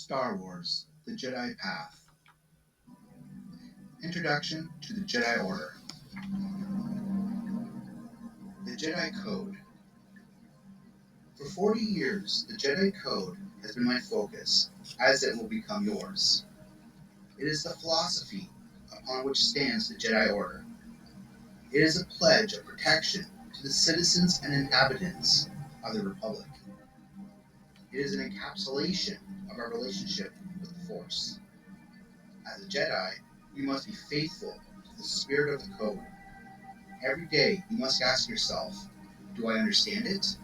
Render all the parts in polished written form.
Star Wars: The Jedi Path. Introduction to the Jedi Order. The Jedi Code. For 40 years, the Jedi Code has been my focus, as it will become yours. It is the philosophy upon which stands the Jedi Order. It is a pledge of protection to the citizens and inhabitants of the Republic. It is an encapsulation of our relationship with the Force. As a Jedi, you must be faithful to the spirit of the Code. Every day, you must ask yourself, do I understand it?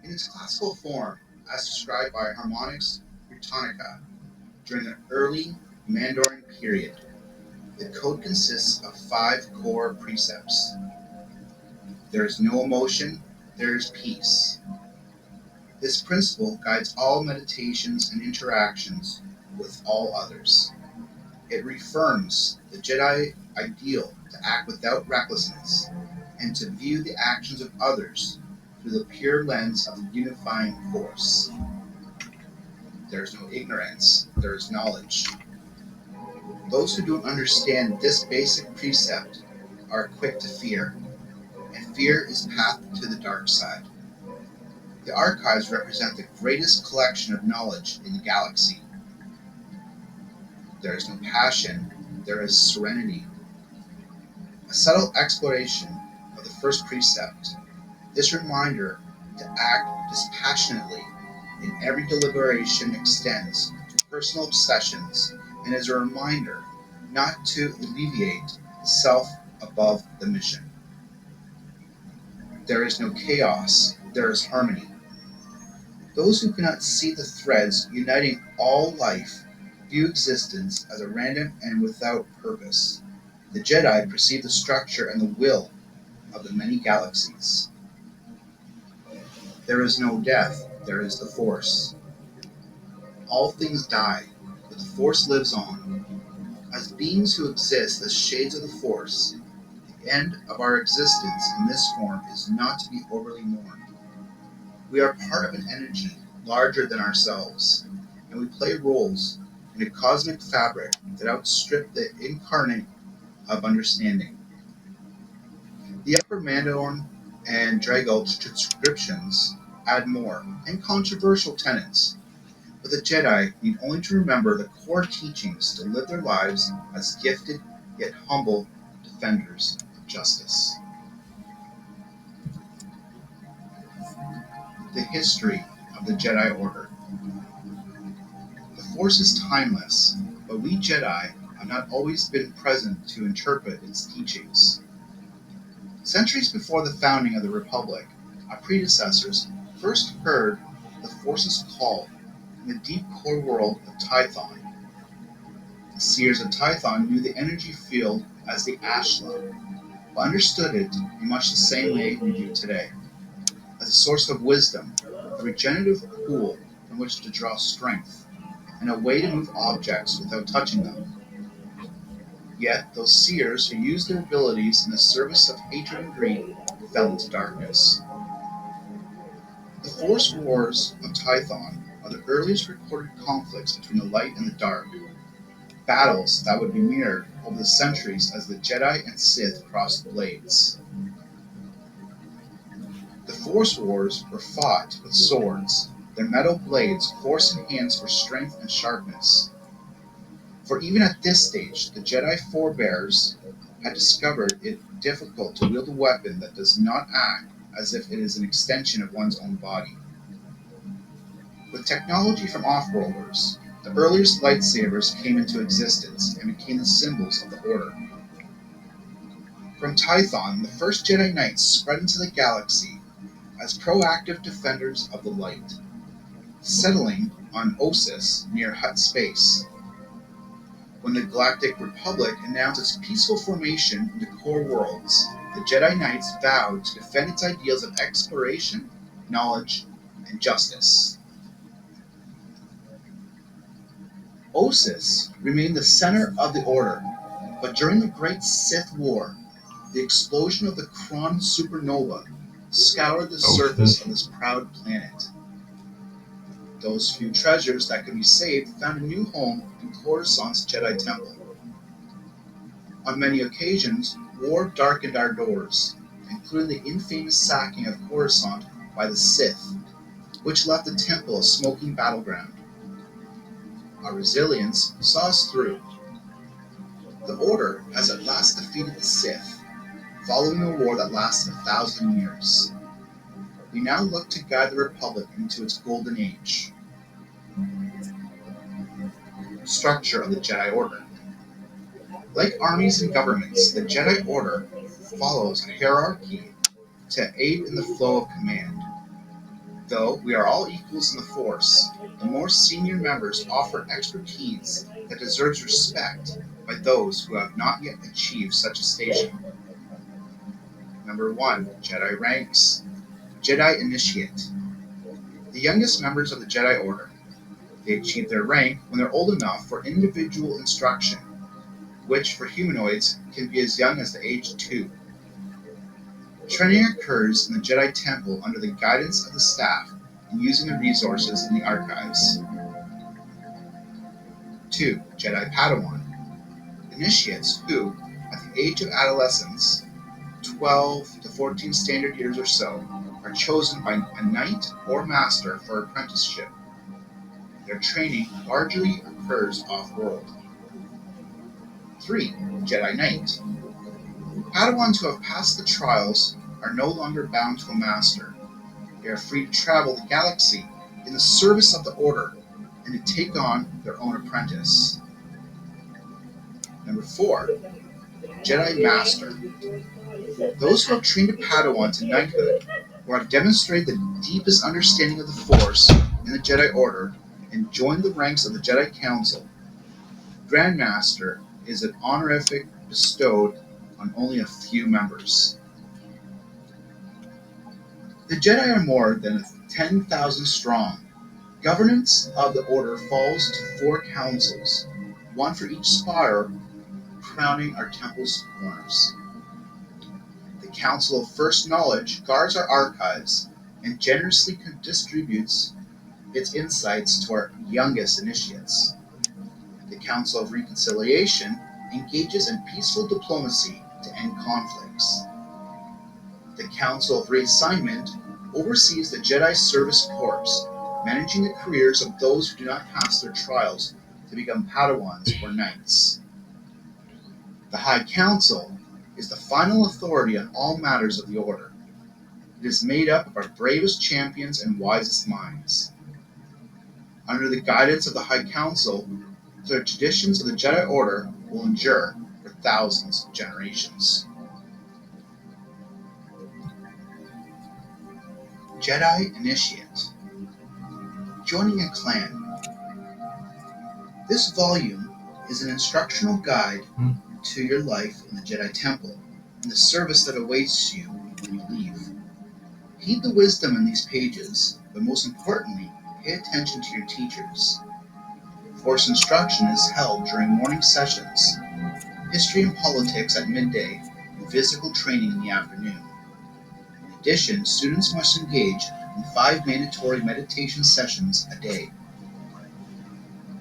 In its classical form, as described by Harmonix Britannica, during the early Mandarin period, the Code consists of 5 core precepts. There is no emotion, there is peace. This principle guides all meditations and interactions with all others. It reaffirms the Jedi ideal to act without recklessness and to view the actions of others through the pure lens of the unifying force. There is no ignorance, there is knowledge. Those who don't understand this basic precept are quick to fear, and fear is path to the dark side. The archives represent the greatest collection of knowledge in the galaxy. There is no passion, there is serenity. A subtle exploration of the first precept, this reminder to act dispassionately in every deliberation extends to personal obsessions and is a reminder not to alleviate the self above the mission. There is no chaos, there is harmony. Those who cannot see the threads uniting all life view existence as a random and without purpose. The Jedi perceive the structure and the will of the many galaxies. There is no death, there is the Force. All things die, but the Force lives on. As beings who exist as shades of the Force, the end of our existence in this form is not to be overly mourned. We are part of an energy larger than ourselves, and we play roles in a cosmic fabric that outstrip the incarnate of understanding. The Upper Mandarin and Dragult transcriptions add more and controversial tenets, but the Jedi need only to remember the core teachings to live their lives as gifted yet humble defenders of justice. The history of the Jedi Order. The Force is timeless, but we Jedi have not always been present to interpret its teachings. Centuries before the founding of the Republic, our predecessors first heard the Force's call in the deep core world of Tython. The seers of Tython knew the energy field as the Ashla, but understood it in much the same way we do today, as a source of wisdom, a regenerative pool from which to draw strength, and a way to move objects without touching them. Yet those seers who used their abilities in the service of hatred and greed fell into darkness. The Force Wars of Tython are the earliest recorded conflicts between the light and the dark, battles that would be mirrored over the centuries as the Jedi and Sith crossed blades. The Force Wars were fought with swords, their metal blades force enhanced for strength and sharpness. For even at this stage, the Jedi forebears had discovered it difficult to wield a weapon that does not act as if it is an extension of one's own body. With technology from off-worlders, the earliest lightsabers came into existence and became the symbols of the Order. From Tython, the first Jedi Knights spread into the galaxy as proactive defenders of the light, settling on Ossus near Hutt Space. When the Galactic Republic announced its peaceful formation into core worlds, the Jedi Knights vowed to defend its ideals of exploration, knowledge, and justice. Ossus remained the center of the Order, but during the Great Sith War, the explosion of the Kron supernova scoured the surface of this proud planet. Those few treasures that could be saved found a new home in Coruscant's Jedi Temple. On many occasions, war darkened our doors, including the infamous sacking of Coruscant by the Sith, which left the temple a smoking battleground. Our resilience saw us through. The Order has at last defeated the Sith, following a war that lasted 1,000 years. We now look to guide the Republic into its golden age. Structure of the Jedi Order. Like armies and governments, the Jedi Order follows a hierarchy to aid in the flow of command. Though we are all equals in the Force, the more senior members offer expertise that deserves respect by those who have not yet achieved such a station. Number 1. Jedi Ranks. Jedi Initiate. The youngest members of the Jedi Order. They achieve their rank when they're old enough for individual instruction, which for humanoids can be as young as the age of 2. Training occurs in the Jedi Temple under the guidance of the staff and using the resources in the archives. 2. Jedi Padawan. Initiates who, at the age of adolescence, 12 to 14 standard years or so, are chosen by a knight or master for apprenticeship. Their training largely occurs off-world. 3. Jedi Knight. Padawans who have passed the trials are no longer bound to a master. They are free to travel the galaxy in the service of the Order and to take on their own apprentice. Number 4. Jedi Master. Those who have trained a Padawan to knighthood, or have demonstrated the deepest understanding of the Force in the Jedi Order, and joined the ranks of the Jedi Council. Grand Master is an honorific bestowed on only a few members. The Jedi are more than 10,000 strong. Governance of the Order falls to 4 councils, one for each spire, crowning our temple's corners. The Council of First Knowledge guards our archives and generously distributes its insights to our youngest initiates. The Council of Reconciliation engages in peaceful diplomacy to end conflicts. The Council of Reassignment oversees the Jedi Service Corps, managing the careers of those who do not pass their trials to become Padawans or Knights. The High Council is the final authority on all matters of the Order. It is made up of our bravest champions and wisest minds. Under the guidance of the High Council, the traditions of the Jedi Order will endure for thousands of generations. Jedi Initiate. Joining a clan. This volume is an instructional guide to your life in the Jedi Temple and the service that awaits you when you leave. Heed the wisdom in these pages, but most importantly, pay attention to your teachers. Force instruction is held during morning sessions, history and politics at midday, and physical training in the afternoon. In addition, students must engage in 5 mandatory meditation sessions a day.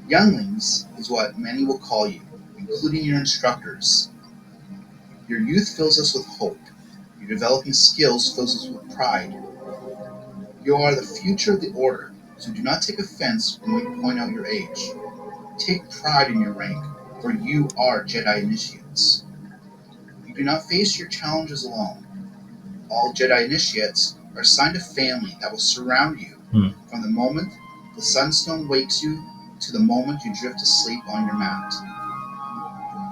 Younglings is what many will call you, including your instructors. Your youth fills us with hope. Your developing skills fills us with pride. You are the future of the Order, so do not take offense when we point out your age. Take pride in your rank, for you are Jedi Initiates. You do not face your challenges alone. All Jedi Initiates are assigned a family that will surround you from the moment the Sunstone wakes you to the moment you drift to sleep on your mat.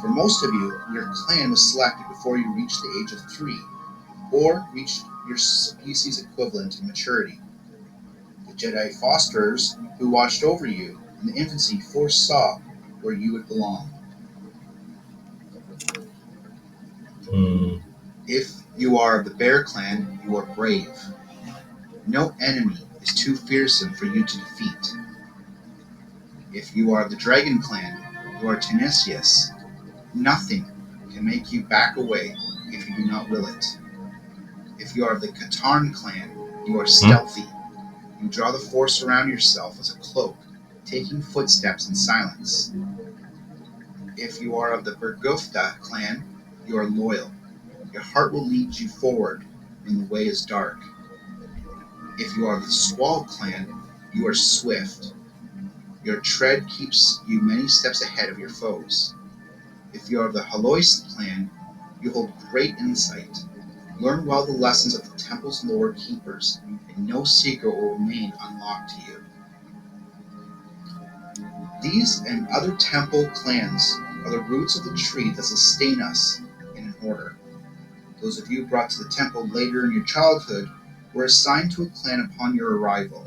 For most of you, your clan was selected before you reached the age of 3, or reached your species equivalent in maturity. The Jedi fosterers who watched over you in the infancy foresaw where you would belong. If you are of the Bear Clan, you are brave. No enemy is too fearsome for you to defeat. If you are of the Dragon Clan, you are tenacious. Nothing can make you back away if you do not will it. If you are of the Katarn Clan, you are stealthy. You draw the Force around yourself as a cloak, taking footsteps in silence. If you are of the Bergufta clan, you are loyal. Your heart will lead you forward when the way is dark. If you are of the Squall clan, you are swift. Your tread keeps you many steps ahead of your foes. If you are of the Haloist clan, you hold great insight. Learn well the lessons of the temple's lord keepers, and no secret will remain unlocked to you. These and other temple clans are the roots of the tree that sustain us in an order. Those of you brought to the temple later in your childhood were assigned to a clan upon your arrival.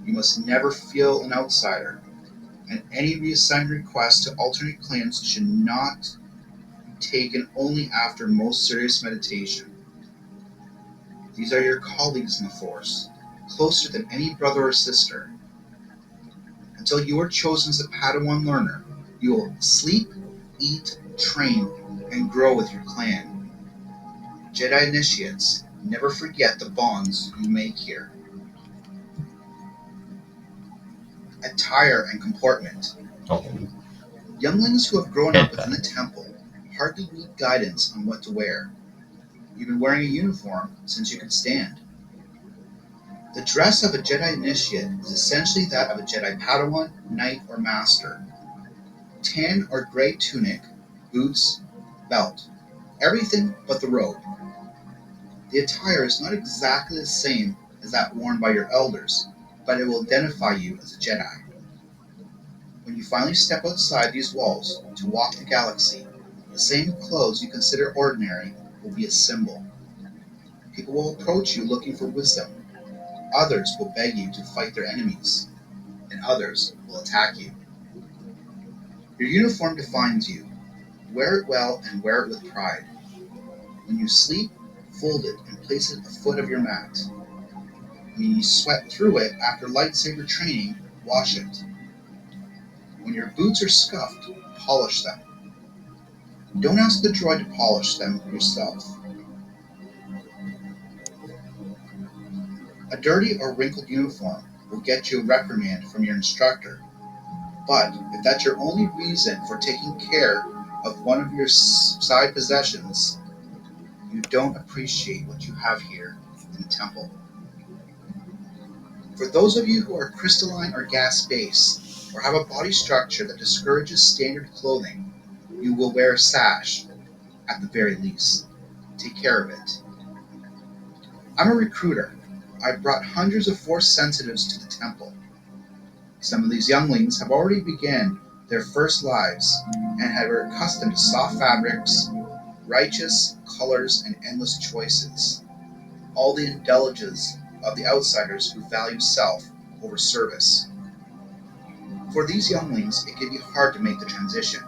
You must never feel an outsider, and any reassigned requests to alternate clans should not be taken only after most serious meditation. These are your colleagues in the Force, closer than any brother or sister. Until you are chosen as a Padawan learner, you will sleep, eat, train, and grow with your clan. Jedi initiates, never forget the bonds you make here. Attire and comportment. Younglings who have grown up within the temple hardly need guidance on what to wear. You've been wearing a uniform since you could stand. The dress of a Jedi initiate is essentially that of a Jedi Padawan, Knight, or Master. Tan or gray tunic, boots, belt. Everything but the robe. The attire is not exactly the same as that worn by your elders, but it will identify you as a Jedi. When you finally step outside these walls to walk the galaxy, the same clothes you consider ordinary will be a symbol. People will approach you looking for wisdom. Others will beg you to fight their enemies, and others will attack you. Your uniform defines you. Wear it well and wear it with pride. When you sleep, fold it and place it at the foot of your mat. When you sweat through it after lightsaber training, wash it. When your boots are scuffed, polish them. Don't ask the droid to polish them yourself. A dirty or wrinkled uniform will get you a reprimand from your instructor. But if that's your only reason for taking care of one of your side possessions, you don't appreciate what you have here in the temple. For those of you who are crystalline or gas-based, or have a body structure that discourages standard clothing, you will wear a sash, at the very least. Take care of it. I'm a recruiter. I brought hundreds of Force sensitives to the temple. Some of these younglings have already begun their first lives and have are accustomed to soft fabrics, righteous colors, and endless choices. All the indulgences of the outsiders who value self over service. For these younglings, it can be hard to make the transition.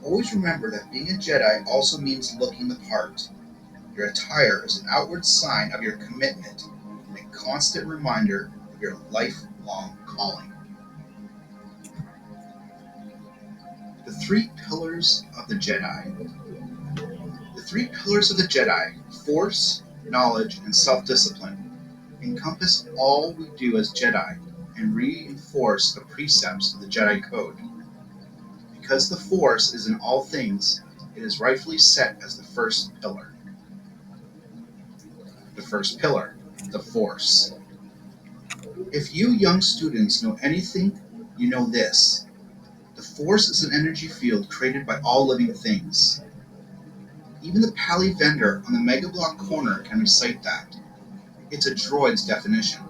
Always remember that being a Jedi also means looking the part. Your attire is an outward sign of your commitment and a constant reminder of your lifelong calling. The Three Pillars of the Jedi. The three pillars of the Jedi, Force, knowledge, and self-discipline, encompass all we do as Jedi and reinforce the precepts of the Jedi Code. Because the Force is in all things, it is rightfully set as the first pillar. The first pillar, the Force. If you young students know anything, you know this. The Force is an energy field created by all living things. Even the Pally vendor on the Mega Block corner can recite that. It's a droid's definition.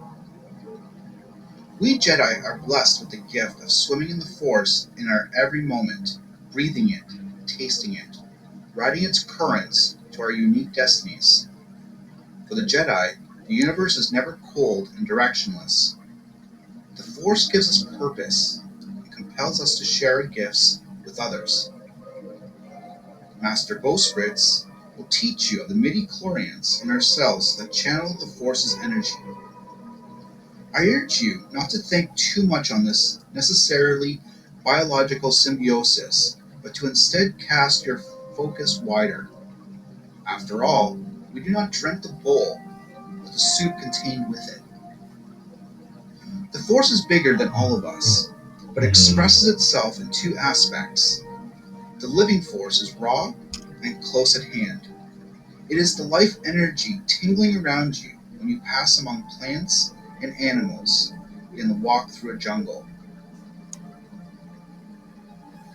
We Jedi are blessed with the gift of swimming in the Force in our every moment, breathing it, tasting it, riding its currents to our unique destinies. For the Jedi, the universe is never cold and directionless. The Force gives us purpose. It compels us to share gifts with others. Master Bowspritz will teach you of the midi-chlorians in our cells that channel the Force's energy. I urge you not to think too much on this necessarily biological symbiosis, but to instead cast your focus wider. After all, we do not drink the bowl, but the the soup contained with it. The Force is bigger than all of us, but expresses itself in two aspects. The living Force is raw and close at hand. It is the life energy tingling around you when you pass among plants and animals in the walk through a jungle.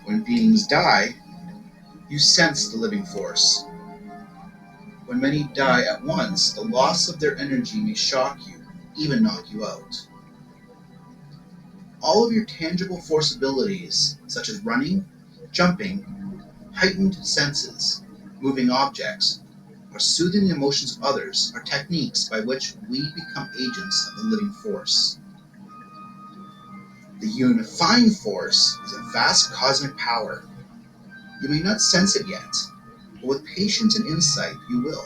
When beings die, you sense the living Force. When many die at once, the loss of their energy may shock you, even knock you out. All of your tangible Force abilities, such as running, jumping, heightened senses, moving objects, or soothing the emotions of others, are techniques by which we become agents of the living Force. The unifying Force is a vast cosmic power. You may not sense it yet, but with patience and insight you will.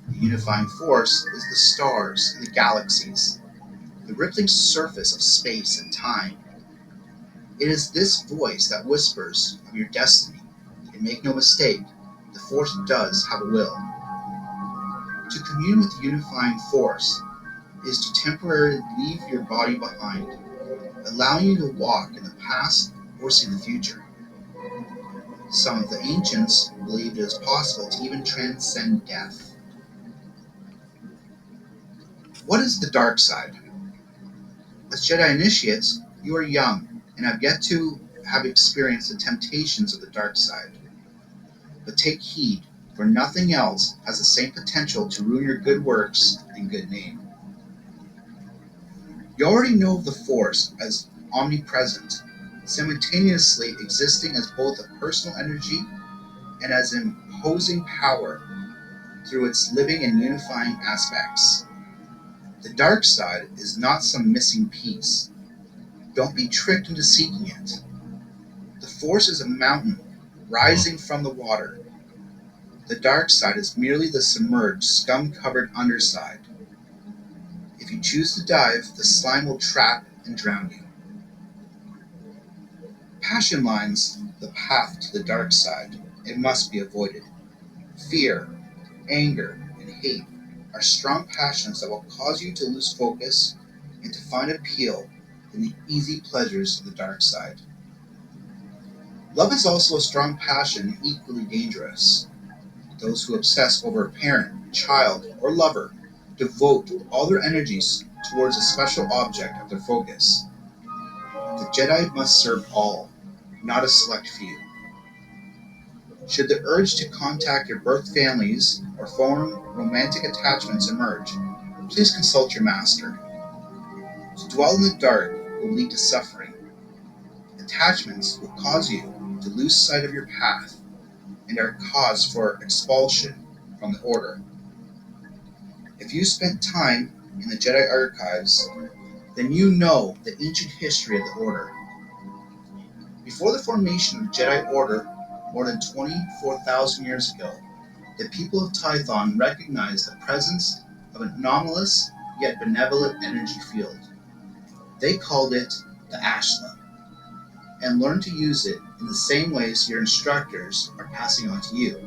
The unifying Force is the stars and the galaxies, the rippling surface of space and time. It is this voice that whispers of your destiny, and make no mistake, the Force does have a will. To commune with the unifying Force is to temporarily leave your body behind, allowing you to walk in the past or see the future. Some of the ancients believed it is possible to even transcend death. What is the dark side? As Jedi initiates, you are young and have yet to have experienced the temptations of the dark side. But take heed, for nothing else has the same potential to ruin your good works and good name. You already know of the Force as omnipresent, simultaneously existing as both a personal energy and as an imposing power through its living and unifying aspects. The dark side is not some missing piece. Don't be tricked into seeking it. The Force is a mountain rising from the water. The dark side is merely the submerged, scum-covered underside. If you choose to dive, the slime will trap and drown you. Passion lines the path to the dark side. It must be avoided. Fear, anger, and hate are strong passions that will cause you to lose focus and to find appeal in the easy pleasures of the dark side. Love is also a strong passion and equally dangerous. Those who obsess over a parent, child, or lover devote all their energies towards a special object of their focus. The Jedi must serve all, not a select few. Should the urge to contact your birth families or form romantic attachments emerge, please consult your master. To dwell in the dark will lead to suffering. Attachments will cause you to lose sight of your path and are cause for expulsion from the Order. If you spent time in the Jedi archives, then you know the ancient history of the Order. Before the formation of the Jedi Order, more than 24,000 years ago, the people of Tython recognized the presence of an anomalous yet benevolent energy field. They called it the Ashla, and learned to use it in the same ways your instructors are passing on to you.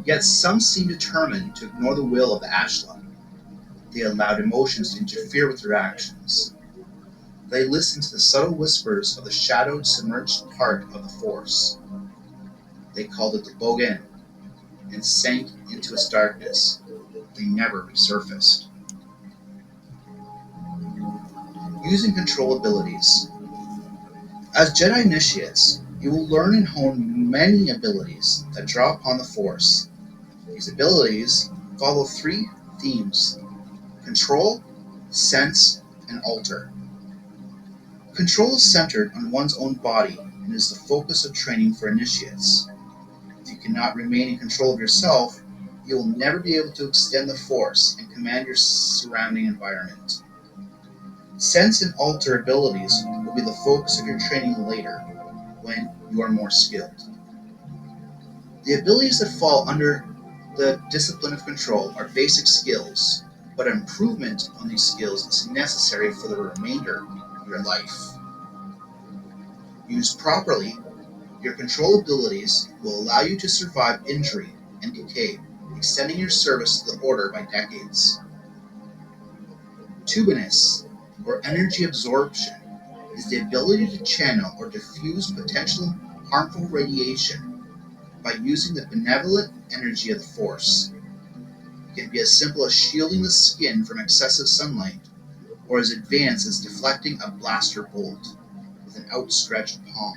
Yet some seem determined to ignore the will of the Ashla. They allowed emotions to interfere with their actions. They listened to the subtle whispers of the shadowed, submerged part of the Force. They called it the Bogan, and sank into its darkness. They never resurfaced. Using control abilities. As Jedi initiates, you will learn and hone many abilities that draw upon the Force. These abilities follow three themes: control, sense, and alter. Control is centered on one's own body and is the focus of training for initiates. If you cannot remain in control of yourself, you will never be able to extend the Force and command your surrounding environment. Sense and alter abilities will be the focus of your training later, when you are more skilled. The abilities that fall under the discipline of control are basic skills, but improvement on these skills is necessary for the remainder of your life. Used properly, your control abilities will allow you to survive injury and decay, extending your service to the Order by decades. Tubiness, or energy absorption, is the ability to channel or diffuse potentially harmful radiation by using the benevolent energy of the Force. It can be as simple as shielding the skin from excessive sunlight, or as advanced as deflecting a blaster bolt with an outstretched palm,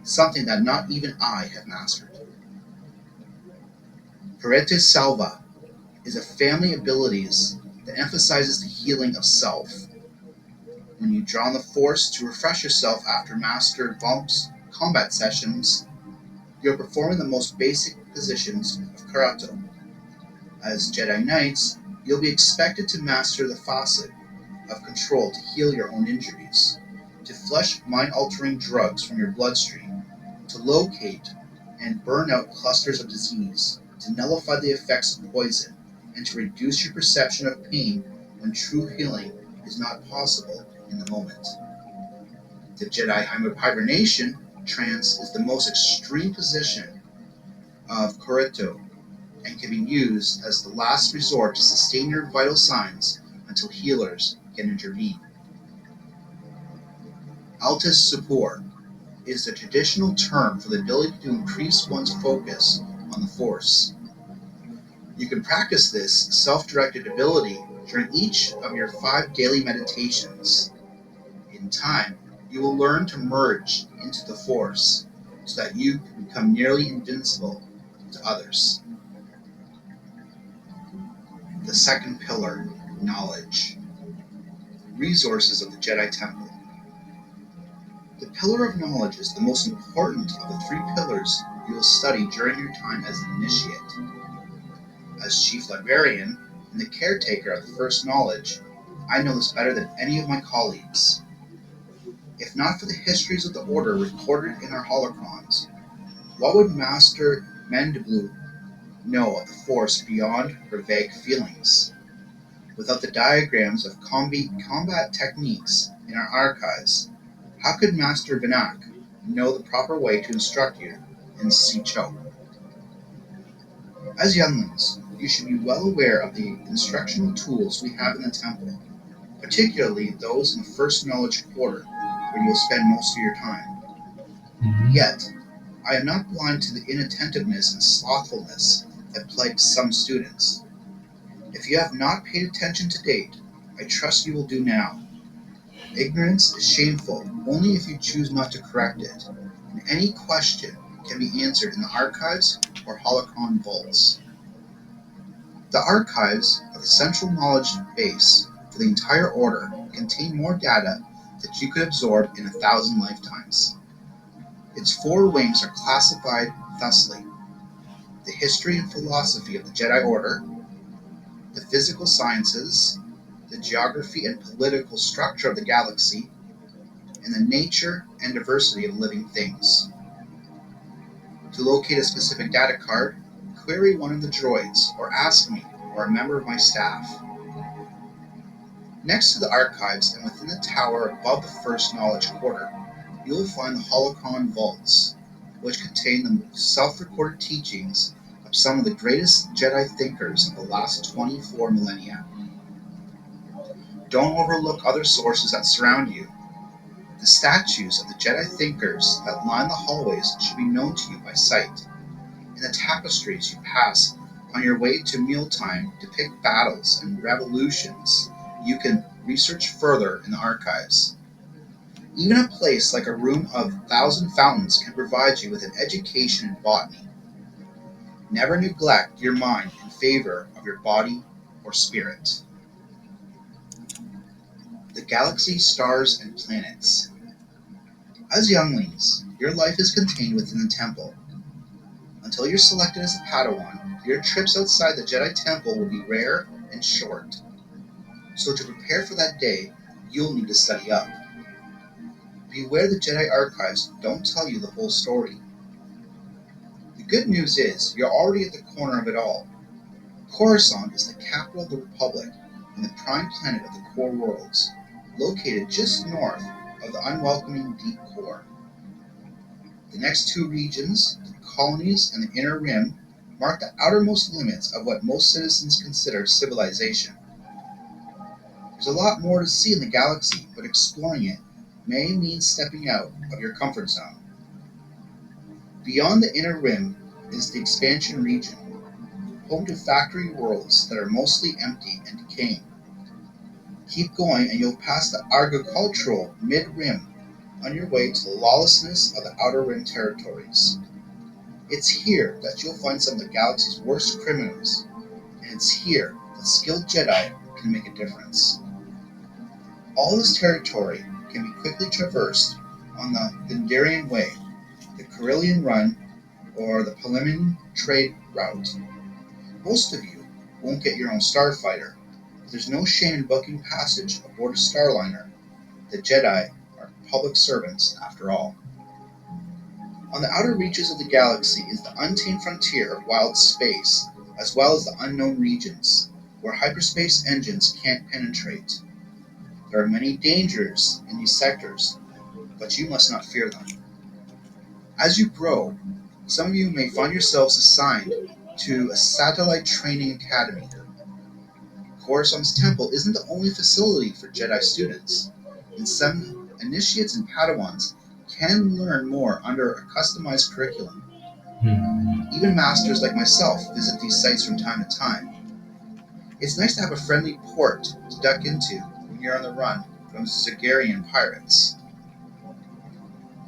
something that not even I have mastered. Parete Salva is a family of abilities that emphasizes the healing of self. When you draw on the Force to refresh yourself after Master Bump's combat sessions, you are performing the most basic positions of Karate. As Jedi Knights, you'll be expected to master the facet of control to heal your own injuries, to flush mind-altering drugs from your bloodstream, to locate and burn out clusters of disease, to nullify the effects of poison, and to reduce your perception of pain when true healing is not possible in the moment. The Jedi hibernation trance is the most extreme position of Koreto and can be used as the last resort to sustain your vital signs until healers can intervene. Altis Supor is the traditional term for the ability to increase one's focus on the Force. You can practice this self-directed ability during each of your 5 daily meditations. In time, you will learn to merge into the Force so that you can become nearly invincible to others. The second pillar, knowledge. Resources of the Jedi Temple. The pillar of knowledge is the most important of the 3 pillars you will study during your time as an initiate. As Chief Librarian and the caretaker of the first knowledge, I know this better than any of my colleagues. If not for the histories of the Order recorded in our holocrons, what would Master Mandiblu know of the Force beyond her vague feelings? Without the diagrams of combat techniques in our archives, how could Master Vinak know the proper way to instruct you in Sicho? As younglings, you should be well aware of the instructional tools we have in the temple, particularly those in the first knowledge quarter, where you will spend most of your time. Yet, I am not blind to the inattentiveness and slothfulness that plagues some students. If you have not paid attention to date, I trust you will do now. Ignorance is shameful only if you choose not to correct it, and any question can be answered in the archives or holocron vaults. The archives of the central knowledge base for the entire Order contain more data that you could absorb in 1,000 lifetimes. Its 4 wings are classified thusly: the history and philosophy of the Jedi Order, the physical sciences, the geography and political structure of the galaxy, and the nature and diversity of living things. To locate a specific data card, query one of the droids, or ask me, or a member of my staff. Next to the archives and within the tower above the first knowledge quarter, you will find the holocron vaults, which contain the self-recorded teachings of some of the greatest Jedi thinkers of the last 24 millennia. Don't overlook other sources that surround you. The statues of the Jedi thinkers that line the hallways should be known to you by sight, and the tapestries you pass on your way to mealtime depict battles and revolutions you can research further in the archives. Even a place like a room of 1,000 fountains can provide you with an education in botany. Never neglect your mind in favor of your body or spirit. The galaxy, stars, and planets. As younglings, your life is contained within the temple. Until you're selected as a Padawan, your trips outside the Jedi Temple will be rare and short. So to prepare for that day, you'll need to study up. Beware the Jedi archives don't tell you the whole story. The good news is, you're already at the corner of it all. Coruscant is the capital of the Republic and the prime planet of the Core Worlds, located just north of the unwelcoming Deep Core. The next 2 regions, the colonies and the Inner Rim, mark the outermost limits of what most citizens consider civilization. There's a lot more to see in the galaxy, but exploring it may mean stepping out of your comfort zone. Beyond the inner rim is the expansion region, home to factory worlds that are mostly empty and decaying. Keep going and you'll pass the agricultural mid-rim on your way to the lawlessness of the outer rim territories. It's here that you'll find some of the galaxy's worst criminals, and it's here that skilled Jedi can make a difference. All this territory can be quickly traversed on the Thindarian Way, the Carillion Run, or the Palamin trade route. Most of you won't get your own starfighter, but there's no shame in booking passage aboard a starliner. The Jedi are public servants after all. On the outer reaches of the galaxy is the untamed frontier of wild space, as well as the unknown regions, where hyperspace engines can't penetrate. There are many dangers in these sectors, but you must not fear them. As you grow, some of you may find yourselves assigned to a satellite training academy. Coruscant's Temple isn't the only facility for Jedi students, and some initiates and Padawans can learn more under a customized curriculum. Even masters like myself visit these sites from time to time. It's nice to have a friendly port to duck into when you're on the run from Zagarian pirates.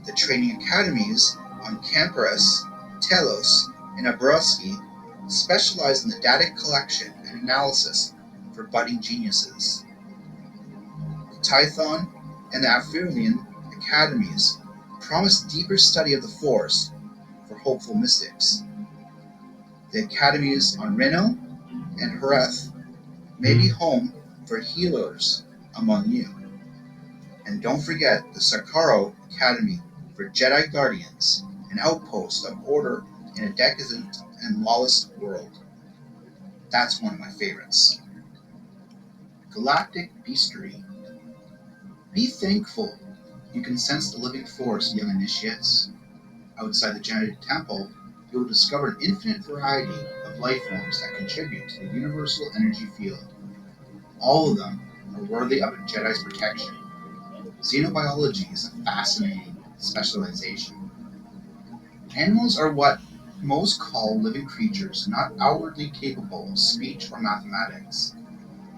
The training academies on Camperus, Telos, and Abroski specialize in the data collection and analysis for budding geniuses. The Tython and the Aphelion academies promise deeper study of the Force for hopeful mystics. The academies on Reno and Hereth may be home for healers among you. And don't forget the Sakaro Academy for Jedi Guardians, an outpost of order in a decadent and lawless world. That's one of my favorites. Galactic Beastery. Be thankful you can sense the living force, young initiates. Outside the Jedi Temple, you will discover an infinite variety of life forms that contribute to the universal energy field. All of them are worthy of a Jedi's protection. Xenobiology is a fascinating specialization. Animals are what most call living creatures, not outwardly capable of speech or mathematics.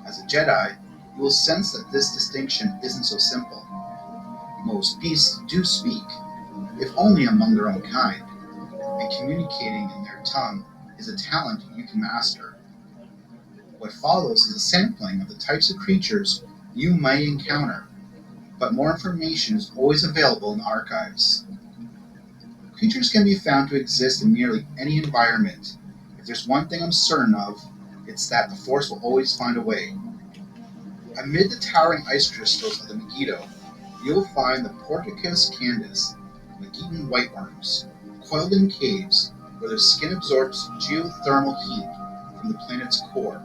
As a Jedi, you will sense that this distinction isn't so simple. Most beasts do speak, if only among their own kind, and communicating in their tongue is a talent you can master. What follows is a sampling of the types of creatures you might encounter, but more information is always available in the archives. Creatures can be found to exist in nearly any environment. If there's one thing I'm certain of, it's that the Force will always find a way. Amid the towering ice crystals of the Megiddo, you'll find the Porticus candis, Megidan whiteworms, coiled in caves where their skin absorbs geothermal heat from the planet's core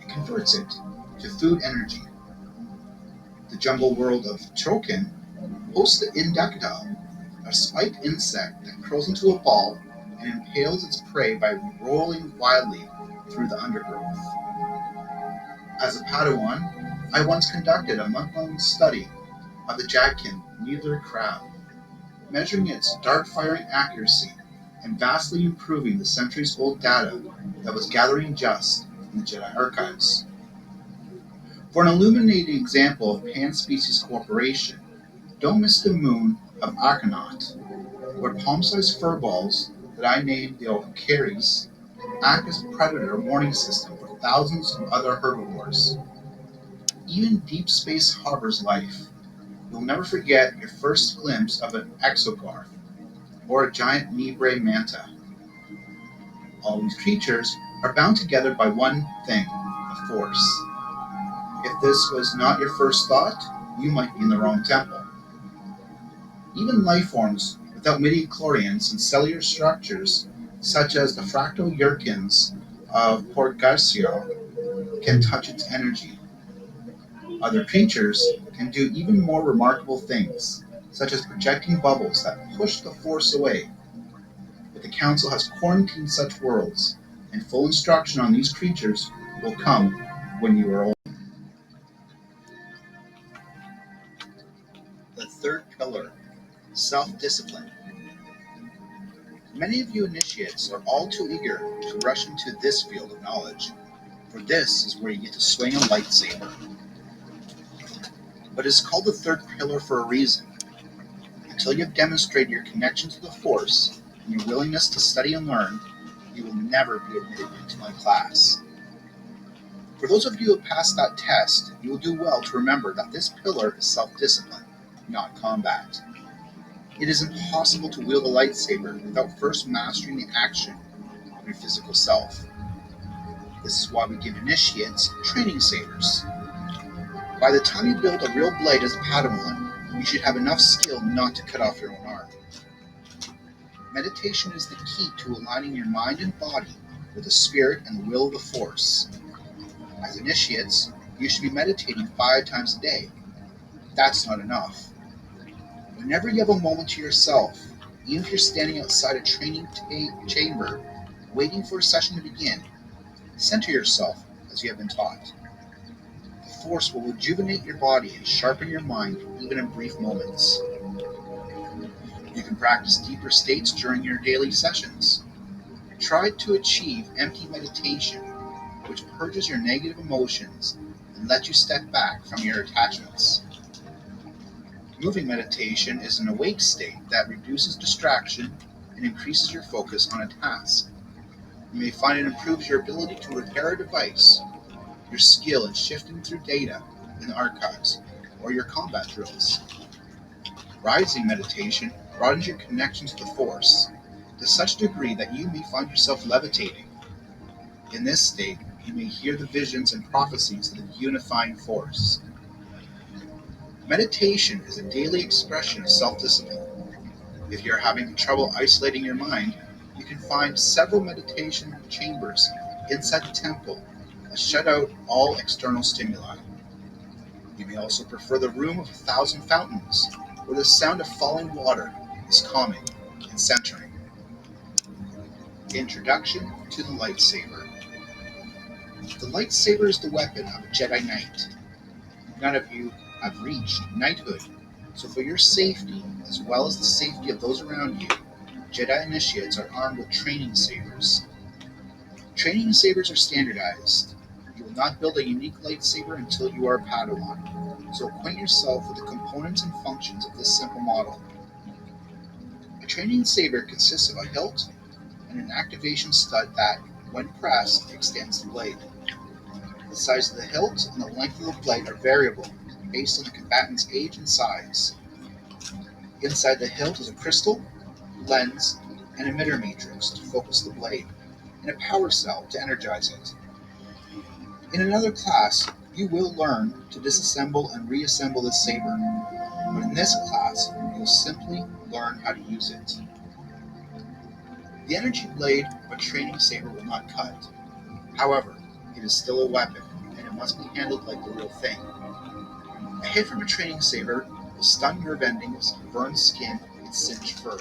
and converts it to food energy. The jungle world of Trokin hosts the Indectile, a spiked insect that curls into a ball and impales its prey by rolling wildly through the undergrowth. As a Padawan, I once conducted a month-long study of the Jadkin needler crab, measuring its dart-firing accuracy and vastly improving the centuries-old data that was gathering just in the Jedi archives. For an illuminating example of pan-species cooperation, don't miss the moon of Akhenaut, where palm-sized furballs that I named the Okaris act as a predator warning system for thousands of other herbivores. Even deep space harbors life. You'll never forget your first glimpse of an exogarth or a giant Nebrae manta. All these creatures are bound together by one thing, the Force. If this was not your first thought, you might be in the wrong temple. Even life forms without midichlorians and cellular structures, such as the fractal Yerkins of Port Garcia, can touch its energy. Other creatures can do even more remarkable things, such as projecting bubbles that push the Force away. But the Council has quarantined such worlds, and full instruction on these creatures will come when you are old. The third pillar, self-discipline. Many of you initiates are all too eager to rush into this field of knowledge, for this is where you get to swing a lightsaber. But it is called the third pillar for a reason. Until you have demonstrated your connection to the Force and your willingness to study and learn, you will never be admitted into my class. For those of you who have passed that test, you will do well to remember that this pillar is self-discipline, not combat. It is impossible to wield a lightsaber without first mastering the action of your physical self. This is why we give initiates training sabers. By the time you build a real blade as a Padawan, you should have enough skill not to cut off your own arm. Meditation is the key to aligning your mind and body with the spirit and the will of the Force. As initiates, you should be meditating 5 times a day. That's not enough. Whenever you have a moment to yourself, even if you're standing outside a training chamber, waiting for a session to begin, center yourself as you have been taught. The Force will rejuvenate your body and sharpen your mind even in brief moments. You can practice deeper states during your daily sessions. Try to achieve empty meditation, which purges your negative emotions and lets you step back from your attachments. Moving meditation is an awake state that reduces distraction and increases your focus on a task. You may find it improves your ability to repair a device, your skill in shifting through data in the archives, or your combat drills. Rising meditation broadens your connection to the Force to such a degree that you may find yourself levitating. In this state, you may hear the visions and prophecies of the unifying Force. Meditation is a daily expression of self-discipline. If you're having trouble isolating your mind, you can find several meditation chambers inside the temple that shut out all external stimuli. You may also prefer the room of 1,000 fountains, where the sound of falling water is calming and centering. Introduction to the lightsaber. The lightsaber is the weapon of a Jedi Knight. None of you have reached knighthood, so for your safety, as well as the safety of those around you, Jedi initiates are armed with training sabers. Training sabers are standardized. You will not build a unique lightsaber until you are a Padawan, so acquaint yourself with the components and functions of this simple model. A training saber consists of a hilt and an activation stud that, when pressed, extends the blade. The size of the hilt and the length of the blade are variable based on the combatant's age and size. Inside the hilt is a crystal, lens, and emitter matrix to focus the blade, and a power cell to energize it. In another class, you will learn to disassemble and reassemble the saber, but in this class, you'll simply learn how to use it. The energy blade of a training saber will not cut. However, it is still a weapon, and it must be handled like the real thing. A hit from a training saber will stun nerve endings, burn skin, and singe fur.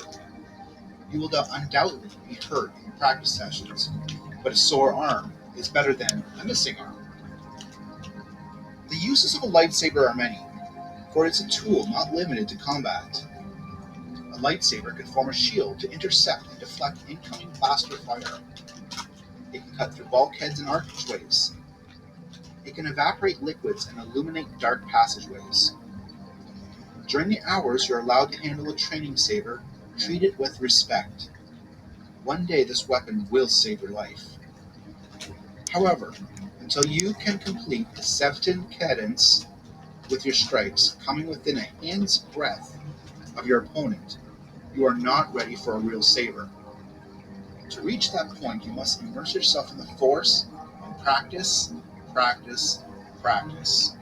You will undoubtedly be hurt in practice sessions, but a sore arm is better than a missing arm. The uses of a lightsaber are many, for it's a tool not limited to combat. A lightsaber can form a shield to intercept and deflect incoming blaster fire. It can cut through bulkheads and archways. It can evaporate liquids and illuminate dark passageways. During the hours you're allowed to handle a training saber, treat it with respect. One day this weapon will save your life. However, until you can complete the 7 cadence with your strikes coming within a hand's breadth of your opponent, you are not ready for a real saber. To reach that point, you must immerse yourself in the Force and practice, practice, practice.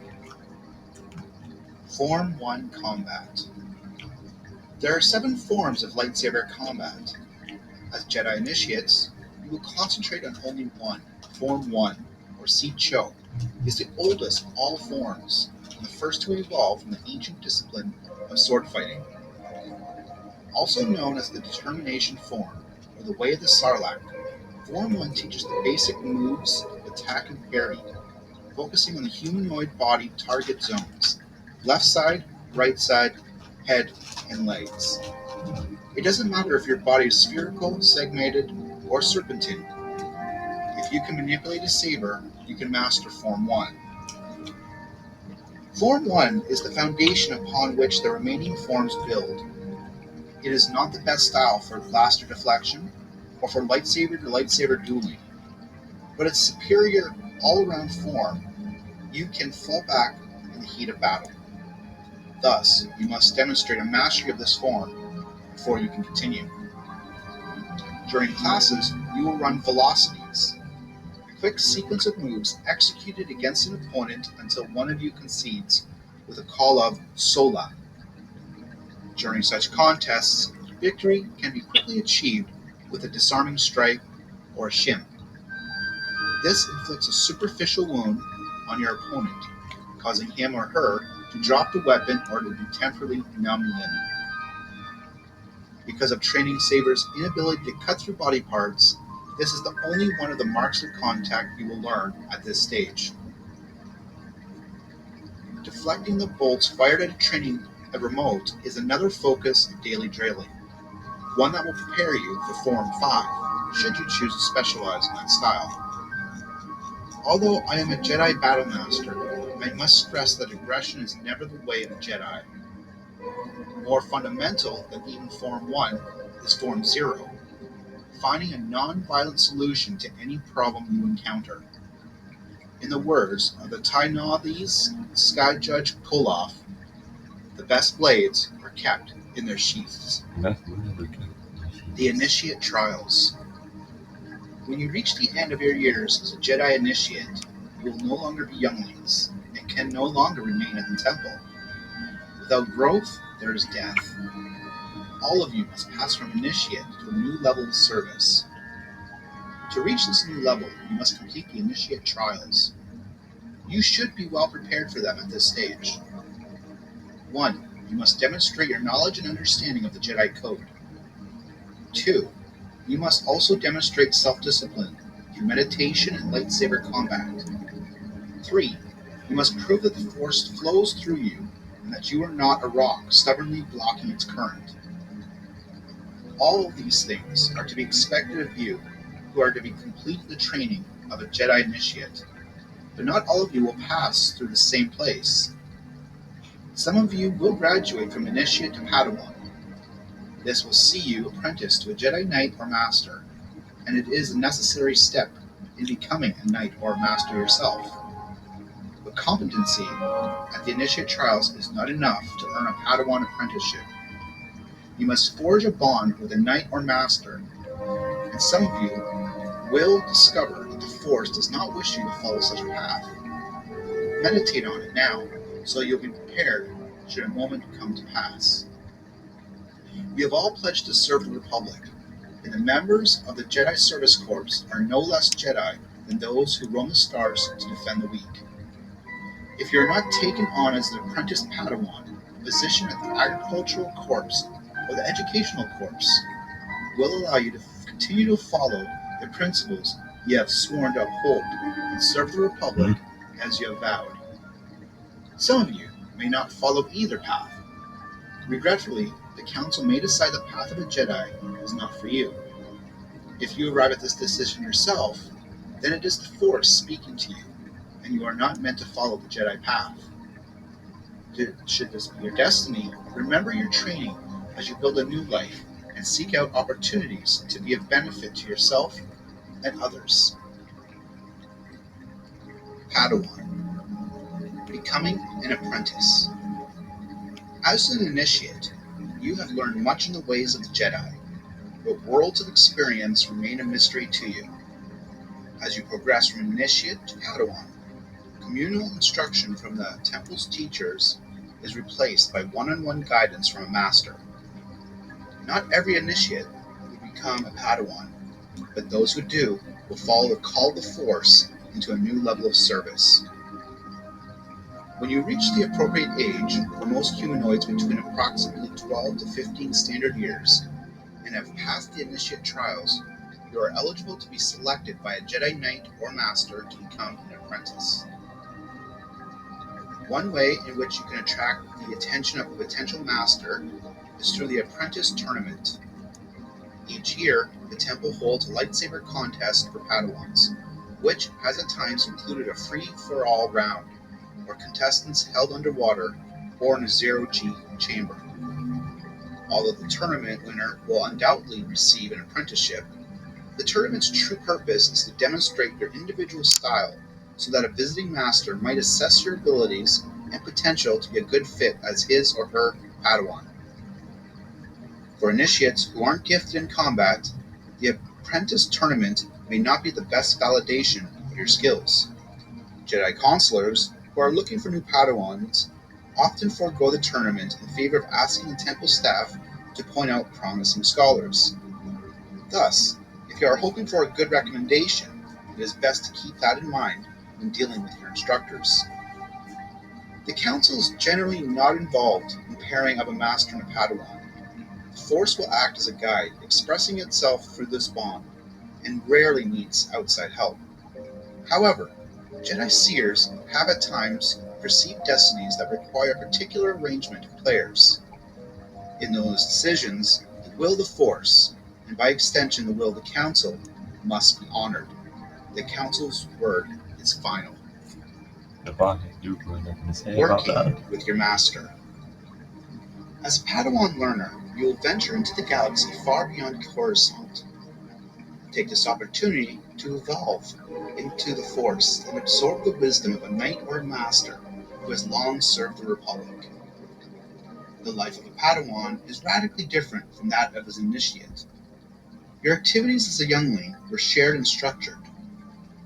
Form 1 Combat. There are 7 forms of lightsaber combat. As Jedi initiates, you will concentrate on only one. Form 1, or Si-Cho, is the oldest of all forms, and the first to evolve from the ancient discipline of sword fighting. Also known as the Determination form, or the Way of the Sarlacc, Form 1 teaches the basic moves, attack, and parry, focusing on the humanoid body target zones: left side, right side, head, and legs. It doesn't matter if your body is spherical, segmented, or serpentine. If you can manipulate a saber, you can master Form 1. Form 1 is the foundation upon which the remaining forms build. It is not the best style for blaster deflection or for lightsaber to lightsaber dueling, but its superior all-around form. You can fall back in the heat of battle. Thus, you must demonstrate a mastery of this form before you can continue. During classes, you will run velocities, a quick sequence of moves executed against an opponent until one of you concedes with a call of Sola. During such contests, victory can be quickly achieved with a disarming strike or a shim. This inflicts a superficial wound on your opponent, causing him or her to drop the weapon or to be temporarily numb limb. Because of training Saber's inability to cut through body parts, this is the only one of the marks of contact you will learn at this stage. Deflecting the bolts fired at a remote is another focus of daily drilling, one that will prepare you for Form 5, should you choose to specialize in that style. Although I am a Jedi Battle Master, I must stress that aggression is never the way of a Jedi. More fundamental than even Form 1 is Form 0, finding a non-violent solution to any problem you encounter. In the words of the Tainadi's Sky Judge Koloff, the best blades are kept in their sheaths. The Initiate Trials. When you reach the end of your years as a Jedi Initiate, you will no longer be younglings, and can no longer remain in the temple. Without growth, there is death. All of you must pass from Initiate to a new level of service. To reach this new level, you must complete the Initiate Trials. You should be well prepared for them at this stage. 1. You must demonstrate your knowledge and understanding of the Jedi Code. 2. You must also demonstrate self-discipline through meditation and lightsaber combat. 3. You must prove that the Force flows through you and that you are not a rock stubbornly blocking its current. All of these things are to be expected of you who are to be complete the training of a Jedi Initiate, but not all of you will pass through the same place. Some of you will graduate from Initiate to Padawan. This will see you apprenticed to a Jedi Knight or Master, and it is a necessary step in becoming a Knight or Master yourself. But competency at the Initiate Trials is not enough to earn a Padawan apprenticeship. You must forge a bond with a Knight or Master, and some of you will discover that the Force does not wish you to follow such a path. Meditate on it now, so you'll be prepared should a moment come to pass. We have all pledged to serve the Republic, and the members of the Jedi Service Corps are no less Jedi than those who roam the stars to defend the weak. If you are not taken on as an apprentice Padawan, a position at the Agricultural Corps or the Educational Corps will allow you to continue to follow the principles you have sworn to uphold and serve the Republic as you have vowed. Some of you may not follow either path. Regretfully, the Council may decide the path of a Jedi is not for you. If you arrive at this decision yourself, then it is the Force speaking to you, and you are not meant to follow the Jedi path. Should this be your destiny, remember your training as you build a new life and seek out opportunities to be of benefit to yourself and others. Padawan. Becoming an apprentice. As an initiate, you have learned much in the ways of the Jedi, but worlds of experience remain a mystery to you. As you progress from initiate to Padawan, communal instruction from the temple's teachers is replaced by one-on-one guidance from a master. Not every initiate will become a Padawan, but those who do will follow the call of the Force into a new level of service. When you reach the appropriate age for most humanoids between approximately 12 to 15 standard years and have passed the initiate trials, You are eligible to be selected by a Jedi Knight or Master to become an apprentice. One way in which you can attract the attention of a potential Master is through the Apprentice Tournament. Each year, the temple holds a lightsaber contest for Padawans, which has at times included a free-for-all round, where contestants held underwater or in a zero-G chamber. Although the tournament winner will undoubtedly receive an apprenticeship, the tournament's true purpose is to demonstrate your individual style so that a visiting master might assess your abilities and potential to be a good fit as his or her Padawan. For initiates who aren't gifted in combat, the apprentice tournament may not be the best validation of your skills. Jedi counselors who are looking for new Padawans often forego the tournament in favor of asking the temple staff to point out promising scholars. Thus, if you are hoping for a good recommendation, it is best to keep that in mind when dealing with your instructors. The council is generally not involved in pairing up a master and a Padawan. The Force will act as a guide, expressing itself through this bond, and rarely needs outside help. However, Jedi Seers have at times perceived destinies that require a particular arrangement of players. In those decisions, the will of the Force, and by extension the will of the Council, must be honored. The Council's word is final. What is you going to say about that? Working with your Master. As a Padawan learner, you will venture into the galaxy far beyond Coruscant. Take this opportunity to evolve into the Force and absorb the wisdom of a knight or a master who has long served the Republic. The life of a Padawan is radically different from that of his initiate. Your activities as a youngling were shared and structured,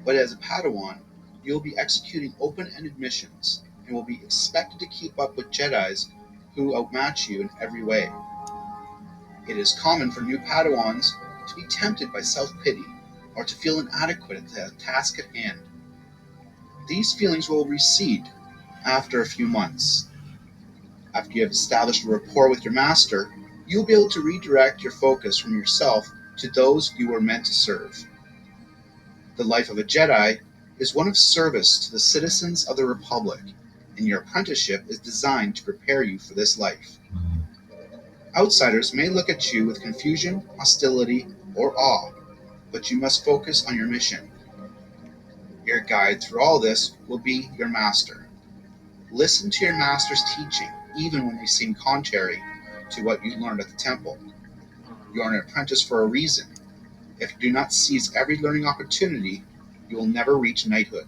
but as a Padawan, you will be executing open-ended missions and will be expected to keep up with Jedis who outmatch you in every way. It is common for new Padawans to be tempted by self-pity or to feel inadequate at the task at hand. These feelings will recede after a few months. After you have established a rapport with your master, you will be able to redirect your focus from yourself to those you were meant to serve. The life of a Jedi is one of service to the citizens of the Republic, and your apprenticeship is designed to prepare you for this life. Outsiders may look at you with confusion, hostility, or awe, but you must focus on your mission. Your guide through all this will be your master. Listen to your master's teaching, even when they seem contrary to what you learned at the temple. You are an apprentice for a reason. If you do not seize every learning opportunity, you will never reach knighthood.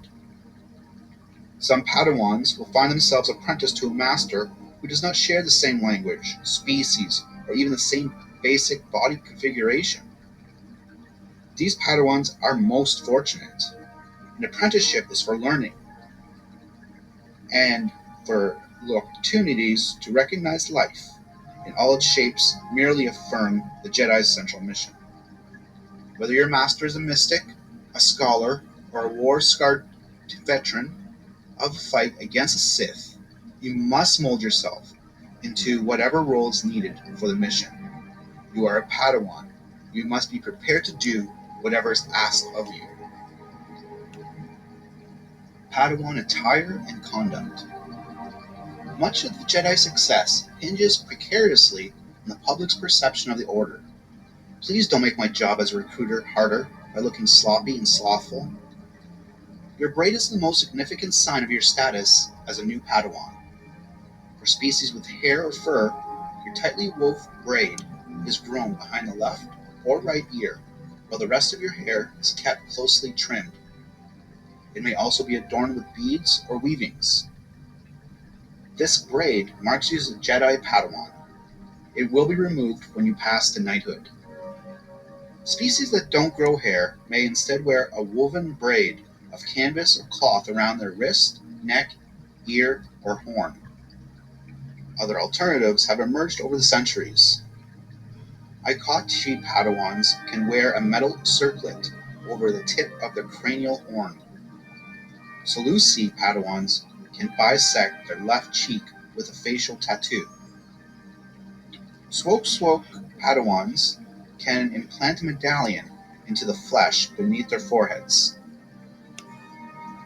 Some Padawans will find themselves apprenticed to a master who does not share the same language, species, or even the same basic body configuration. These Padawans are most fortunate. An apprenticeship is for learning and for opportunities to recognize life in all its shapes merely affirm the Jedi's central mission. Whether your master is a mystic, a scholar, or a war-scarred veteran of a fight against a Sith, you must mold yourself into whatever role is needed for the mission. You are a Padawan. You must be prepared to do whatever is asked of you. Padawan attire and conduct. Much of the Jedi's success hinges precariously on the public's perception of the Order. Please don't make my job as a recruiter harder by looking sloppy and slothful. Your braid is the most significant sign of your status as a new Padawan. For species with hair or fur, your tightly wove braid is grown behind the left or right ear, while the rest of your hair is kept closely trimmed. It may also be adorned with beads or weavings. This braid marks you as a Jedi Padawan. It will be removed when you pass to knighthood. Species that don't grow hair may instead wear a woven braid of canvas or cloth around their wrist, neck, ear, or horn. Other alternatives have emerged over the centuries. Ikot-Sheet Padawans can wear a metal circlet over the tip of their cranial horn. Seleucid Padawans can bisect their left cheek with a facial tattoo. Swoke Padawans can implant a medallion into the flesh beneath their foreheads.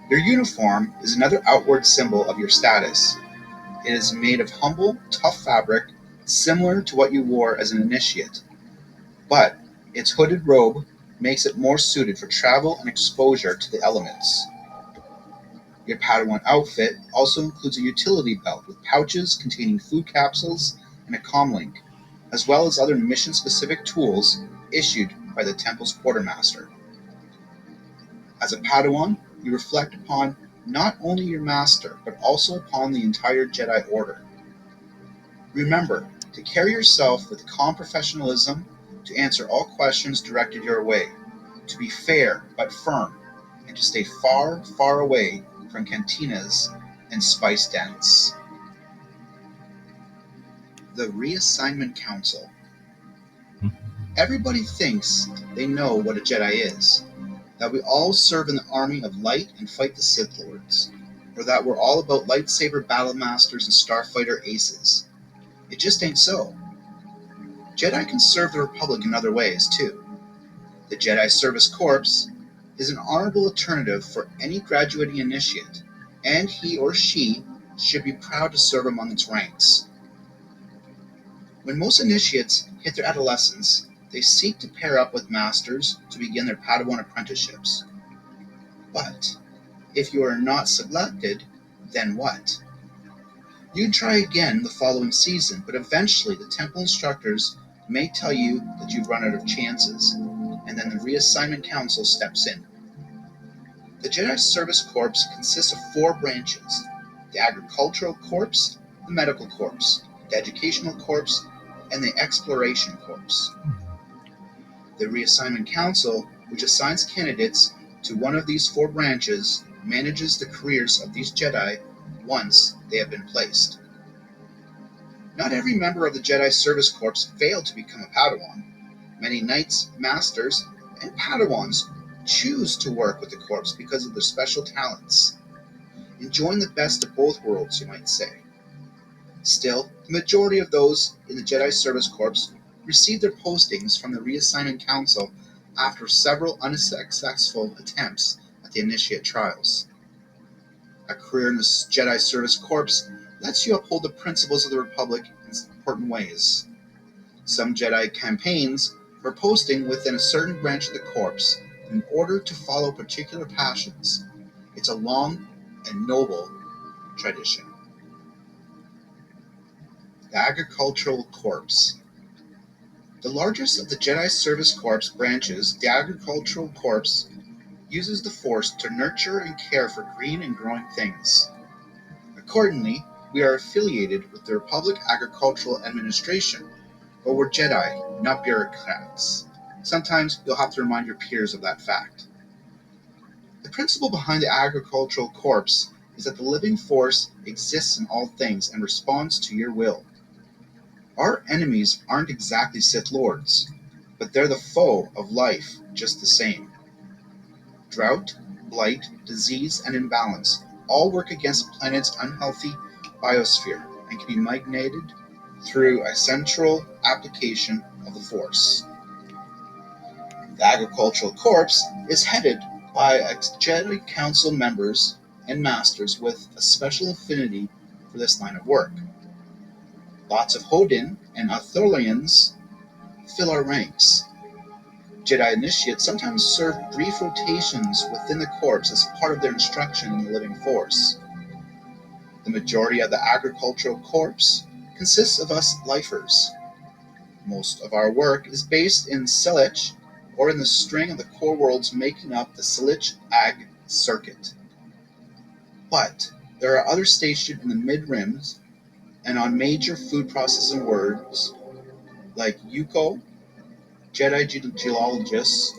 Your uniform is another outward symbol of your status. It is made of humble, tough fabric, similar to what you wore as an initiate, but its hooded robe makes it more suited for travel and exposure to the elements. Your Padawan outfit also includes a utility belt with pouches containing food capsules and a comlink, as well as other mission-specific tools issued by the temple's quartermaster. As a Padawan, you reflect upon not only your master, but also upon the entire Jedi Order. Remember to carry yourself with calm professionalism, to answer all questions directed your way, to be fair but firm, and to stay far, far away from cantinas and spice dens. The Reassignment Council. Everybody thinks they know what a Jedi is, that we all serve in the army of light and fight the Sith Lords, or that we're all about lightsaber battle masters and starfighter aces. It just ain't so. Jedi can serve the Republic in other ways, too. The Jedi Service Corps is an honorable alternative for any graduating initiate, and he or she should be proud to serve among its ranks. When most initiates hit their adolescence, they seek to pair up with masters to begin their Padawan apprenticeships. But if you are not selected, then what? You try again the following season, but eventually the temple instructors may tell you that you've run out of chances, and then the Reassignment Council steps in. The Jedi Service Corps consists of 4 branches: the Agricultural Corps, the Medical Corps, the Educational Corps, and the Exploration Corps. The Reassignment Council, which assigns candidates to one of these 4 branches, manages the careers of these Jedi once they have been placed. Not every member of the Jedi Service Corps failed to become a Padawan. Many Knights, Masters, and Padawans choose to work with the Corps because of their special talents, enjoying the best of both worlds, you might say. Still, the majority of those in the Jedi Service Corps receive their postings from the Reassignment Council after several unsuccessful attempts at the initiate trials. A career in the Jedi Service Corps lets you uphold the principles of the Republic in important ways. Some Jedi campaigns for posting within a certain branch of the Corps in order to follow particular passions. It's a long and noble tradition. The Agricultural Corps. The largest of the Jedi Service Corps branches, the Agricultural Corps, uses the Force to nurture and care for green and growing things. Accordingly, we are affiliated with the Republic Agricultural Administration, but we're Jedi, not bureaucrats. Sometimes you'll have to remind your peers of that fact. The principle behind the Agricultural Corps is that the living force exists in all things and responds to your will. Our enemies aren't exactly Sith Lords, but they're the foe of life just the same. Drought, blight, disease, and imbalance all work against the planet's unhealthy biosphere and can be mitigated through a central application of the Force. The Agricultural Corps is headed by Jedi Council members and masters with a special affinity for this line of work. Lots of Hodin and Arthurians fill our ranks. Jedi initiates sometimes serve brief rotations within the Corps as part of their instruction in the living force. The majority of the Agricultural Corps consists of us lifers. Most of our work is based in Silich, or in the string of the core worlds making up the Silich Ag circuit. But there are others stationed in the mid-rims and on major food processing worlds like Yuko. Jedi geologists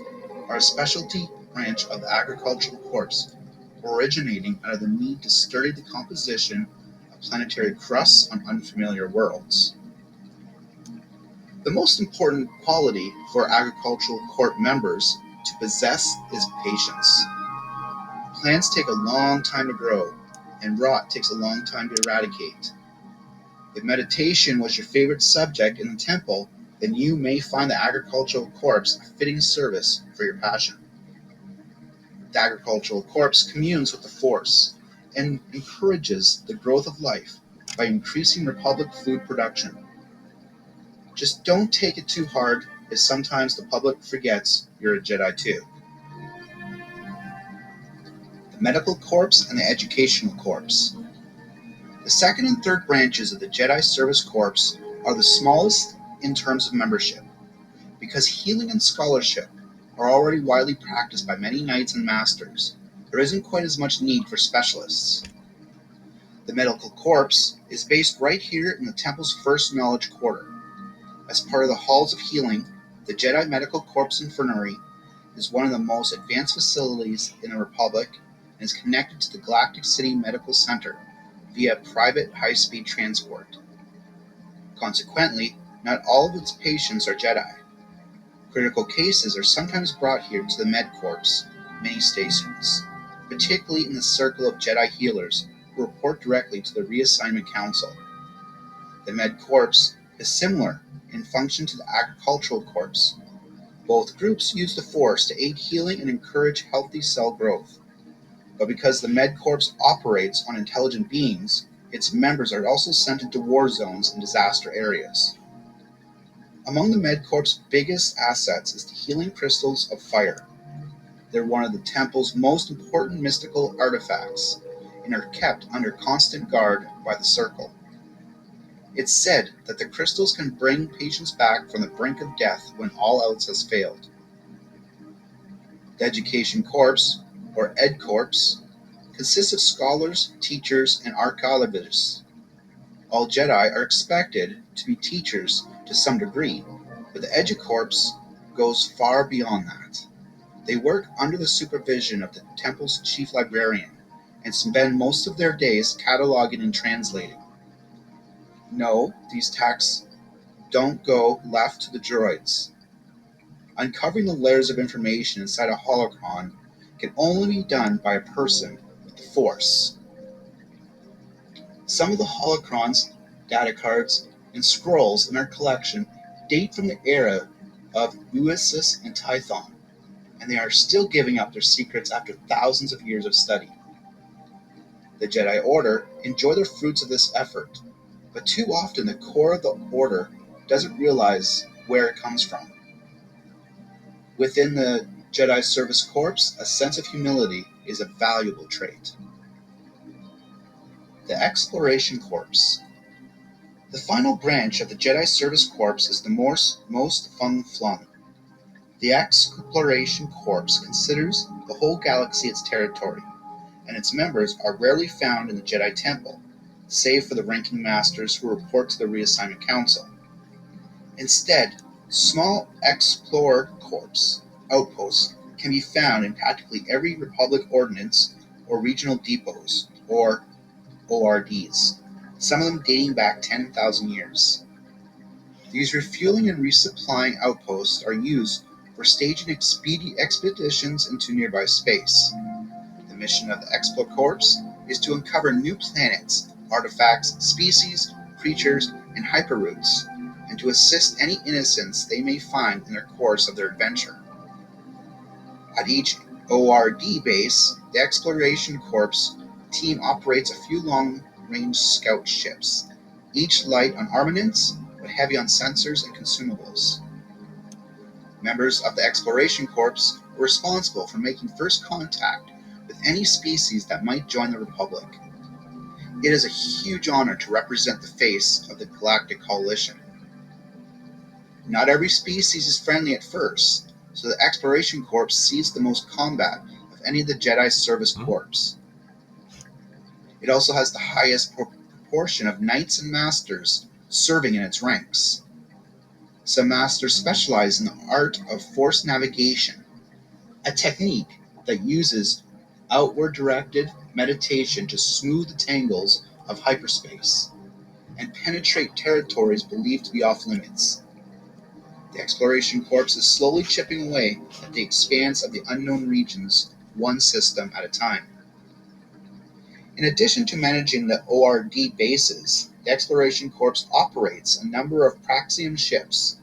are a specialty branch of the Agricultural Corps, originating out of the need to study the composition of planetary crusts on unfamiliar worlds. The most important quality for Agricultural Corps members to possess is patience. Plants take a long time to grow, and rot takes a long time to eradicate. If meditation was your favorite subject in the temple, then you may find the Agricultural Corps a fitting service for your passion. The Agricultural Corps communes with the Force and encourages the growth of life by increasing Republic food production. Just don't take it too hard, as sometimes the public forgets you're a Jedi too. The Medical Corps and the Educational Corps. The second and third branches of the Jedi Service Corps are the smallest in terms of membership, because healing and scholarship are already widely practiced by many knights and masters. There isn't quite as much need for specialists. The Medical Corps is based right here in the Temple's First Knowledge Quarter. As part of the Halls of Healing, the Jedi Medical Corps Infirmary is one of the most advanced facilities in the Republic and is connected to the Galactic City Medical Center via private high-speed transport. Consequently, not all of its patients are Jedi. Critical cases are sometimes brought here to the MedCorps mini stations, particularly in the circle of Jedi healers who report directly to the Reassignment Council. The MedCorps is similar in function to the Agricultural Corps. Both groups use the Force to aid healing and encourage healthy cell growth. But because the MedCorps operates on intelligent beings, its members are also sent into war zones and disaster areas. Among the MedCorps' biggest assets is the healing crystals of fire. They're one of the Temple's most important mystical artifacts and are kept under constant guard by the Circle. It's said that the crystals can bring patients back from the brink of death when all else has failed. The Education Corps, or Ed Corps, consists of scholars, teachers, and archaeologists. All Jedi are expected to be teachers to some degree, but the EduCorps goes far beyond that. They work under the supervision of the Temple's chief librarian and spend most of their days cataloging and translating. No, these texts don't go left to the droids. Uncovering the layers of information inside a holocron can only be done by a person with the Force. Some of the holocrons, data cards, and scrolls in our collection date from the era of Uasis and Tython, and they are still giving up their secrets after thousands of years of study. The Jedi Order enjoy the fruits of this effort, but too often the core of the Order doesn't realize where it comes from. Within the Jedi Service Corps, a sense of humility is a valuable trait. The Exploration Corps. The final branch of the Jedi Service Corps is the most far-flung. The Exploration Corps considers the whole galaxy its territory, and its members are rarely found in the Jedi Temple, save for the ranking masters who report to the Reassignment Council. Instead, small Explorer Corps outposts can be found in practically every Republic ordnance or regional depots, or ORDs, some of them dating back 10,000 years. These refueling and resupplying outposts are used for staging expeditions into nearby space. The mission of the Explorer Corps is to uncover new planets, artifacts, species, creatures, and hyperroutes, and to assist any innocents they may find in the course of their adventure. At each ORD base, the Exploration Corps team operates a few long-range scout ships, each light on armaments but heavy on sensors and consumables. Members of the Exploration Corps are responsible for making first contact with any species that might join the Republic. It is a huge honor to represent the face of the Galactic Coalition. Not every species is friendly at first, so the Exploration Corps sees the most combat of any of the Jedi Service Corps. It also has the highest proportion of knights and masters serving in its ranks. Some masters specialize in the art of Force navigation, a technique that uses outward-directed meditation to smooth the tangles of hyperspace and penetrate territories believed to be off-limits. The Exploration Corps is slowly chipping away at the expanse of the unknown regions, one system at a time. In addition to managing the ORD bases, the Exploration Corps operates a number of Praxian ships.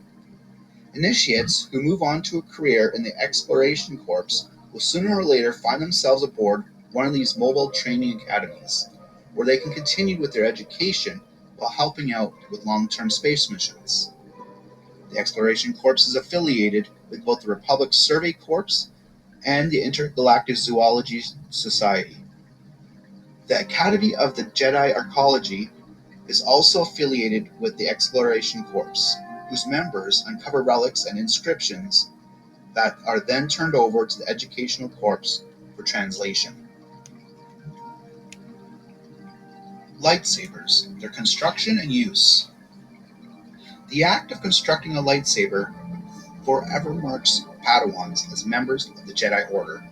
Initiates who move on to a career in the Exploration Corps will sooner or later find themselves aboard one of these mobile training academies, where they can continue with their education while helping out with long-term space missions. The Exploration Corps is affiliated with both the Republic Survey Corps and the Intergalactic Zoology Society. The Academy of the Jedi Archaeology is also affiliated with the Exploration Corps, whose members uncover relics and inscriptions that are then turned over to the Educational Corps for translation. Lightsabers, their construction and use. The act of constructing a lightsaber forever marks Padawans as members of the Jedi Order.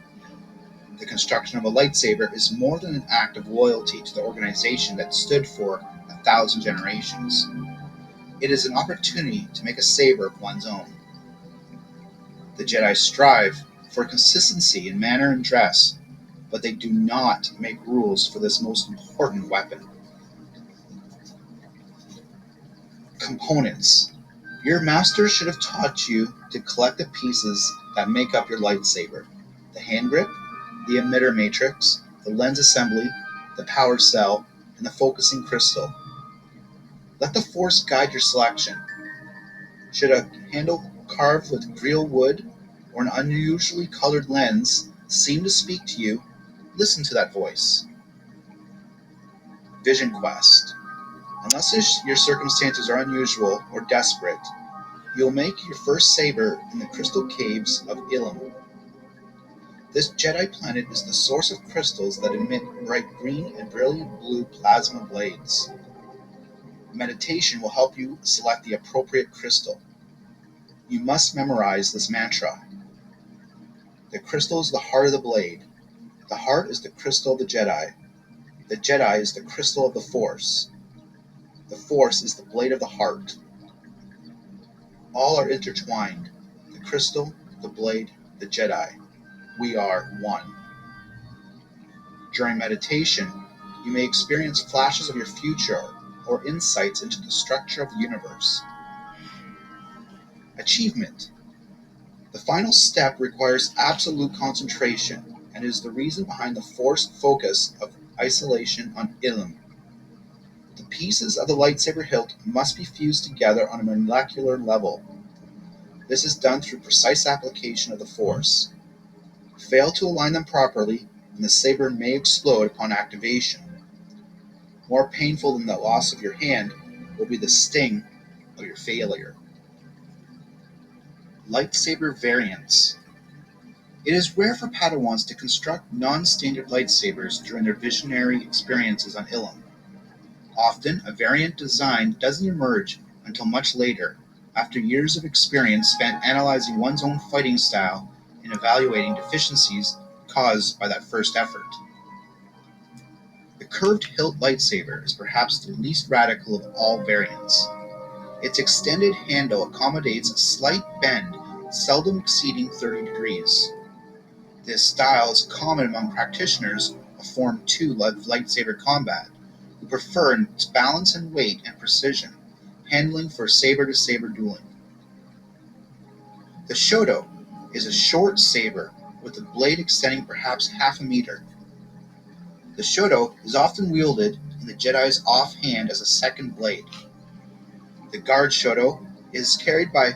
The construction of a lightsaber is more than an act of loyalty to the organization that stood for 1,000 generations. It is an opportunity to make a saber of one's own. The Jedi strive for consistency in manner and dress, but they do not make rules for this most important weapon. Components. Your master should have taught you to collect the pieces that make up your lightsaber: the hand grip, the emitter matrix, the lens assembly, the power cell, and the focusing crystal. Let the Force guide your selection. Should a handle carved with real wood or an unusually colored lens seem to speak to you, listen to that voice. Vision Quest. Unless your circumstances are unusual or desperate, you'll make your first saber in the crystal caves of Ilum. This Jedi planet is the source of crystals that emit bright green and brilliant blue plasma blades. Meditation will help you select the appropriate crystal. You must memorize this mantra. The crystal is the heart of the blade. The heart is the crystal of the Jedi. The Jedi is the crystal of the Force. The Force is the blade of the heart. All are intertwined. The crystal, the blade, the Jedi. We are one. During meditation, you may experience flashes of your future or insights into the structure of the universe. Achievement. The final step requires absolute concentration and is the reason behind the forced focus of isolation on Ilum. The pieces of the lightsaber hilt must be fused together on a molecular level. This is done through precise application of the Force. Fail to align them properly, and the saber may explode upon activation. More painful than the loss of your hand will be the sting of your failure. Lightsaber variants. It is rare for Padawans to construct non-standard lightsabers during their visionary experiences on Ilum. Often, a variant design doesn't emerge until much later, after years of experience spent analyzing one's own fighting style and evaluating deficiencies caused by that first effort. The curved hilt lightsaber is perhaps the least radical of all variants. Its extended handle accommodates a slight bend, seldom exceeding 30 degrees. This style is common among practitioners of Form 2 lightsaber combat, who prefer its balance and weight and precision, handling for saber-to-saber dueling. The Shoto is a short saber with the blade extending perhaps half a meter. The Shoto is often wielded in the Jedi's offhand as a second blade. The guard Shoto is carried by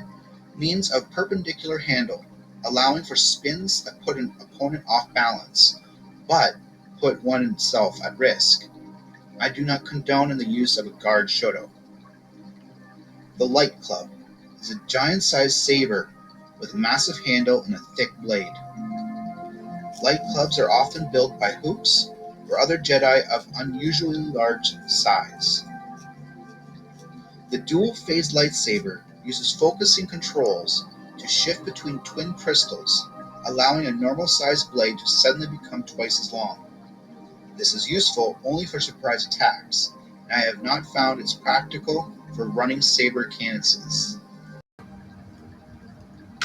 means of perpendicular handle, allowing for spins that put an opponent off balance, but put oneself at risk. I do not condone the use of a guard Shoto. The Light Club is a giant-sized saber with a massive handle and a thick blade. Light clubs are often built by Hooks or other Jedi of unusually large size. The dual-phase lightsaber uses focusing controls to shift between twin crystals, allowing a normal-sized blade to suddenly become twice as long. This is useful only for surprise attacks, and I have not found it's practical for running saber cadences.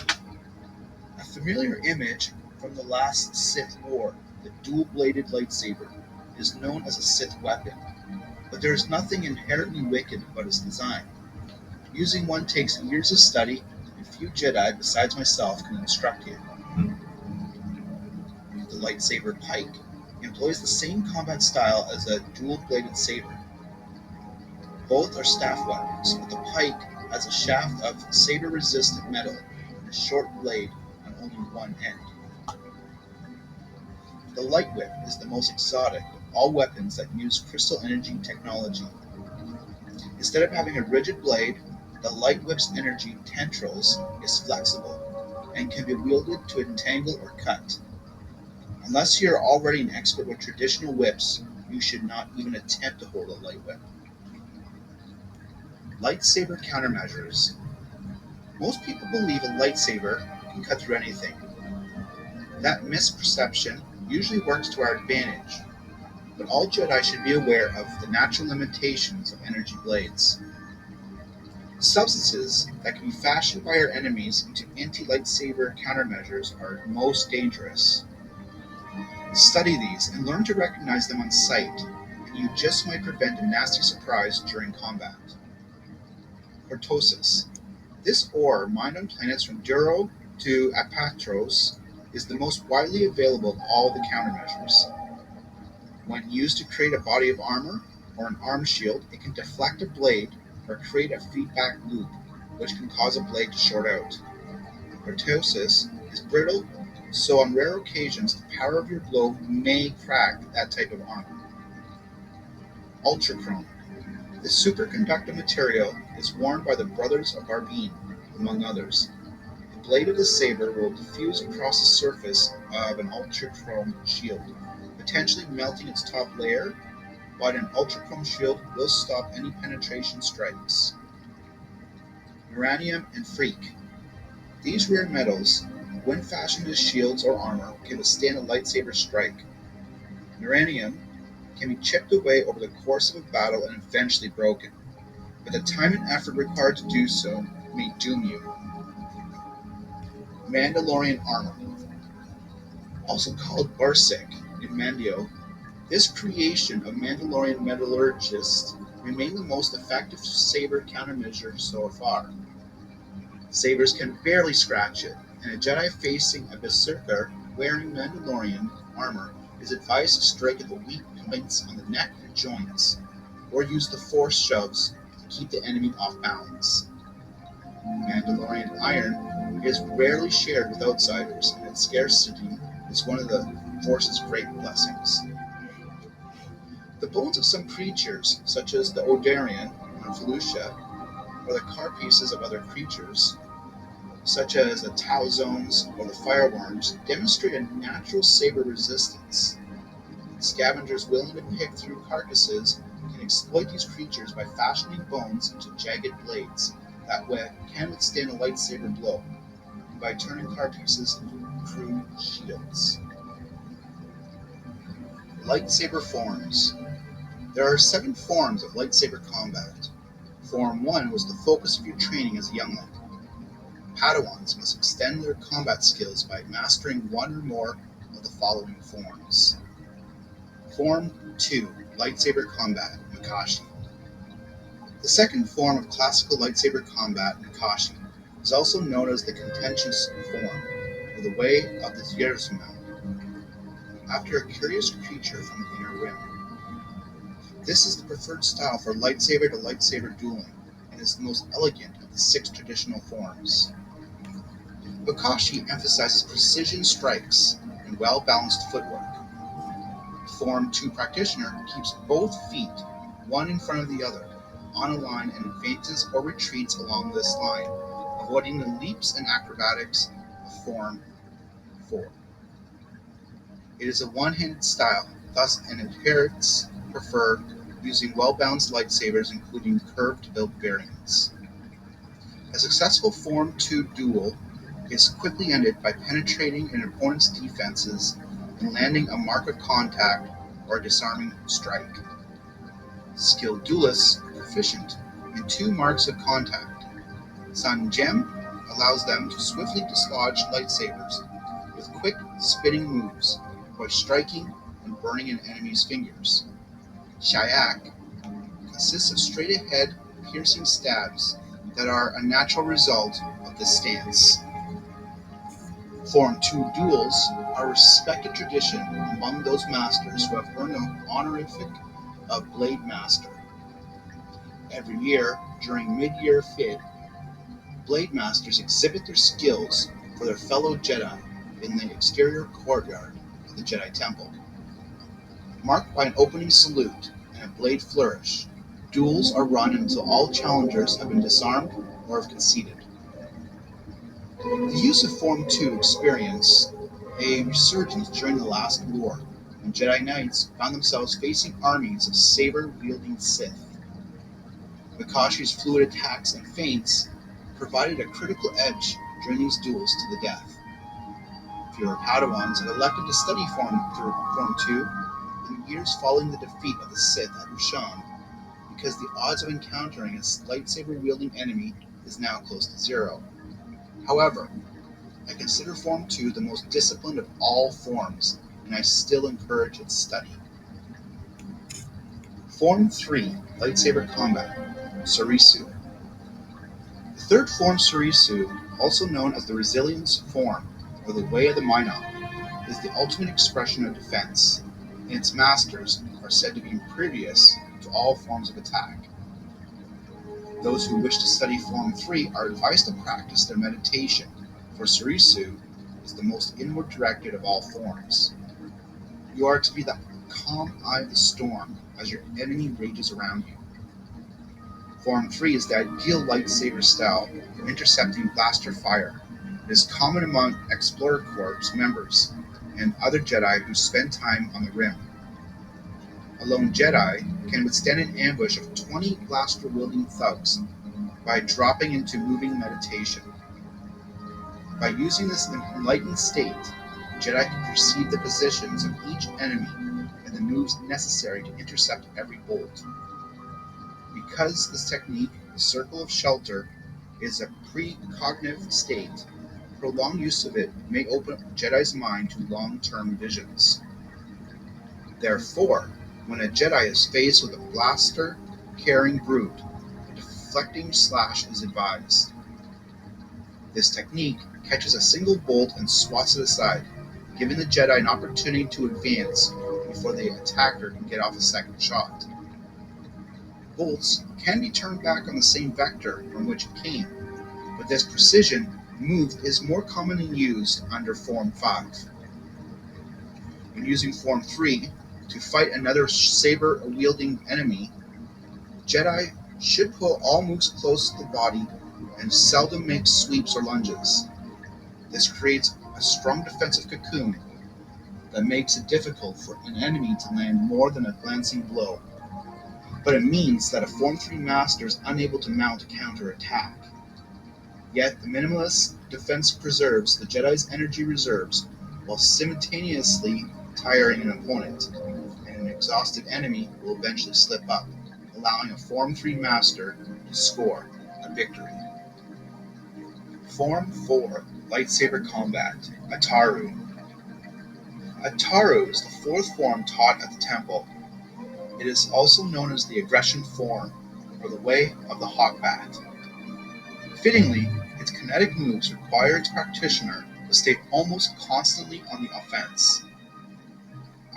A familiar image from the last Sith War, the dual-bladed lightsaber, is known as a Sith weapon, but there is nothing inherently wicked about its design. Using one takes years of study and few Jedi besides myself can instruct you. The lightsaber pike employs the same combat style as a dual-bladed saber. Both are staff weapons, but the pike has a shaft of saber-resistant metal and a short blade on only one end. The light whip is the most exotic of all weapons that use crystal energy technology. Instead of having a rigid blade, the light whip's energy tendrils is flexible and can be wielded to entangle or cut. Unless you're already an expert with traditional whips, you should not even attempt to hold a light whip. Lightsaber countermeasures. Most people believe a lightsaber can cut through anything. That misperception usually works to our advantage, but all Jedi should be aware of the natural limitations of energy blades. Substances that can be fashioned by our enemies into anti-lightsaber countermeasures are most dangerous. Study these and learn to recognize them on sight, and you just might prevent a nasty surprise during combat. Cortosis. This ore, mined on planets from Duro to Apatros, is the most widely available of all the countermeasures. When used to create a body of armor or an arm shield, it can deflect a blade or create a feedback loop, which can cause a blade to short out. Cortosis is brittle, so on rare occasions the power of your blow may crack that type of armor. Ultrachrome. This superconductive material is worn by the Brothers of Barbine, among others. The blade of the saber will diffuse across the surface of an ultrachrome shield, potentially melting its top layer, but an ultrachrome shield will stop any penetration strikes. Uranium and freak. These rare metals, when fashioned as shields or armor, can withstand a lightsaber strike. Uranium can be chipped away over the course of a battle and eventually broken, but the time and effort required to do so may doom you. Mandalorian armor. Also called Barsik in Mandio, this creation of Mandalorian metallurgists remained the most effective saber countermeasure so far. Sabers can barely scratch it, and a Jedi facing a berserker wearing Mandalorian armor is advised to strike at the weak points on the neck and joints, or use the force shoves to keep the enemy off balance. Mandalorian iron is rarely shared with outsiders, and its scarcity is one of the Force's great blessings. The bones of some creatures, such as the Odarian on Felucia, or the carapaces of other creatures, such as the Talzones or the Fireworms, demonstrate a natural saber resistance. Scavengers willing to pick through carcasses can exploit these creatures by fashioning bones into jagged blades that can withstand a lightsaber blow, and by turning carapaces into crude shields. Lightsaber forms. There are 7 forms of lightsaber combat. Form 1 was the focus of your training as a youngling. Padawans must extend their combat skills by mastering one or more of the following forms. Form 2, Lightsaber Combat, Makashi. The second form of classical lightsaber combat, Makashi, is also known as the contentious form, or the Way of the Ziersumel, after a curious creature from the Inner Rim. This is the preferred style for lightsaber to lightsaber dueling, and is the most elegant of the 6 traditional forms. Bokashi emphasizes precision strikes and well-balanced footwork. Form 2 practitioner keeps both feet, one in front of the other, on a line and advances or retreats along this line, avoiding the leaps and acrobatics of Form 4. It is a one-handed style, thus an adherents prefer using well-balanced lightsabers, including curved hilt variants. A successful Form 2 duel is quickly ended by penetrating an opponent's defenses and landing a mark of contact or a disarming strike. Skilled duelists are proficient in 2 marks of contact. Sun Gem allows them to swiftly dislodge lightsabers with quick spinning moves by striking and burning an enemy's fingers. Shayak consists of straight-ahead, piercing stabs that are a natural result of this stance. Form 2 duels are a respected tradition among those masters who have earned the honorific of Blade Master. Every year, during mid-year Fid, Blade Masters exhibit their skills for their fellow Jedi in the exterior courtyard of the Jedi Temple. Marked by an opening salute and a blade flourish, duels are run until all challengers have been disarmed or have conceded. The use of Form 2 experienced a resurgence during the last war, when Jedi Knights found themselves facing armies of saber-wielding Sith. Mikashi's fluid attacks and feints provided a critical edge during these duels to the death. Fewer Padawans had elected to study Form 2 in the years following the defeat of the Sith at Roshan, because the odds of encountering a lightsaber-wielding enemy is now close to zero. However, I consider Form 2 the most disciplined of all forms, and I still encourage its study. Form 3, Lightsaber Combat, Surisu. The third form, Surisu, also known as the Resilience Form, or the Way of the Minot, is the ultimate expression of defense, and its masters are said to be impervious to all forms of attack. Those who wish to study Form 3 are advised to practice their meditation, for Surisu is the most inward-directed of all forms. You are to be the calm eye of the storm as your enemy rages around you. Form 3 is the ideal lightsaber style for intercepting blaster fire. It is common among Explorer Corps members and other Jedi who spend time on the Rim. A lone Jedi can withstand an ambush of 20 blaster-wielding thugs by dropping into moving meditation. By using this enlightened state, Jedi can perceive the positions of each enemy and the moves necessary to intercept every bolt. Because this technique, the Circle of Shelter, is a precognitive state, prolonged use of it may open up a Jedi's mind to long-term visions. Therefore, when a Jedi is faced with a blaster-carrying brute, a deflecting slash is advised. This technique catches a single bolt and swats it aside, giving the Jedi an opportunity to advance before the attacker can get off a second shot. Bolts can be turned back on the same vector from which it came, but this precision move is more commonly used under Form 5. When using Form 3 to fight another saber-wielding enemy, Jedi should pull all moves close to the body and seldom make sweeps or lunges. This creates a strong defensive cocoon that makes it difficult for an enemy to land more than a glancing blow, but it means that a Form 3 master is unable to mount a counter-attack. Yet the minimalist defense preserves the Jedi's energy reserves while simultaneously tiring an opponent, and an exhausted enemy will eventually slip up, allowing a Form 3 master to score a victory. Form 4, Lightsaber Combat, Ataru. Ataru is the fourth form taught at the temple. It is also known as the Aggression Form, or the Way of the Hawkbat. Fittingly, its kinetic moves require its practitioner to stay almost constantly on the offense.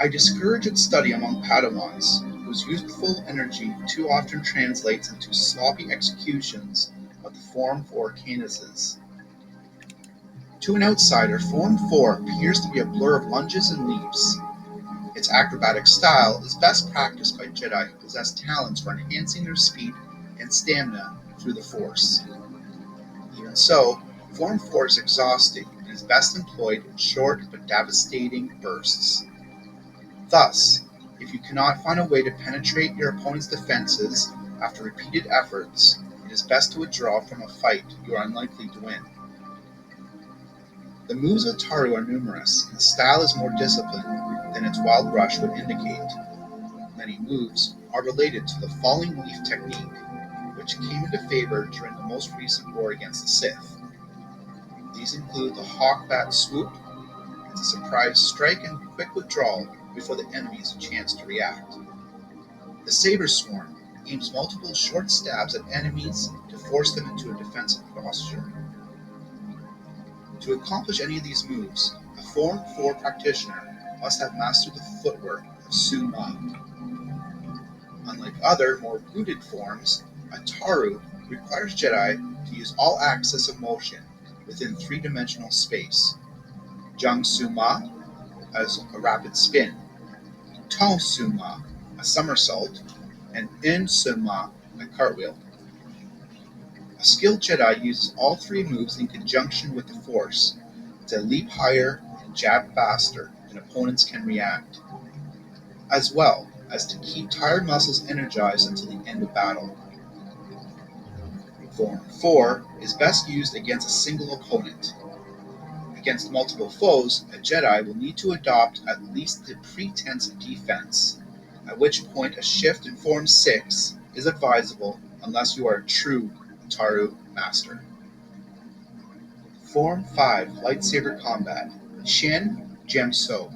I discourage its study among Padawans, whose youthful energy too often translates into sloppy executions of the Form 4 cadences. To an outsider, Form 4 appears to be a blur of lunges and leaps. Its acrobatic style is best practiced by Jedi who possess talents for enhancing their speed and stamina through the Force. Even so, Form 4 is exhausting and is best employed in short but devastating bursts. Thus, if you cannot find a way to penetrate your opponent's defenses after repeated efforts, it is best to withdraw from a fight you are unlikely to win. The moves of Ataru are numerous, and the style is more disciplined than its Wild Rush would indicate. Many moves are related to the falling leaf technique, which came into favor during the most recent war against the Sith. These include the Hawkbat Swoop, and the surprise strike and quick withdrawal before the enemy has a chance to react. The Saber Swarm aims multiple short stabs at enemies to force them into a defensive posture. To accomplish any of these moves, a Form 4 practitioner must have mastered the footwork of Suma. Unlike other, more rooted forms, a Taru requires Jedi to use all axes of motion within three-dimensional space. Jung Suma as a rapid spin, Tong Suma a somersault, and In Suma a cartwheel. A skilled Jedi uses all three moves in conjunction with the Force to leap higher and jab faster than opponents can react, as well as to keep tired muscles energized until the end of battle. Form 4 is best used against a single opponent. Against multiple foes, a Jedi will need to adopt at least the pretense of defense, at which point a shift in Form 6 is advisable unless you are a true Taru master. Form 5 Lightsaber Combat Shin Gemso.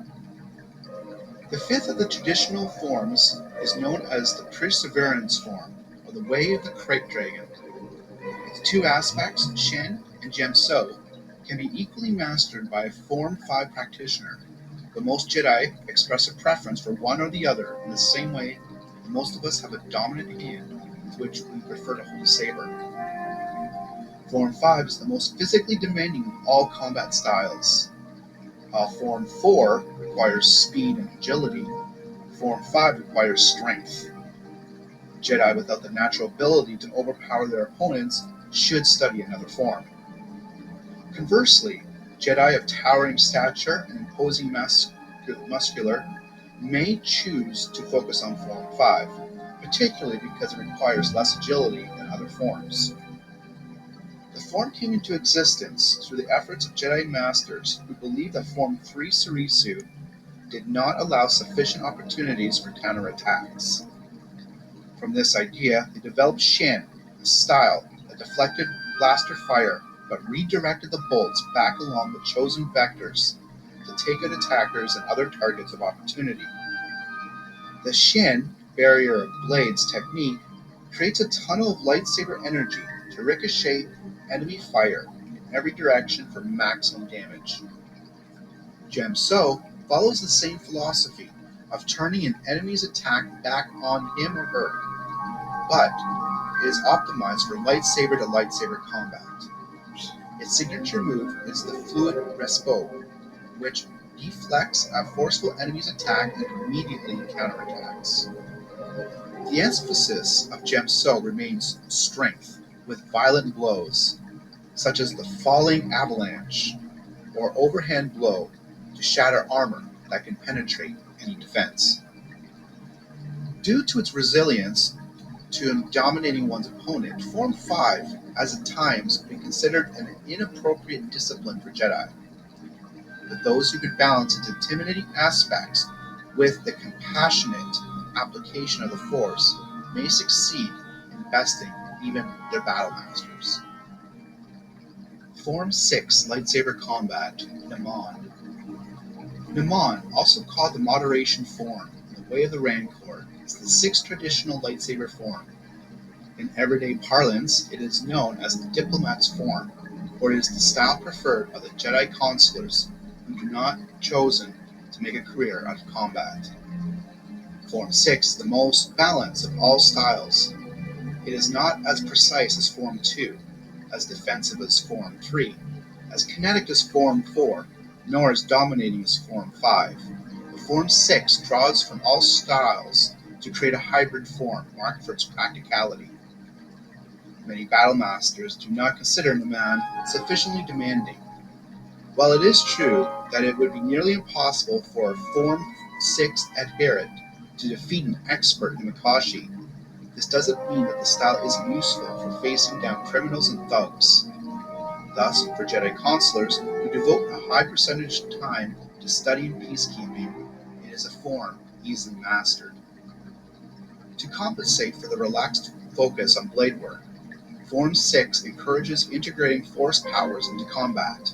The fifth of the traditional forms is known as the Perseverance form, or the Way of the Krayt Dragon. Its two aspects, Shin and Gemso, can be equally mastered by a Form 5 practitioner, but most Jedi express a preference for one or the other in the same way that most of us have a dominant hand with which we prefer to hold a saber. Form 5 is the most physically demanding of all combat styles. While Form 4 requires speed and agility, Form 5 requires strength. Jedi without the natural ability to overpower their opponents should study another form. Conversely, Jedi of towering stature and imposing muscular may choose to focus on Form 5, particularly because it requires less agility than other forms. The form came into existence through the efforts of Jedi Masters who believed that Form 3 Surisu did not allow sufficient opportunities for counterattacks. From this idea, they developed Shin, a style that deflected blaster fire but redirected the bolts back along the chosen vectors to take out attackers and other targets of opportunity. The Shin, barrier of blades technique, creates a tunnel of lightsaber energy to ricochet enemy fire in every direction for maximum damage. Gemso follows the same philosophy of turning an enemy's attack back on him or her, but it is optimized for lightsaber to lightsaber combat. Its signature move is the Fluid Respo, which deflects a forceful enemy's attack and immediately counterattacks. The emphasis of Gemso remains strength, with violent blows, such as the falling avalanche or overhand blow to shatter armor that can penetrate any defense. Due to its resilience to dominating one's opponent, Form 5 has at times been considered an inappropriate discipline for Jedi. But those who could balance its intimidating aspects with the compassionate application of the Force may succeed in besting even their battle masters. Form 6 Lightsaber Combat Naman. Naman, also called the Moderation Form, the Way of the Rancor, is the sixth traditional lightsaber form. In everyday parlance, it is known as the Diplomat's Form, or it is the style preferred by the Jedi Consulars who do not chosen to make a career out of combat. Form 6 is the most balanced of all styles. It is not as precise as Form 2, as defensive as Form 3, as kinetic as Form 4, nor as dominating as Form 5. The Form 6 draws from all styles to create a hybrid form marked for its practicality. Many battle masters do not consider Naman sufficiently demanding. While it is true that it would be nearly impossible for a Form 6 adherent to defeat an expert in Makashi, this doesn't mean that the style isn't useful for facing down criminals and thugs. Thus, for Jedi Consulars who devote a high percentage of time to studying peacekeeping, it is a form easily mastered. To compensate for the relaxed focus on blade work, Form 6 encourages integrating Force powers into combat.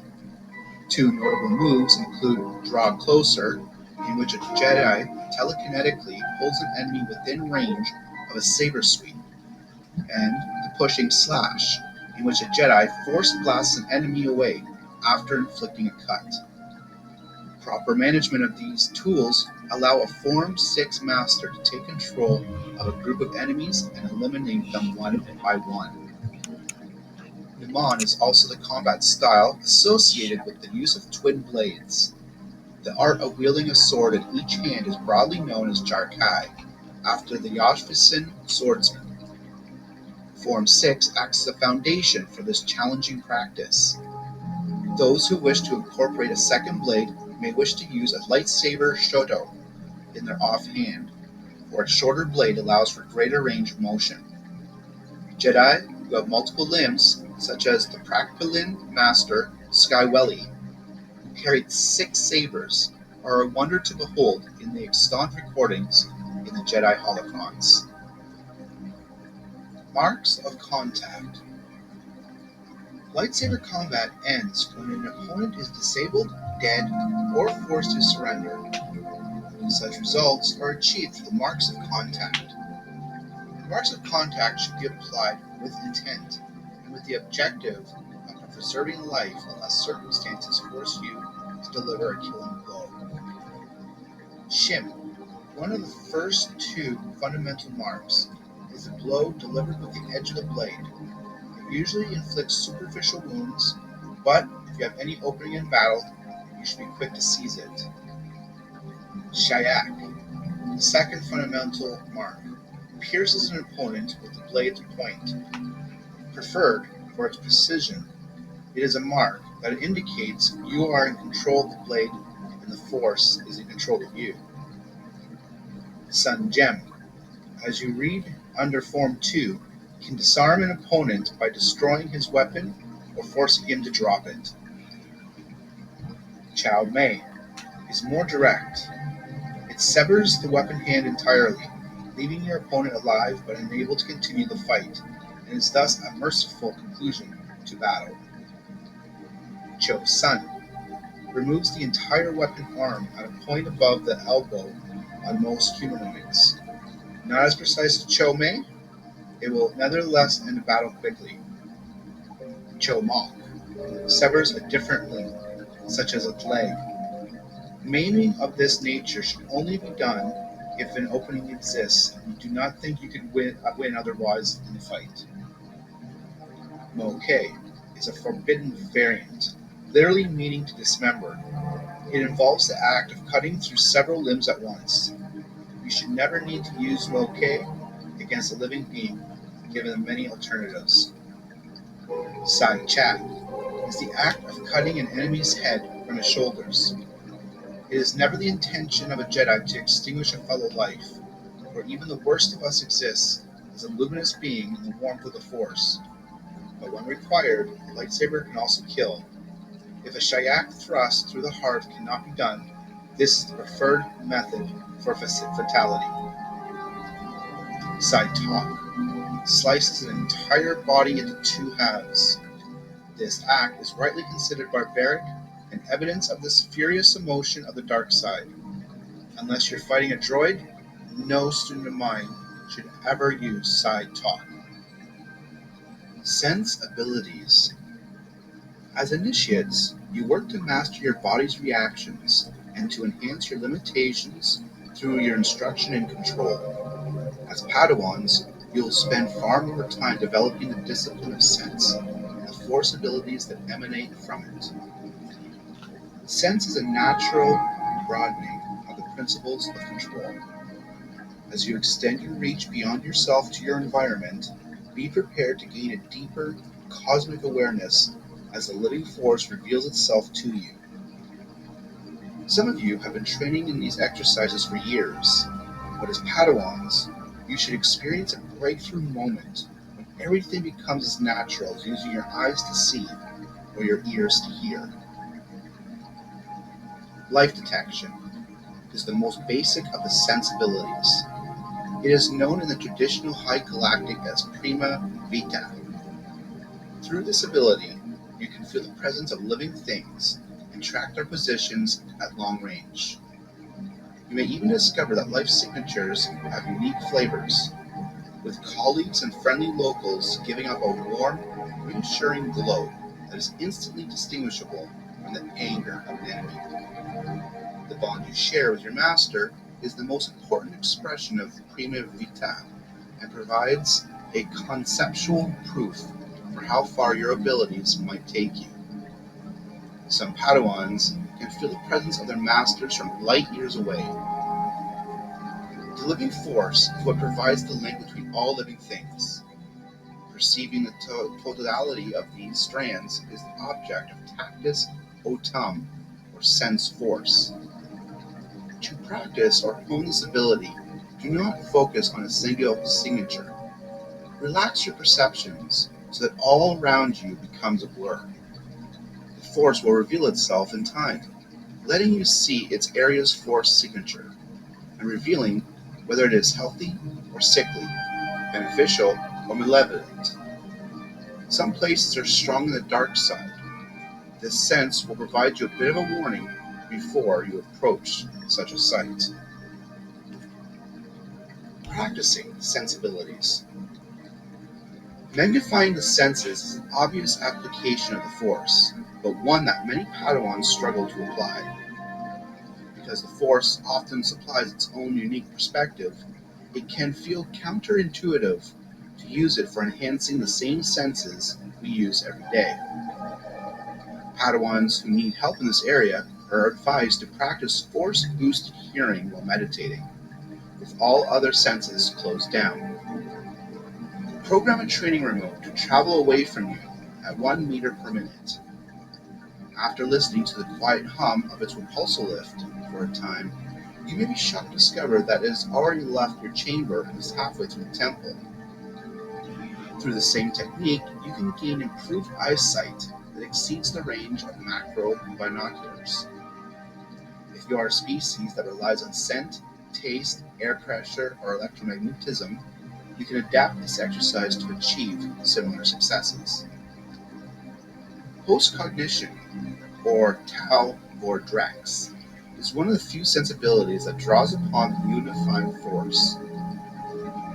Two notable moves include Draw Closer, in which a Jedi telekinetically pulls an enemy within range of a saber sweep, and the pushing slash, in which a Jedi force blasts an enemy away after inflicting a cut. Proper management of these tools allow a Form 6 master to take control of a group of enemies and eliminate them one by one. Yaman is also the combat style associated with the use of twin blades. The art of wielding a sword in each hand is broadly known as Jarkai, after the Yashvisan swordsman. Form 6 acts as a foundation for this challenging practice. Those who wish to incorporate a second blade may wish to use a lightsaber shoto in their offhand, or a shorter blade allows for greater range of motion. Jedi who have multiple limbs, such as the Prakpilin Master Skywelly, who carried 6 sabers, are a wonder to behold in the extant recordings in the Jedi holocrons. Marks of contact. Lightsaber combat ends when an opponent is disabled, dead, or forced to surrender. Such results are achieved through the marks of contact. The marks of contact should be applied with intent and with the objective of preserving life unless circumstances force you to deliver a killing blow. Shim. One of the first 2 fundamental marks is a blow delivered with the edge of the blade. It usually inflicts superficial wounds, but if you have any opening in battle, you should be quick to seize it. Shayak. The second fundamental mark pierces an opponent with the blade's point. Preferred for its precision, it is a mark that indicates you are in control of the blade and the Force is in control of you. Sun Gem. As you read under Form 2, you can disarm an opponent by destroying his weapon or forcing him to drop it. Chow Mei is more direct. It severs the weapon hand entirely, leaving your opponent alive but unable to continue the fight, and is thus a merciful conclusion to battle. Cho Sun removes the entire weapon arm at a point above the elbow on most humanoids. Not as precise as Cho Mei, it will nevertheless end the battle quickly. Cho Mok severs a different limb, such as a leg. Maiming of this nature should only be done if an opening exists and you do not think you could win otherwise in the fight. Moke is a forbidden variant, literally meaning to dismember. It involves the act of cutting through several limbs at once. You should never need to use Moke against a living being, given the many alternatives. Sai Chat is the act of cutting an enemy's head from his shoulders. It is never the intention of a Jedi to extinguish a fellow life, for even the worst of us exists as a luminous being in the warmth of the Force. But when required, a lightsaber can also kill. If a Shayak thrust through the heart cannot be done, this is the preferred method for fatality. Side Talk slices an entire body into 2 halves. This act is rightly considered barbaric and evidence of this furious emotion of the dark side. Unless you're fighting a droid, no student of mine should ever use side talk. Sense abilities. As initiates, you work to master your body's reactions and to enhance your limitations through your instruction and control. As Padawans, you'll spend far more time developing the discipline of sense and the Force abilities that emanate from it. Sense is a natural broadening of the principles of control. As you extend your reach beyond yourself to your environment, be prepared to gain a deeper cosmic awareness as the living Force reveals itself to you. Some of you have been training in these exercises for years, but as Padawans, you should experience a breakthrough moment when everything becomes as natural as using your eyes to see or your ears to hear. Life detection is the most basic of the sensibilities. It is known in the traditional High Galactic as prima vita. Through this ability, you can feel the presence of living things and track their positions at long range. You may even discover that life signatures have unique flavors. with colleagues and friendly locals giving up a warm, reassuring glow that is instantly distinguishable from the anger of an enemy. The bond you share with your master is the most important expression of prima vita and provides a conceptual proof for how far your abilities might take you. Some Padawans can feel the presence of their masters from light years away. The living force is what provides the link between all living things. Perceiving the totality of these strands is the object of tactus otum, or sense force. To practice or hone this ability, do not focus on a single signature. Relax your perceptions so that all around you becomes a blur. The force will reveal itself in time, letting you see its area's force signature, and revealing whether it is healthy or sickly, beneficial or malevolent. Some places are strong in the dark side. This sense will provide you a bit of a warning before you approach such a site. Practicing sensibilities. Magnifying the senses is an obvious application of the Force, but one that many Padawans struggle to apply. Because the Force often supplies its own unique perspective, it can feel counterintuitive to use it for enhancing the same senses we use every day. Padawans who need help in this area are advised to practice Force-boosted hearing while meditating, with all other senses closed down. Program a training remote to travel away from you at 1 meter per minute. After listening to the quiet hum of its repulsor lift for a time, you may be shocked to discover that it has already left your chamber and is halfway through the temple. Through the same technique, you can gain improved eyesight that exceeds the range of macro binoculars. If you are a species that relies on scent, taste, air pressure, or electromagnetism, you can adapt this exercise to achieve similar successes. Post-cognition, or Tau Vordrex, is one of the few sensibilities that draws upon the unifying force.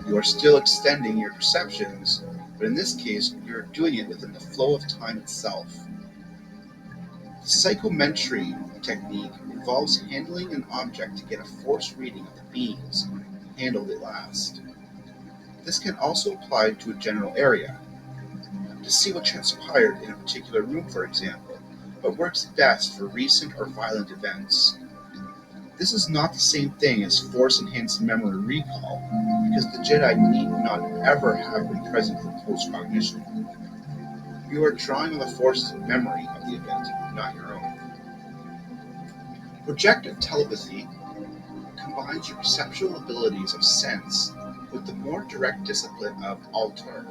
You are still extending your perceptions, but in this case, you are doing it within the flow of time itself. The psychometry technique involves handling an object to get a force reading of the beings who handled it last. This can also apply to a general area, to see what transpired in a particular room, for example, but works best for recent or violent events. This is not the same thing as force-enhanced memory recall, because the Jedi need not ever have been present for post-cognition. You are drawing on the Force's memory of the event, not your own. Projective telepathy combines your perceptual abilities of sense with the more direct discipline of alter,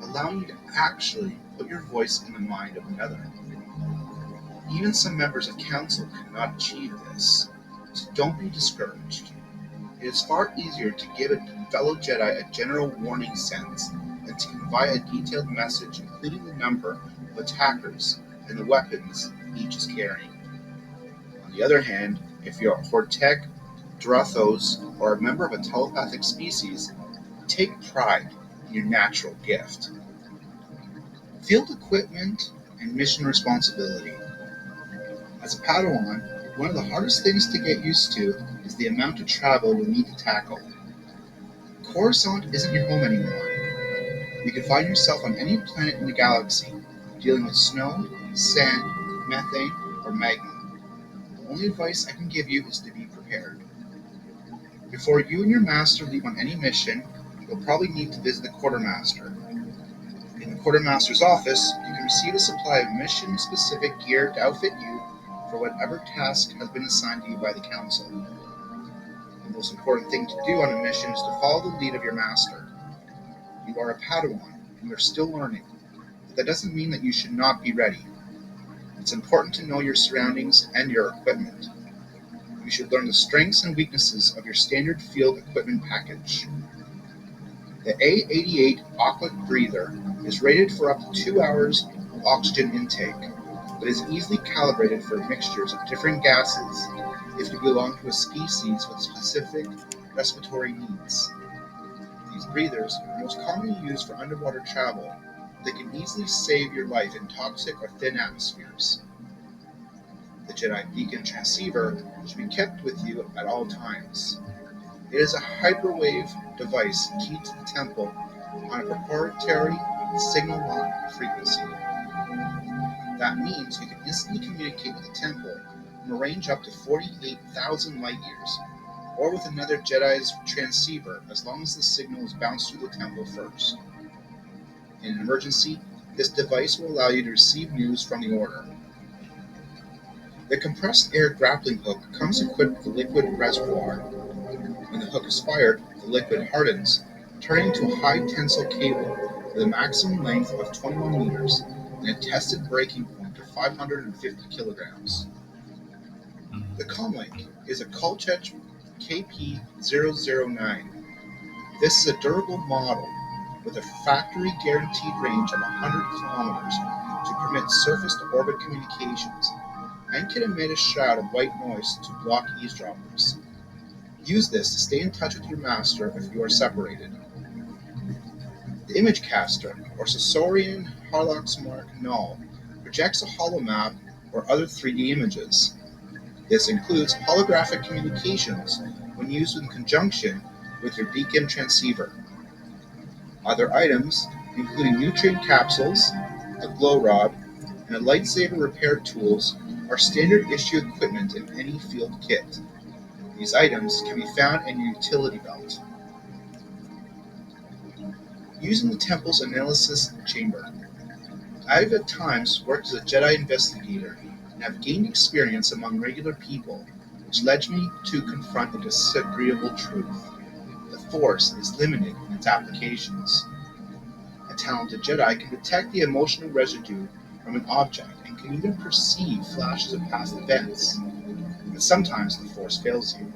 allowing you to actually put your voice in the mind of another. Even some members of council cannot achieve this, so don't be discouraged. It is far easier to give a fellow Jedi a general warning sense than to convey a detailed message including the number of attackers and the weapons each is carrying. On the other hand, if you're a Hortek, Drathos, or a member of a telepathic species, take pride in your natural gift. Field equipment and mission responsibility. As a Padawan, one of the hardest things to get used to is the amount of travel you'll need to tackle. Coruscant isn't your home anymore. You can find yourself on any planet in the galaxy, dealing with snow, sand, methane, or magma. The only advice I can give you is to be prepared. Before you and your master leave on any mission, you'll probably need to visit the quartermaster. In the quartermaster's office, you can receive a supply of mission-specific gear to outfit you for whatever task has been assigned to you by the council. The most important thing to do on a mission is to follow the lead of your master. You are a Padawan, and you are still learning, but that doesn't mean that you should not be ready. It's important to know your surroundings and your equipment. You should learn the strengths and weaknesses of your standard field equipment package. The A88 Aqua Breather is rated for up to 2 hours of oxygen intake, but is easily calibrated for mixtures of different gases if you belong to a species with specific respiratory needs. These breathers are most commonly used for underwater travel. They can easily save your life in toxic or thin atmospheres. The Jedi beacon transceiver should be kept with you at all times. It is a hyperwave device keyed to the temple on a proprietary signal lock frequency. That means you can instantly communicate with the temple from a range up to 48,000 light years, or with another Jedi's transceiver as long as the signal is bounced through the temple first. In an emergency, this device will allow you to receive news from the Order. The compressed air grappling hook comes equipped with a liquid reservoir. When the hook is fired, the liquid hardens, turning into a high tensile cable with a maximum length of 21 meters and a tested breaking point of 550 kilograms. The comlink is a Kolchak KP-009. This is a durable model with a factory guaranteed range of 100 kilometers to permit surface-to-orbit communications and can emit a shroud of white noise to block eavesdroppers. Use this to stay in touch with your master if you are separated. The image caster, or Sensorian Harlock's Mark Null, projects a holomap or other 3D images. This includes holographic communications when used in conjunction with your beacon transceiver. Other items, including nutrient capsules, a glow rod, and a lightsaber repair tools, are standard issue equipment in any field kit. These items can be found in your utility belt. Using the temple's analysis chamber. I have at times worked as a Jedi investigator and have gained experience among regular people, which led me to confront a disagreeable truth. The Force is limited in its applications. A talented Jedi can detect the emotional residue from an object and can even perceive flashes of past events. But sometimes the Force fails you.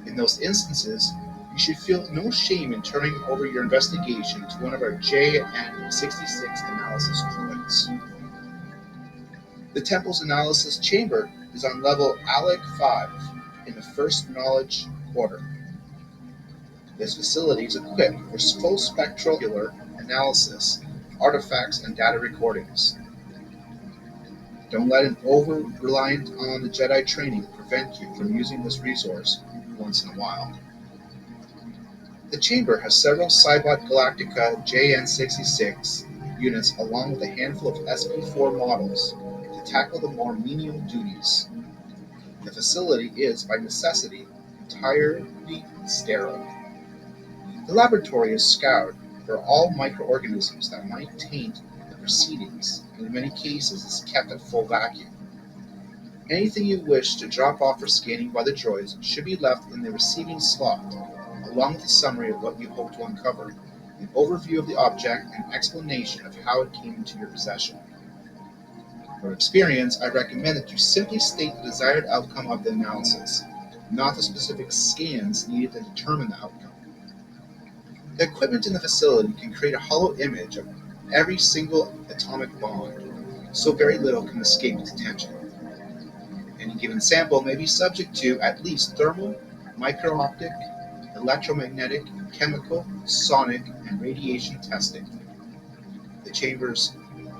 In those instances, you should feel no shame in turning over your investigation to one of our JN66 analysis droids. The Temple's analysis chamber is on level ALEC 5 in the First Knowledge Order. This facility is equipped for full spectral analysis, artifacts, and data recordings. Don't let an over-reliance on the Jedi training prevent you from using this resource once in a while. The chamber has several Cybot Galactica JN66 units along with a handful of SP4 models to tackle the more menial duties. The facility is, by necessity, entirely sterile. The laboratory is scoured for all microorganisms that might taint the proceedings, and in many cases is kept at full vacuum. Anything you wish to drop off for scanning by the droids should be left in the receiving slot, along with a summary of what you hope to uncover, an overview of the object, and explanation of how it came into your possession. From experience, I recommend that you simply state the desired outcome of the analysis, not the specific scans needed to determine the outcome. The equipment in the facility can create a hollow image of every single atomic bond, so very little can escape its attention. Any given sample may be subject to at least thermal, micro-optic, electromagnetic, chemical, sonic, and radiation testing. The Chamber's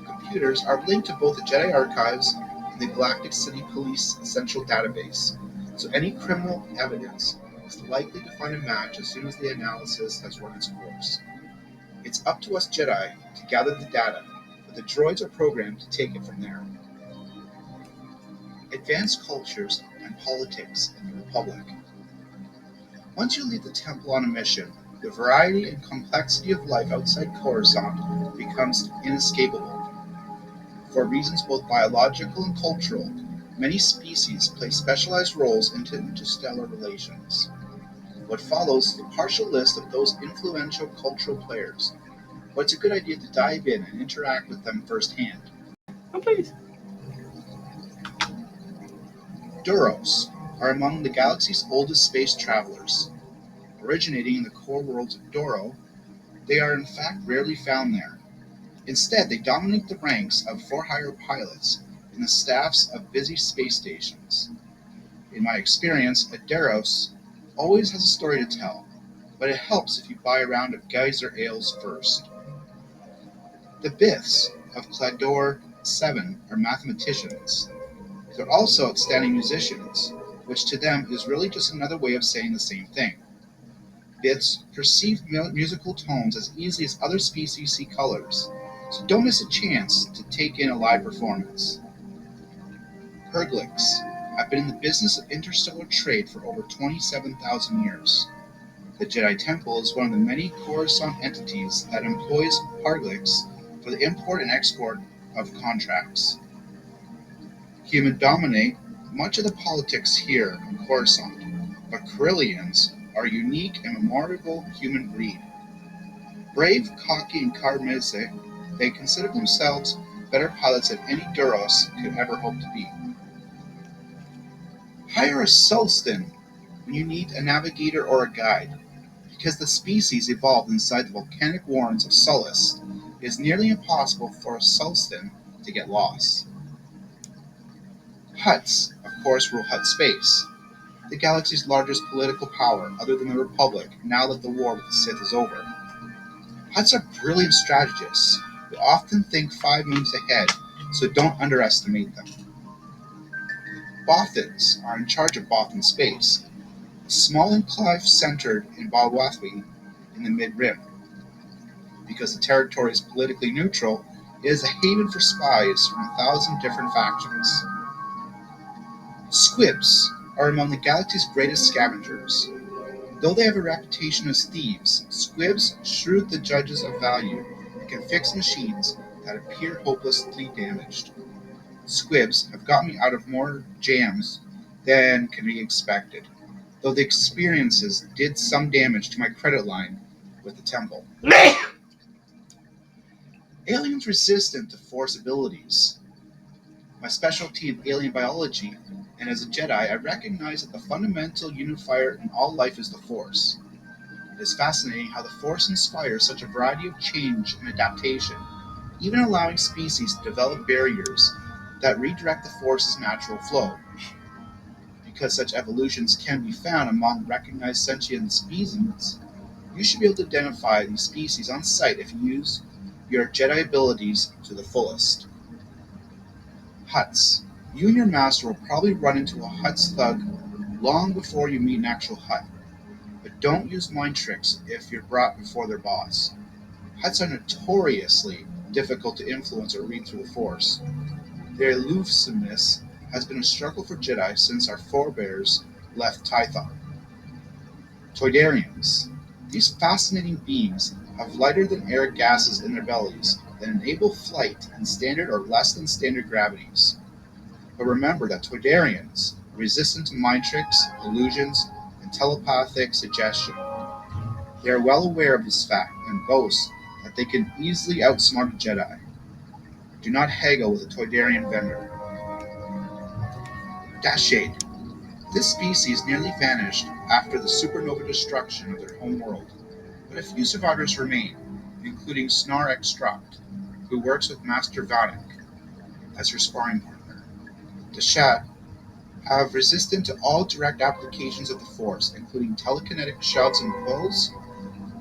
computers are linked to both the Jedi Archives and the Galactic City Police Central Database, so any criminal evidence is likely to find a match as soon as the analysis has run its course. It's up to us Jedi to gather the data, but the droids are programmed to take it from there. Advanced cultures and politics in the Republic. Once you leave the temple on a mission, the variety and complexity of life outside Coruscant becomes inescapable. For reasons both biological and cultural, many species play specialized roles in interstellar relations. What follows is a partial list of those influential cultural players, but it's a good idea to dive in and interact with them firsthand. Oh, please. Duros are among the galaxy's oldest space travelers. Originating in the core worlds of Doro, they are in fact rarely found there. Instead, they dominate the ranks of for-hire pilots and the staffs of busy space stations. In my experience, a Duros always has a story to tell. but it helps if you buy a round of geyser ales first. The Biths of Clador 7 are mathematicians. They're also outstanding musicians, which to them is really just another way of saying the same thing. Biths perceive musical tones as easily as other species see colors, so don't miss a chance to take in a live performance. Herglics have been in the business of interstellar trade for over 27,000 years. The Jedi Temple is one of the many Coruscant entities that employs Herglics for the import and export of contracts. Humans dominate much of the politics here in Coruscant, but Corellians are a unique and memorable human breed. Brave, cocky, and charismatic, they consider themselves better pilots than any Duros could ever hope to be. Hire a Sulstan when you need a navigator or a guide. Because the species evolved inside the volcanic warrens of Sullust, it is nearly impossible for a Sulstan to get lost. Hutts, of course, rule Hutt space, the galaxy's largest political power other than the Republic now that the war with the Sith is over. Hutts are brilliant strategists who often think 5 moves ahead, so don't underestimate them. Bothans are in charge of Bothan space, a small enclave centered in Balwathwi in the Mid-Rim. Because the territory is politically neutral, it is a haven for spies from 1,000 different factions. Squibs are among the galaxy's greatest scavengers. Though they have a reputation as thieves, squibs shrewd the judges of value and can fix machines that appear hopelessly damaged. Squibs have got me out of more jams than can be expected, though the experiences did some damage to my credit line with the temple. Aliens resistant to Force abilities. My specialty in alien biology, and as a Jedi, I recognize that the fundamental unifier in all life is the Force. It is fascinating how the Force inspires such a variety of change and adaptation, even allowing species to develop barriers that redirect the Force's natural flow. Because such evolutions can be found among recognized sentient species, you should be able to identify these species on sight if you use your Jedi abilities to the fullest. Hutts. You and your master will probably run into a Hutt's thug long before you meet an actual Hutt, but don't use mind tricks if you're brought before their boss. Hutts are notoriously difficult to influence or read through the Force. Their elusiveness has been a struggle for Jedi since our forebears left Tython. Toydarians. These fascinating beings have lighter than air gases in their bellies that enable flight in standard or less than standard gravities. But remember that Toydarians are resistant to mind tricks, illusions, and telepathic suggestion. They are well aware of this fact and boast that they can easily outsmart a Jedi. Do not haggle with a Toydarian vendor. Dashade. This species nearly vanished after the supernova destruction of their home world, but a few survivors remain, including Snar Extract, who works with Master Vanek as her sparring partner. Dashat have resistant to all direct applications of the Force, including telekinetic shoves and pulls,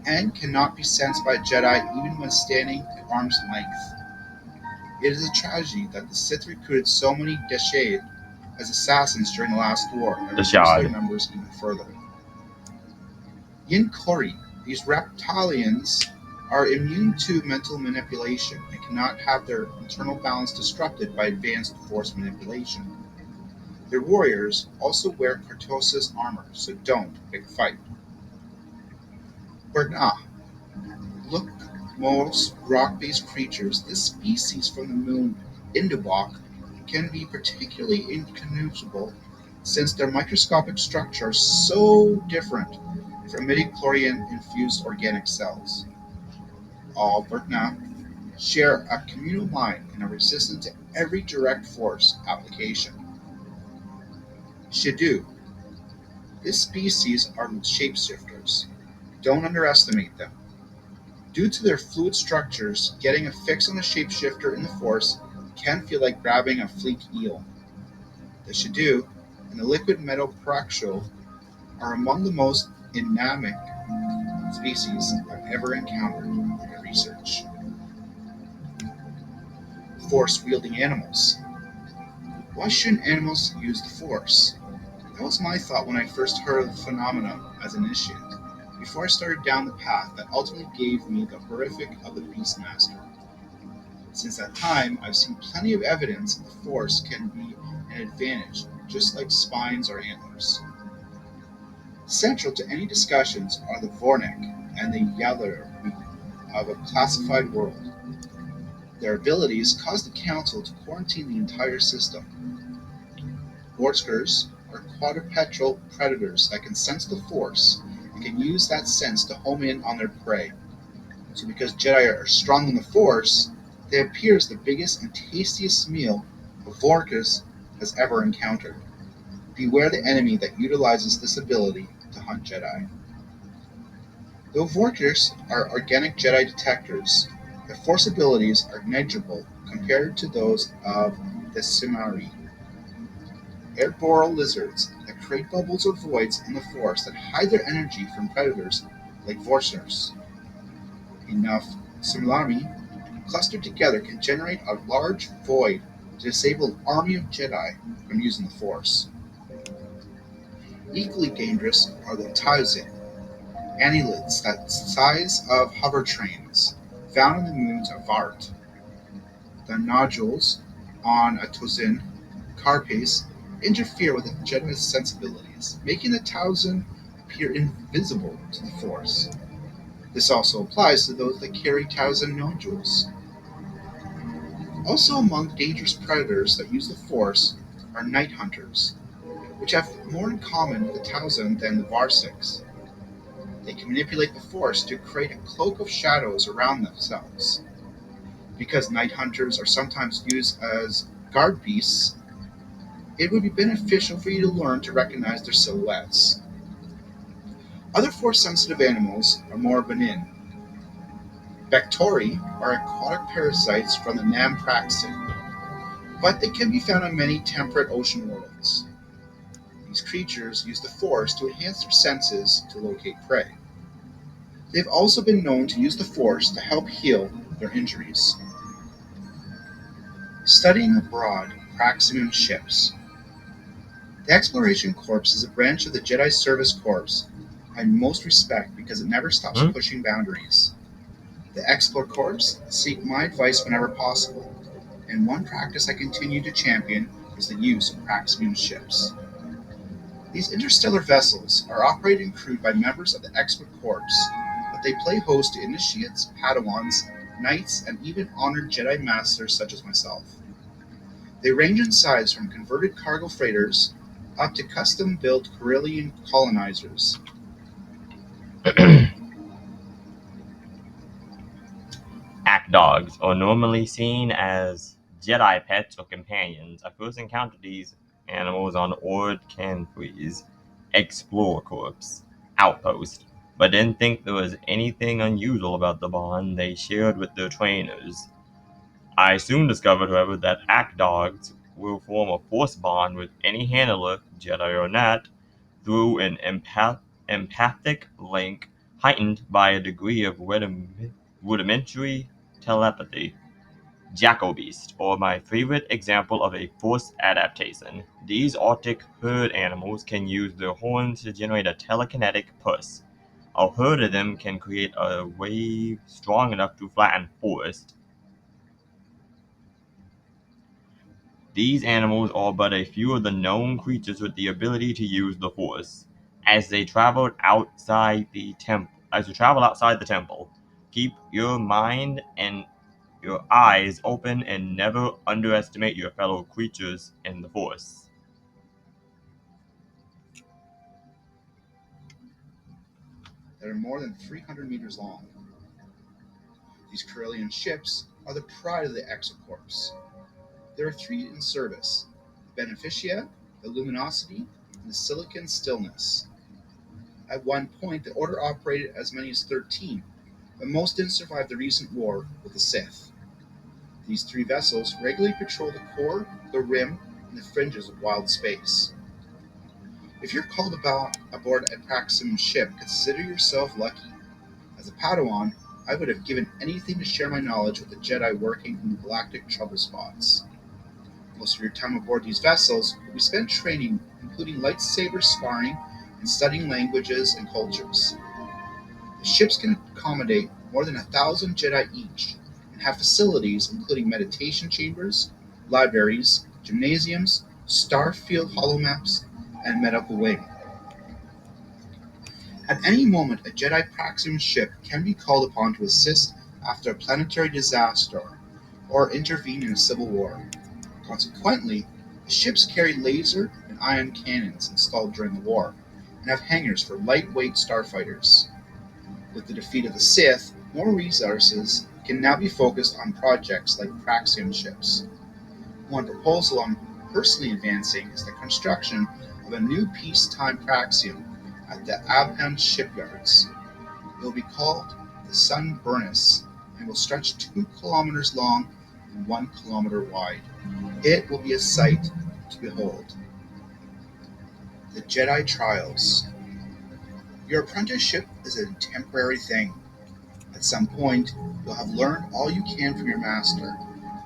and cannot be sensed by a Jedi even when standing at arm's length. It is a tragedy that the Sith recruited so many Dashade as assassins during the last war and reduced their numbers even further. Yin Kori, these reptilians are immune to mental manipulation and cannot have their internal balance disrupted by advanced Force manipulation. Their warriors also wear Cartosis armor, so don't pick a fight. Bernah. Look, most rock-based creatures, this species from the moon Indubok can be particularly inconceivable since their microscopic structure is so different from midichlorian-infused organic cells. All Bernah share a communal mind and are resistant to every direct Force application. Shadu. This species are shapeshifters. Don't underestimate them. Due to their fluid structures, getting a fix on a shapeshifter in the Force can feel like grabbing a fleek eel. The Shadu and the liquid metal Praxul are among the most dynamic species I've ever encountered in my research. Force-wielding animals. Why shouldn't animals use the Force? That was my thought when I first heard of the phenomenon as an initiate, before I started down the path that ultimately gave me the horrific of the Beastmaster. Since that time, I've seen plenty of evidence that the Force can be an advantage, just like spines or antlers. Central to any discussions are the Vornik and the Yaller of a classified world. Their abilities cause the Council to quarantine the entire system. Vorskers are quadrupedal predators that can sense the Force and can use that sense to home in on their prey. So because Jedi are strong in the Force, they appear as the biggest and tastiest meal a Vorkus has ever encountered. Beware the enemy that utilizes this ability to hunt Jedi. Though Vorkers are organic Jedi detectors, their Force abilities are negligible compared to those of the Simari, airborne lizards that create bubbles or voids in the Force that hide their energy from predators like Vorsters. Enough Simlami clustered together can generate a large void to disable an army of Jedi from using the Force. Equally dangerous are the Tauzin, annelids that size of hover trains, found in the moons of Vart. The nodules on a Tozin carapace interfere with the Jedi's sensibilities, making the Tauzin appear invisible to the Force. This also applies to those that carry Tauzin nodules. Also among dangerous predators that use the Force are night hunters, which have more in common with the Tauzin than the Varsics. They can manipulate the Force to create a cloak of shadows around themselves. Because night hunters are sometimes used as guard beasts, it would be beneficial for you to learn to recognize their silhouettes. Other Force-sensitive animals are more benign. Bactori are aquatic parasites from the Nampraxin, but they can be found in many temperate ocean worlds. These creatures use the Force to enhance their senses to locate prey. They've also been known to use the Force to help heal their injuries. Studying abroad Praxian ships. The Exploration Corps is a branch of the Jedi Service Corps I most respect because it never stops pushing boundaries. The Explore Corps seek my advice whenever possible, and one practice I continue to champion is the use of Praxian ships. These interstellar vessels are operated and crewed by members of the Expert Corps, but they play host to initiates, Padawans, knights, and even honored Jedi Masters such as myself. They range in size from converted cargo freighters up to custom-built Corellian colonizers. Act dogs are normally seen as Jedi pets or companions. I first encountered these animals on Ord Canfree's Explorer Corps outpost, but didn't think there was anything unusual about the bond they shared with their trainers. I soon discovered, however, that act dogs will form a force bond with any handler, Jedi or not, through an empathic link heightened by a degree of rudimentary telepathy. Jackobeast, or my favorite example of a forced adaptation. These Arctic herd animals can use their horns to generate a telekinetic pulse. A herd of them can create a wave strong enough to flatten forest. These animals are but a few of the known creatures with the ability to use the Force. As you travel outside the temple, keep your mind and your eyes open and never underestimate your fellow creatures in the Force. That are more than 300 meters long. These Corellian ships are the pride of the Exocorps. There are three in service: the Beneficia, the Luminosity, and the Silicon Stillness. At one point, the Order operated as many as 13, but most didn't survive the recent war with the Sith. These three vessels regularly patrol the core, the rim, and the fringes of wild space. If you're called aboard a Praxian ship, consider yourself lucky. As a Padawan, I would have given anything to share my knowledge with the Jedi working in the galactic trouble spots. Most of your time aboard these vessels will be spent training, including lightsaber sparring and studying languages and cultures. The ships can accommodate more than 1,000 Jedi each and have facilities including meditation chambers, libraries, gymnasiums, starfield holomaps, and medical wing. At any moment, a Jedi Praxium ship can be called upon to assist after a planetary disaster or intervene in a civil war. Consequently, the ships carry laser and ion cannons installed during the war and have hangars for lightweight starfighters. With the defeat of the Sith, more resources can now be focused on projects like Praxium ships. One proposal I'm personally advancing is the construction of a new peacetime Praxium at the Abhan shipyards. It will be called the Sun Burnus and will stretch 2 kilometers long and 1 kilometer wide. It will be a sight to behold. The Jedi Trials. Your apprenticeship is a temporary thing. At some point, you'll have learned all you can from your master,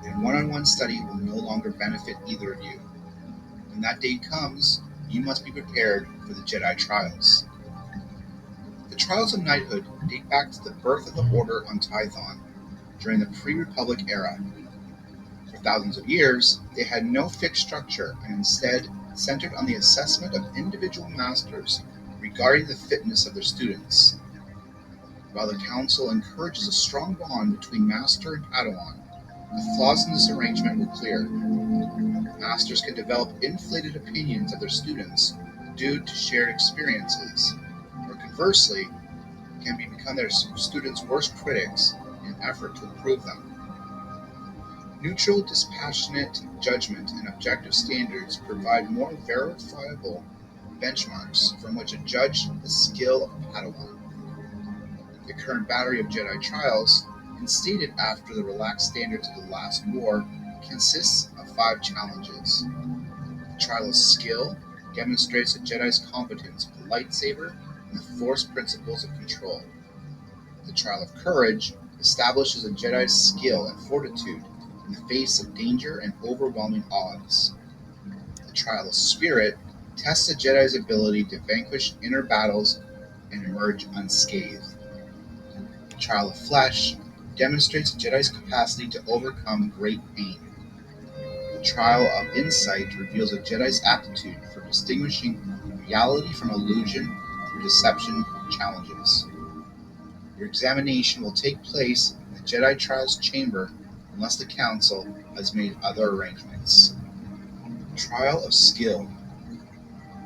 and one-on-one study will no longer benefit either of you. When that day comes, you must be prepared for the Jedi Trials. The Trials of Knighthood date back to the birth of the Order on Tython, during the pre-Republic era. For thousands of years, they had no fixed structure and instead centered on the assessment of individual masters regarding the fitness of their students. While the Council encourages a strong bond between Master and Padawan, the flaws in this arrangement will clear. Masters can develop inflated opinions of their students due to shared experiences, or conversely, can become their students' worst critics in an effort to improve them. Neutral, dispassionate judgment and objective standards provide more verifiable benchmarks from which to judge the skill of a Padawan. The current battery of Jedi trials, instated after the relaxed standards of the last war, consists of 5 challenges. The trial of skill demonstrates a Jedi's competence with the lightsaber and the Force principles of control. The trial of courage establishes a Jedi's skill and fortitude in the face of danger and overwhelming odds. The trial of spirit tests a Jedi's ability to vanquish inner battles and emerge unscathed. The trial of flesh demonstrates a Jedi's capacity to overcome great pain. The trial of insight reveals a Jedi's aptitude for distinguishing reality from illusion through deception challenges. Your examination will take place in the Jedi Trials Chamber unless the Council has made other arrangements. Trial of Skill.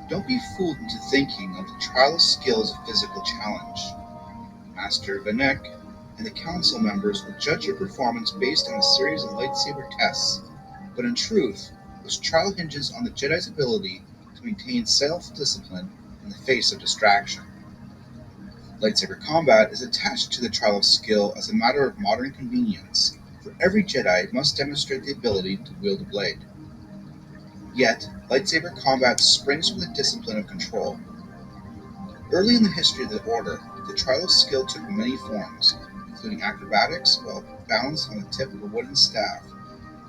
Don't be fooled into thinking of the Trial of Skill as a physical challenge. Master Vanek and the Council members will judge your performance based on a series of lightsaber tests, but in truth, this trial hinges on the Jedi's ability to maintain self-discipline in the face of distraction. Lightsaber combat is attached to the Trial of Skill as a matter of modern convenience, for every Jedi must demonstrate the ability to wield a blade. Yet, lightsaber combat springs from the discipline of control. Early in the history of the Order, the Trial of Skill took many forms, including acrobatics while balanced on the tip of a wooden staff,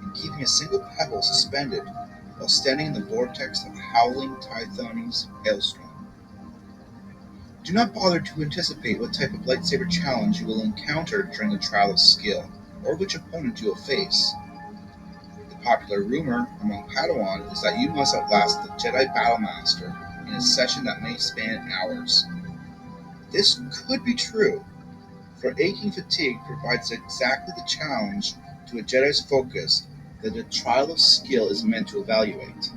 and keeping a single pebble suspended while standing in the vortex of a howling Tythonese hailstorm. Do not bother to anticipate what type of lightsaber challenge you will encounter during the Trial of Skill, or which opponent you will face. The popular rumor among Padawan is that you must outlast the Jedi Battlemaster in a session that may span hours. This could be true, for aching fatigue provides exactly the challenge to a Jedi's focus that the Trial of Skill is meant to evaluate.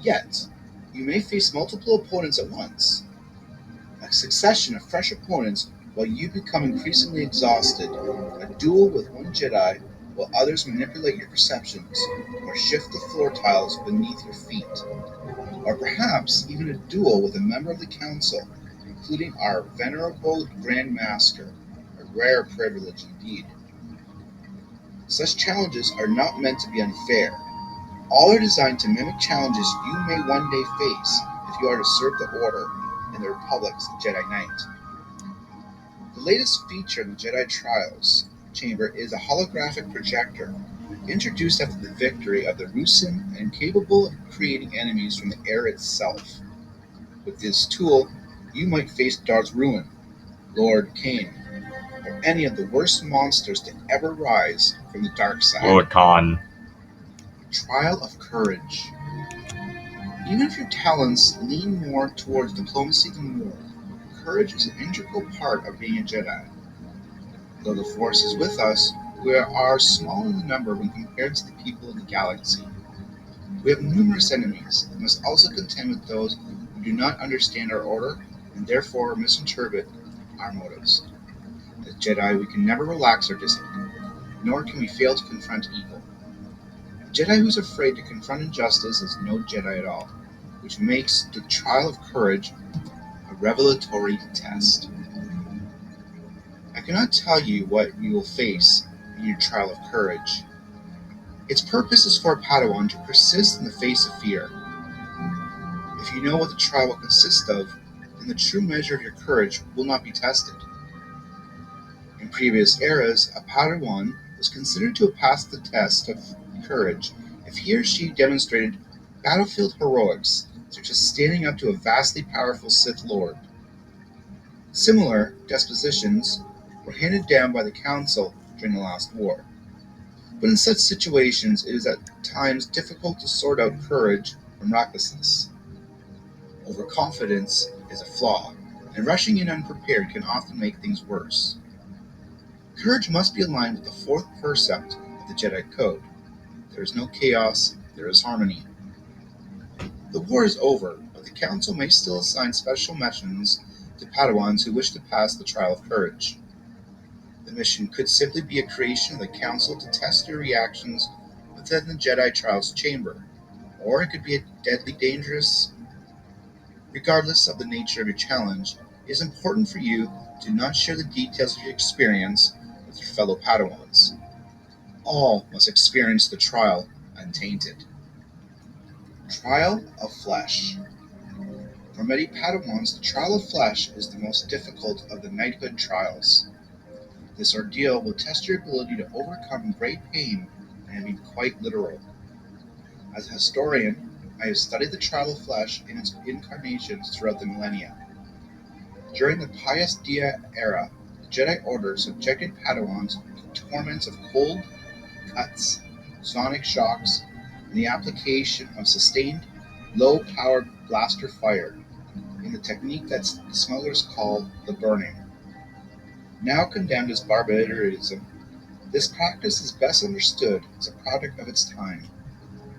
Yet, you may face multiple opponents at once. A succession of fresh opponents while you become increasingly exhausted, a duel with one Jedi while others manipulate your perceptions or shift the floor tiles beneath your feet, or perhaps even a duel with a member of the Council, including our venerable Grand Master, a rare privilege indeed. Such challenges are not meant to be unfair. All are designed to mimic challenges you may one day face if you are to serve the Order in the Republic's Jedi Knight. The latest feature in the Jedi Trials chamber is a holographic projector, introduced after the victory of the Rusin and capable of creating enemies from the air itself. With this tool, you might face Darth Ruin, Lord Cain, or any of the worst monsters to ever rise from the dark side. Lord Khan. Trial of Courage. Even if your talents lean more towards diplomacy than war, courage is an integral part of being a Jedi. Though the Force is with us, we are small in number when compared to the people of the galaxy. We have numerous enemies and must also contend with those who do not understand our order and therefore misinterpret our motives. As Jedi, we can never relax our discipline, nor can we fail to confront evil. A Jedi who's afraid to confront injustice is no Jedi at all, which makes the trial of courage a revelatory test. I cannot tell you what you will face in your trial of courage. Its purpose is for a Padawan to persist in the face of fear. If you know what the trial will consist of, then the true measure of your courage will not be tested. In previous eras, a Padawan was considered to have passed the test of courage if he or she demonstrated battlefield heroics, such as standing up to a vastly powerful Sith Lord. Similar dispositions were handed down by the Council during the last war. But in such situations, it is at times difficult to sort out courage from recklessness. Overconfidence is a flaw, and rushing in unprepared can often make things worse. Courage must be aligned with the fourth precept of the Jedi Code. There is no chaos, there is harmony. The war is over, but the Council may still assign special missions to Padawans who wish to pass the trial of courage. The mission could simply be a creation of the Council to test your reactions within the Jedi Trials chamber, or it could be a deadly dangerous. Regardless of the nature of your challenge, it is important for you to not share the details of your experience with your fellow Padawans. All must experience the trial untainted. Trial of Flesh. For many Padawans, the trial of flesh is the most difficult of the knighthood trials. This ordeal will test your ability to overcome great pain and be quite literal. As a historian, I have studied the trial of flesh in its incarnations throughout the millennia. During the Pius Dia era, the Jedi Order subjected Padawans to torments of cold, cuts, sonic shocks, and the application of sustained, low-powered blaster fire in the technique that smugglers call the burning. Now condemned as barbarism, this practice is best understood as a product of its time.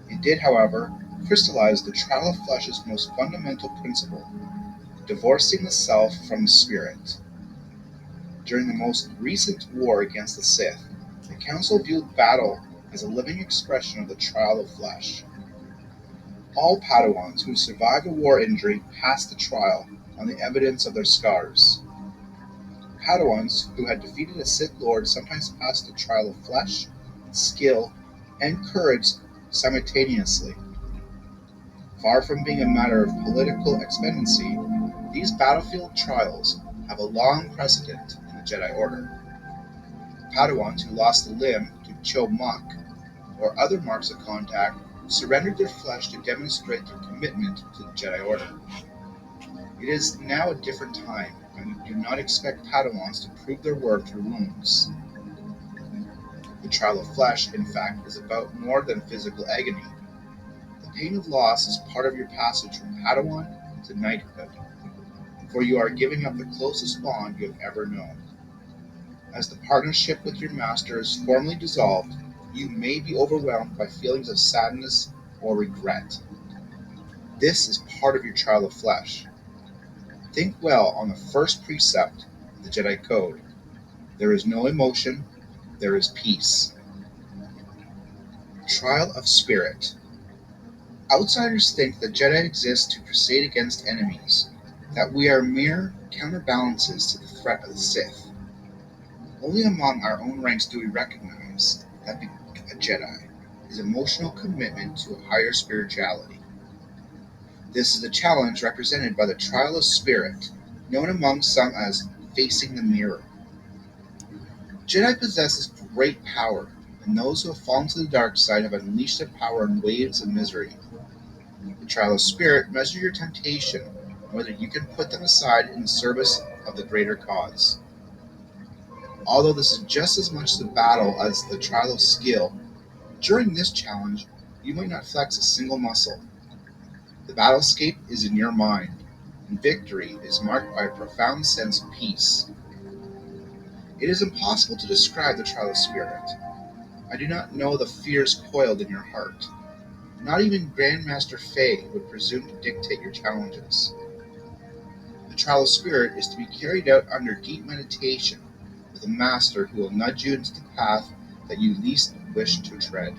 It did, however, crystallize the trial of flesh's most fundamental principle, divorcing the self from the spirit. During the most recent war against the Sith, the Council viewed battle as a living expression of the trial of flesh. All Padawans who survived a war injury passed the trial on the evidence of their scars. Padawans who had defeated a Sith Lord sometimes passed the trial of flesh, skill, and courage simultaneously. Far from being a matter of political expediency, these battlefield trials have a long precedent in the Jedi Order. Padawans who lost a limb to Cho Mok or other marks of contact surrendered their flesh to demonstrate their commitment to the Jedi Order. It is now a different time, and we do not expect Padawans to prove their worth through wounds. The trial of flesh, in fact, is about more than physical agony. The pain of loss is part of your passage from Padawan to knighthood, for you are giving up the closest bond you have ever known. As the partnership with your master is formally dissolved, you may be overwhelmed by feelings of sadness or regret. This is part of your trial of flesh. Think well on the first precept of the Jedi Code. There is no emotion, there is peace. Trial of Spirit. Outsiders think that Jedi exist to crusade against enemies, that we are mere counterbalances to the threat of the Sith. Only among our own ranks do we recognize that being a Jedi is emotional commitment to a higher spirituality. This is a challenge represented by the trial of spirit, known among some as facing the mirror. Jedi possesses great power, and those who have fallen to the dark side have unleashed their power in waves of misery. The trial of spirit measures your temptation and whether you can put them aside in the service of the greater cause. Although this is just as much the battle as the trial of skill, during this challenge, you might not flex a single muscle. The battlescape is in your mind, and victory is marked by a profound sense of peace. It is impossible to describe the trial of spirit. I do not know the fears coiled in your heart. Not even Grandmaster Fei would presume to dictate your challenges. The trial of spirit is to be carried out under deep meditation, with a master who will nudge you into the path that you least wish to tread.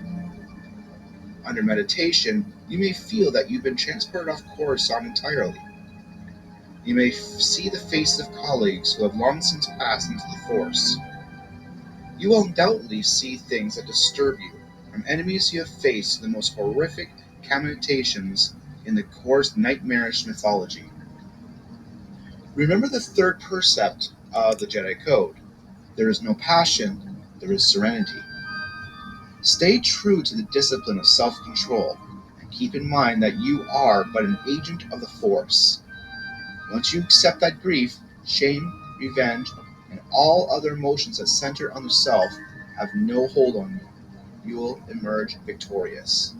Under meditation, you may feel that you've been transported off Coruscant entirely. You may see the faces of colleagues who have long since passed into the Force. You will undoubtedly see things that disturb you, from enemies you have faced to the most horrific commutations in the Corps' nightmarish mythology. Remember the third precept of the Jedi Code. There is no passion, there is serenity. Stay true to the discipline of self-control, and keep in mind that you are but an agent of the Force. Once you accept that grief, shame, revenge, and all other emotions that center on the self have no hold on you, you will emerge victorious.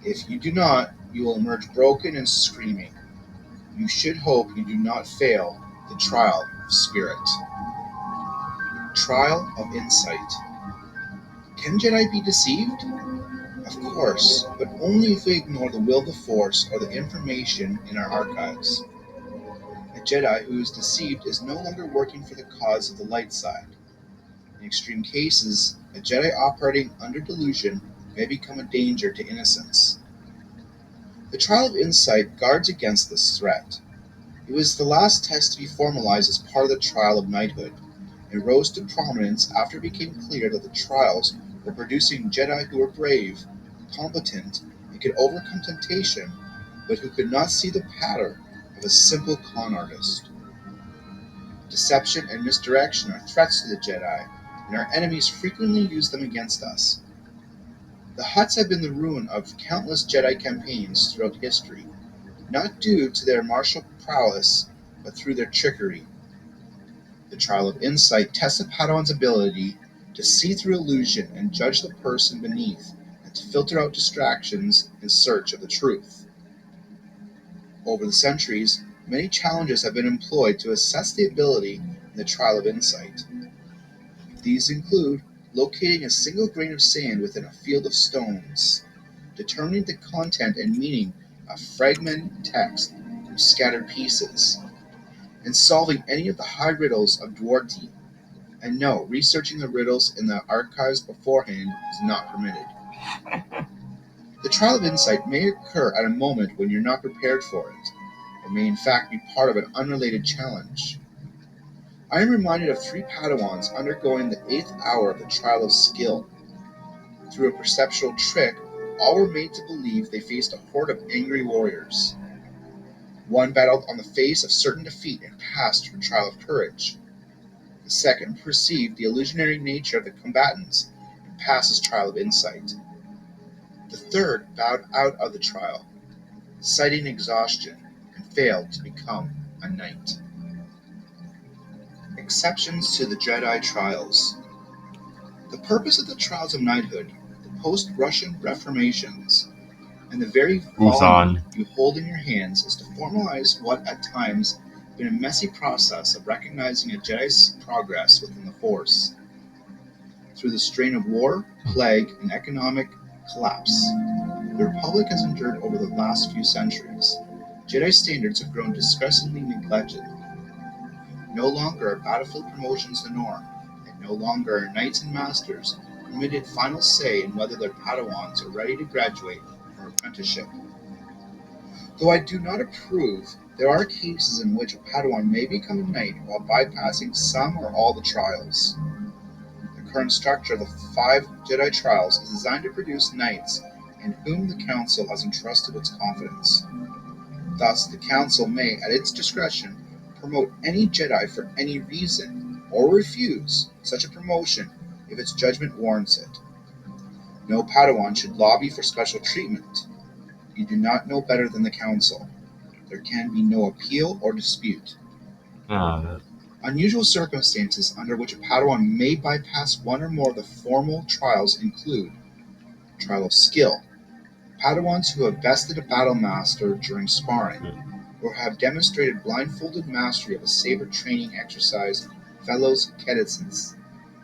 If you do not, you will emerge broken and screaming. You should hope you do not fail the trial of spirit. Trial of insight. Can Jedi be deceived? Of course, but only if we ignore the will of the Force or the information in our archives. A Jedi who is deceived is no longer working for the cause of the light side. In extreme cases, a Jedi operating under delusion may become a danger to innocence. The trial of insight guards against this threat. It was the last test to be formalized as part of the trial of knighthood, and rose to prominence after it became clear that the trials were producing Jedi who were brave, competent, and could overcome temptation, but who could not see the pattern of a simple con artist. Deception and misdirection are threats to the Jedi, and our enemies frequently use them against us. The Hutts have been the ruin of countless Jedi campaigns throughout history, not due to their martial prowess, but through their trickery. The trial of insight tests a Padawan's ability to see through illusion and judge the person beneath, and to filter out distractions in search of the truth. Over the centuries, many challenges have been employed to assess the ability in the trial of insight. These include locating a single grain of sand within a field of stones, determining the content and meaning of fragmented text from scattered pieces, and solving any of the high riddles of Dwarty. And no, researching the riddles in the archives beforehand is not permitted. The trial of insight may occur at a moment when you're not prepared for it. It may in fact be part of an unrelated challenge. I am reminded of 3 Padawans undergoing the 8th hour of the trial of skill. Through a perceptual trick, all were made to believe they faced a horde of angry warriors. One battled on the face of certain defeat and passed through a trial of courage. The second perceived the illusionary nature of the combatants and passed his trial of insight. The third bowed out of the trial, citing exhaustion, and failed to become a knight. Exceptions to the Jedi trials. The purpose of the trials of knighthood, the post-Russian reformations, and the very volume you hold in your hands is to formalize what at times has been a messy process of recognizing a Jedi's progress within the Force. Through the strain of war, plague, and economic collapse, the Republic has endured over the last few centuries. Jedi standards have grown disgustingly neglected. No longer are battlefield promotions the norm, and no longer are knights and masters permitted final say in whether their Padawans are ready to graduate from apprenticeship. Though I do not approve, there are cases in which a Padawan may become a knight while bypassing some or all the trials. The current structure of the 5 Jedi trials is designed to produce knights in whom the Council has entrusted its confidence. Thus, the Council may, at its discretion, promote any Jedi for any reason, or refuse such a promotion if its judgment warrants it. No Padawan should lobby for special treatment. You do not know better than the Council. There can be no appeal or dispute. Unusual circumstances under which a Padawan may bypass one or more of the formal trials include trial of skill. Padawans who have bested a battle master during sparring, or have demonstrated blindfolded mastery of a saber training exercise, fellows cadets,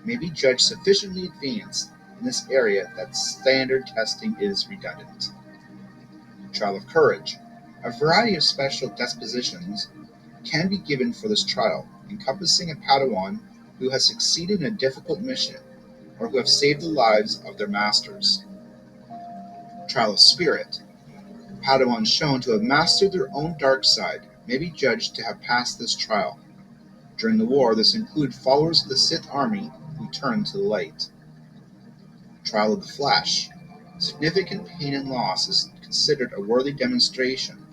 may be judged sufficiently advanced in this area that standard testing is redundant. Trial of courage. A variety of special dispositions can be given for this trial, encompassing a Padawan who has succeeded in a difficult mission, or who have saved the lives of their masters. Trial of spirit. Padawans shown to have mastered their own dark side may be judged to have passed this trial. During the war, this included followers of the Sith army who turned to the light. Trial of the flesh. Significant pain and loss is considered a worthy demonstration,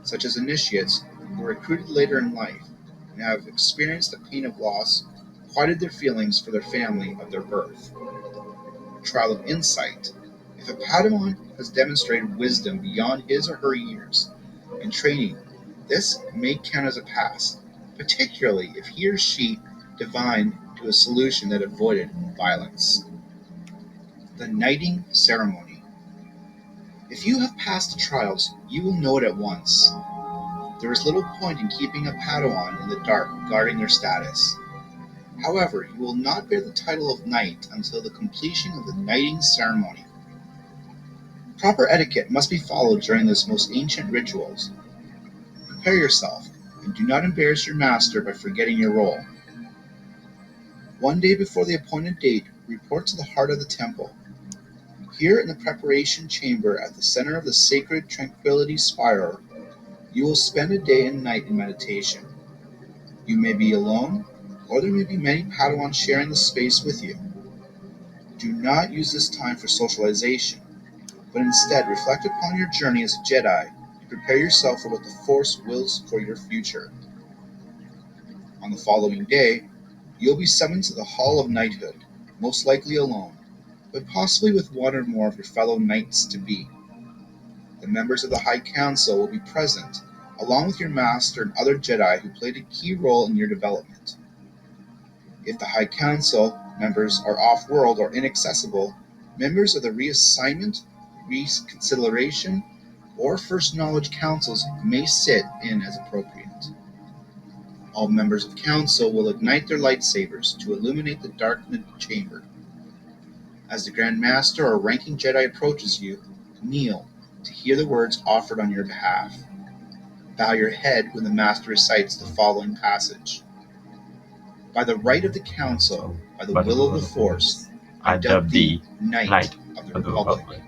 such as initiates who were recruited later in life and have experienced the pain of loss, quieted their feelings for their family of their birth. Trial of insight. If a Padawan has demonstrated wisdom beyond his or her years and training, this may count as a pass, particularly if he or she divined to a solution that avoided violence. The Knighting Ceremony. If you have passed the trials, you will know it at once. There is little point in keeping a Padawan in the dark guarding their status. However, you will not bear the title of knight until the completion of the knighting ceremony. Proper etiquette must be followed during this most ancient rituals. Prepare yourself, and do not embarrass your master by forgetting your role. One day before the appointed date, report to the heart of the temple. Here in the preparation chamber at the center of the sacred tranquility spiral, you will spend a day and night in meditation. You may be alone, or there may be many Padawans sharing the space with you. Do not use this time for socialization, but instead reflect upon your journey as a Jedi and prepare yourself for what the Force wills for your future. On the following day, you'll be summoned to the Hall of Knighthood, most likely alone, but possibly with one or more of your fellow knights-to-be. The members of the High Council will be present, along with your master and other Jedi who played a key role in your development. If the High Council members are off-world or inaccessible, members of the Reassignment, Reconsideration, or First Knowledge Councils may sit in as appropriate. All members of Council will ignite their lightsabers to illuminate the darkened chamber. As the Grand Master or ranking Jedi approaches you, kneel to hear the words offered on your behalf. Bow your head when the Master recites the following passage. By the right of the Council, by the will of the Force, I dub thee Knight of the Republic.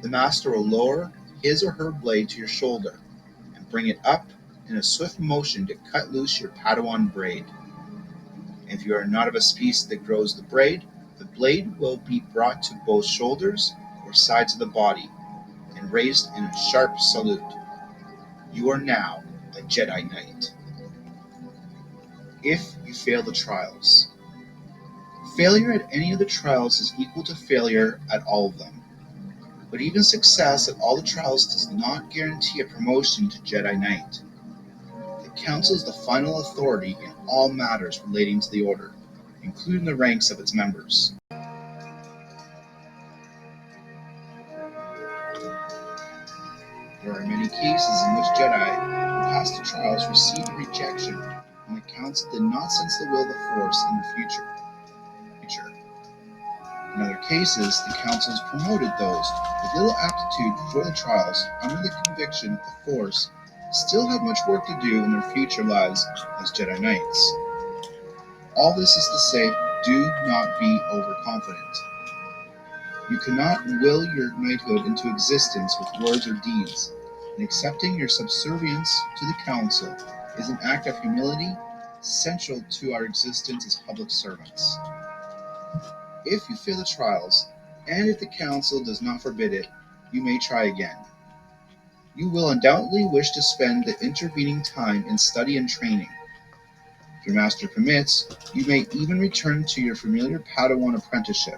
The Master will lower his or her blade to your shoulder and bring it up in a swift motion to cut loose your Padawan braid. If you are not of a species that grows the braid, the blade will be brought to both shoulders or sides of the body and raised in a sharp salute. You are now a Jedi Knight. If you fail the trials. Failure at any of the trials is equal to failure at all of them. But even success at all the trials does not guarantee a promotion to Jedi Knight. The Council is the final authority in all matters relating to the Order, including the ranks of its members. There are many cases in which Jedi who passed the trials received rejection when the Council did not sense the will of the Force in the future. In other cases, the Council has promoted those with little aptitude for the trials under the conviction that the Force still have much work to do in their future lives as Jedi Knights. All this is to say, do not be overconfident. You cannot will your knighthood into existence with words or deeds, and accepting your subservience to the Council is an act of humility central to our existence as public servants. If you fail the trials, and if the Council does not forbid it, you may try again. You will undoubtedly wish to spend the intervening time in study and training. If your master permits, you may even return to your familiar Padawan apprenticeship.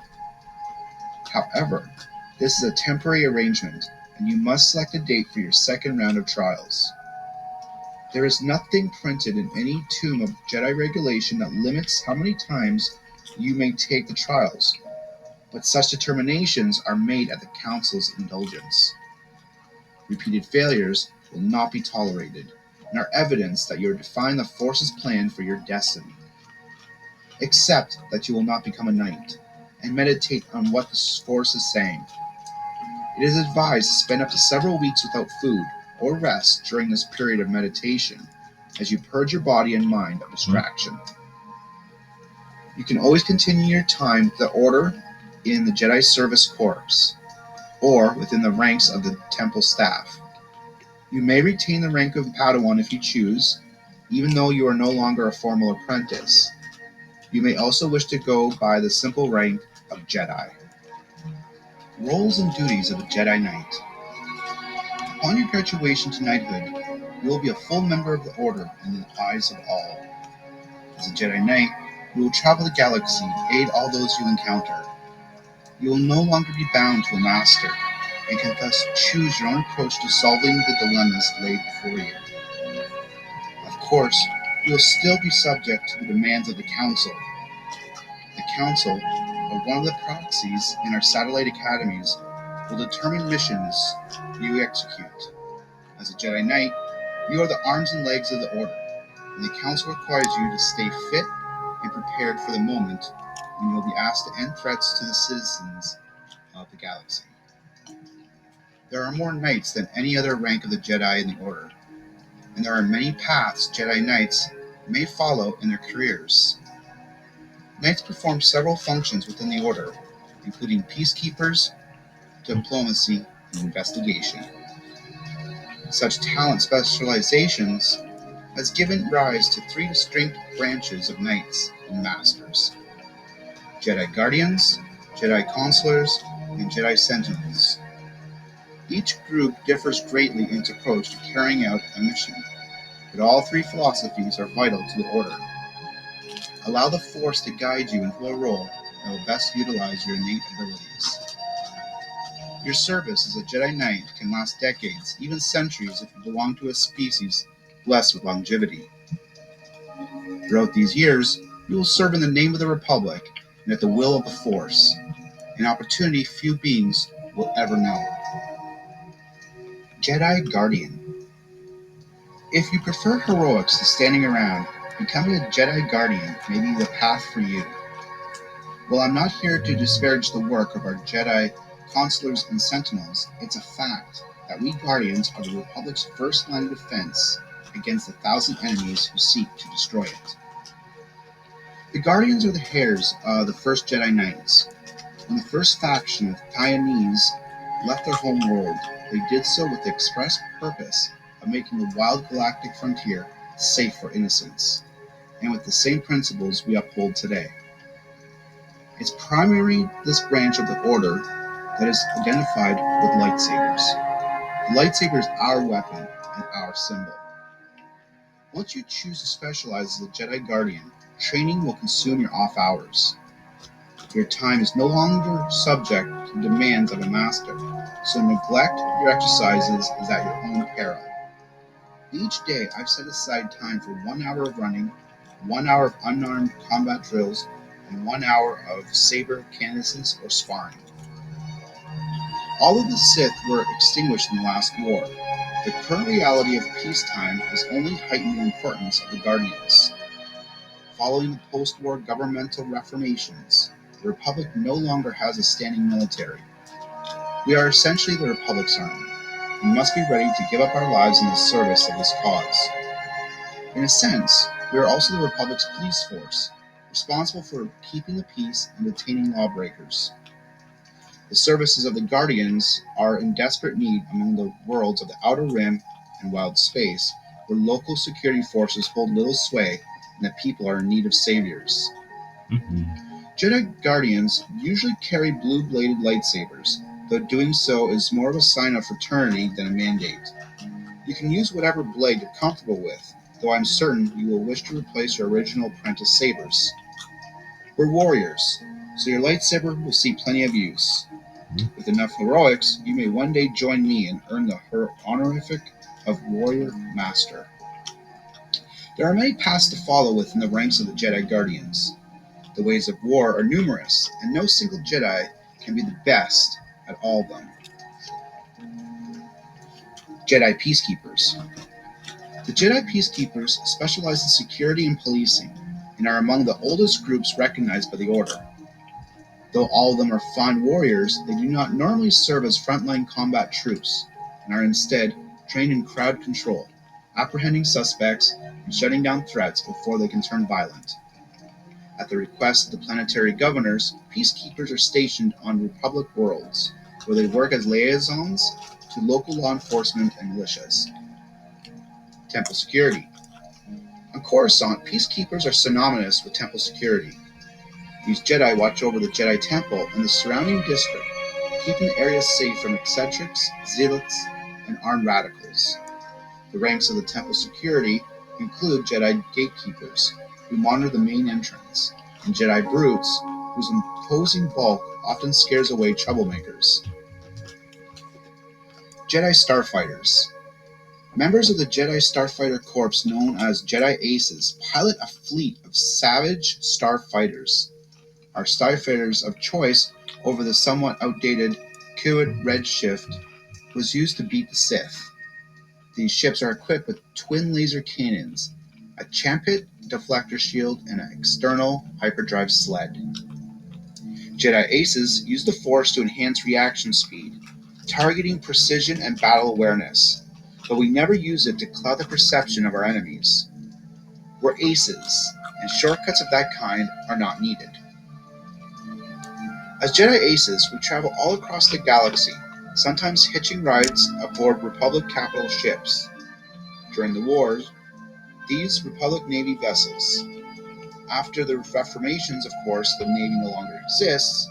However, this is a temporary arrangement, and you must select a date for your second round of trials. There is nothing printed in any tome of Jedi regulation that limits how many times you may take the trials, but such determinations are made at the Council's indulgence. Repeated failures will not be tolerated, and are evidence that you are defying the Force's plan for your destiny. Accept that you will not become a knight, and meditate on what the Force is saying. It is advised to spend up to several weeks without food or rest during this period of meditation, as you purge your body and mind of distraction. You can always continue your time with the Order in the Jedi Service Corps, or within the ranks of the Temple staff. You may retain the rank of Padawan if you choose, even though you are no longer a formal apprentice. You may also wish to go by the simple rank of Jedi. Roles and duties of a Jedi Knight. Upon your graduation to knighthood, you will be a full member of the Order in the eyes of all. As a Jedi Knight, you will travel the galaxy and aid all those you encounter. You will no longer be bound to a master, and can thus choose your own approach to solving the dilemmas laid before you. Of course, you will still be subject to the demands of the Council. The Council, or one of the proxies in our satellite academies, will determine missions you execute. As a Jedi Knight, you are the arms and legs of the Order, and the Council requires you to stay fit and prepared for the moment when you will be asked to end threats to the citizens of the galaxy. There are more Knights than any other rank of the Jedi in the Order, and there are many paths Jedi Knights may follow in their careers. Knights perform several functions within the Order, including peacekeepers, diplomacy, and investigation. Such talent specializations has given rise to three distinct branches of Knights and Masters: Jedi Guardians, Jedi Counselors, and Jedi Sentinels. Each group differs greatly in its approach to carrying out a mission, but all three philosophies are vital to the Order. Allow the Force to guide you into a role that will best utilize your innate abilities. Your service as a Jedi Knight can last decades, even centuries, if you belong to a species blessed with longevity. Throughout these years, you will serve in the name of the Republic and at the will of the Force, an opportunity few beings will ever know. Jedi Guardian. If you prefer heroics to standing around, becoming a Jedi Guardian may be the path for you. While I'm not here to disparage the work of our Jedi Counselors and Sentinels, it's a fact that we Guardians are the Republic's first line of defense against 1,000 enemies who seek to destroy it. The Guardians are the heirs of the first Jedi Knights. When the first faction of Pioneers left their home world, they did so with the express purpose of making the wild galactic frontier safe for innocents, and with the same principles we uphold today. It's primarily this branch of the Order that is identified with lightsabers. The lightsaber is our weapon and our symbol. Once you choose to specialize as a Jedi Guardian, training will consume your off hours. Your time is no longer subject to the demands of a master, so neglect your exercises is at your own peril. Each day I've set aside time for 1 hour of running, 1 hour of unarmed combat drills, and 1 hour of saber canvases or sparring. All of the Sith were extinguished in the last war. The current reality of peacetime has only heightened the importance of the Guardians. Following the post-war governmental reformations, the Republic no longer has a standing military. We are essentially the Republic's army, and must be ready to give up our lives in the service of this cause. In a sense, we are also the Republic's police force, responsible for keeping the peace and detaining lawbreakers. The services of the Guardians are in desperate need among the worlds of the Outer Rim and Wild Space, where local security forces hold little sway and the people are in need of saviors. Jedi Guardians usually carry blue-bladed lightsabers, though doing so is more of a sign of fraternity than a mandate. You can use whatever blade you're comfortable with, though I'm certain you will wish to replace your original apprentice sabers. We're warriors, so your lightsaber will see plenty of use. With enough heroics, you may one day join me and earn the honorific of Warrior Master. There are many paths to follow within the ranks of the Jedi Guardians. The ways of war are numerous, and no single Jedi can be the best at all of them. Jedi Peacekeepers. The Jedi Peacekeepers specialize in security and policing, and are among the oldest groups recognized by the Order. Though all of them are fine warriors, they do not normally serve as frontline combat troops, and are instead trained in crowd control, apprehending suspects, and shutting down threats before they can turn violent. At the request of the planetary governors, peacekeepers are stationed on Republic worlds, where they work as liaisons to local law enforcement and militias. Temple security. On Coruscant, peacekeepers are synonymous with temple security. These Jedi watch over the Jedi Temple and the surrounding district, keeping the area safe from eccentrics, zealots, and armed radicals. The ranks of the temple security include Jedi gatekeepers, who monitor the main entrance, and Jedi brutes, whose imposing bulk often scares away troublemakers. Jedi Starfighters. Members of the Jedi Starfighter Corps, known as Jedi Aces, pilot a fleet of savage starfighters. Our starfighters of choice over the somewhat outdated Kuid Redshift was used to beat the Sith. These ships are equipped with twin laser cannons, a Champit deflector shield, and an external hyperdrive sled. Jedi Aces use the Force to enhance reaction speed, targeting precision and battle awareness, but we never use it to cloud the perception of our enemies. We're Aces, and shortcuts of that kind are not needed. As Jedi Aces, we travel all across the galaxy, sometimes hitching rides aboard Republic capital ships. During the wars, these Republic Navy vessels. After the Reformations, of course, the Navy no longer exists,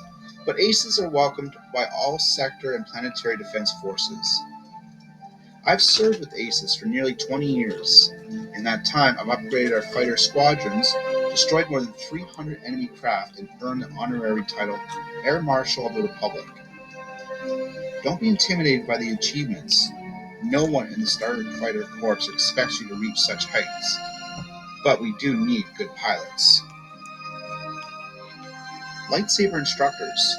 but Aces are welcomed by all sector and planetary defense forces. I've served with Aces for nearly 20 years. In that time, I've upgraded our fighter squadrons, destroyed more than 300 enemy craft, and earned the honorary title Air Marshal of the Republic. Don't be intimidated by the achievements. No one in the Starfighter Corps expects you to reach such heights. But we do need good pilots. Lightsaber instructors.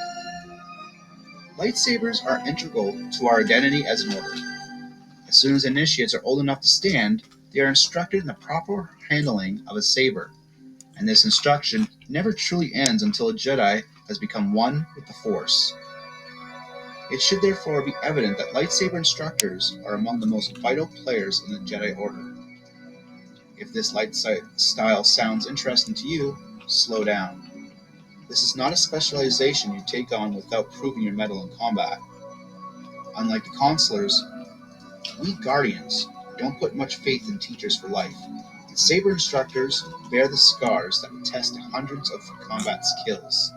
Lightsabers are integral to our identity as an order. As soon as initiates are old enough to stand, they are instructed in the proper handling of a saber, and this instruction never truly ends until a Jedi has become one with the Force. It should therefore be evident that lightsaber instructors are among the most vital players in the Jedi Order. If this lifestyle sounds interesting to you, slow down. This is not a specialization you take on without proving your mettle in combat. Unlike the consulars, we Guardians don't put much faith in teachers for life, and saber instructors bear the scars that would test hundreds of combat skills.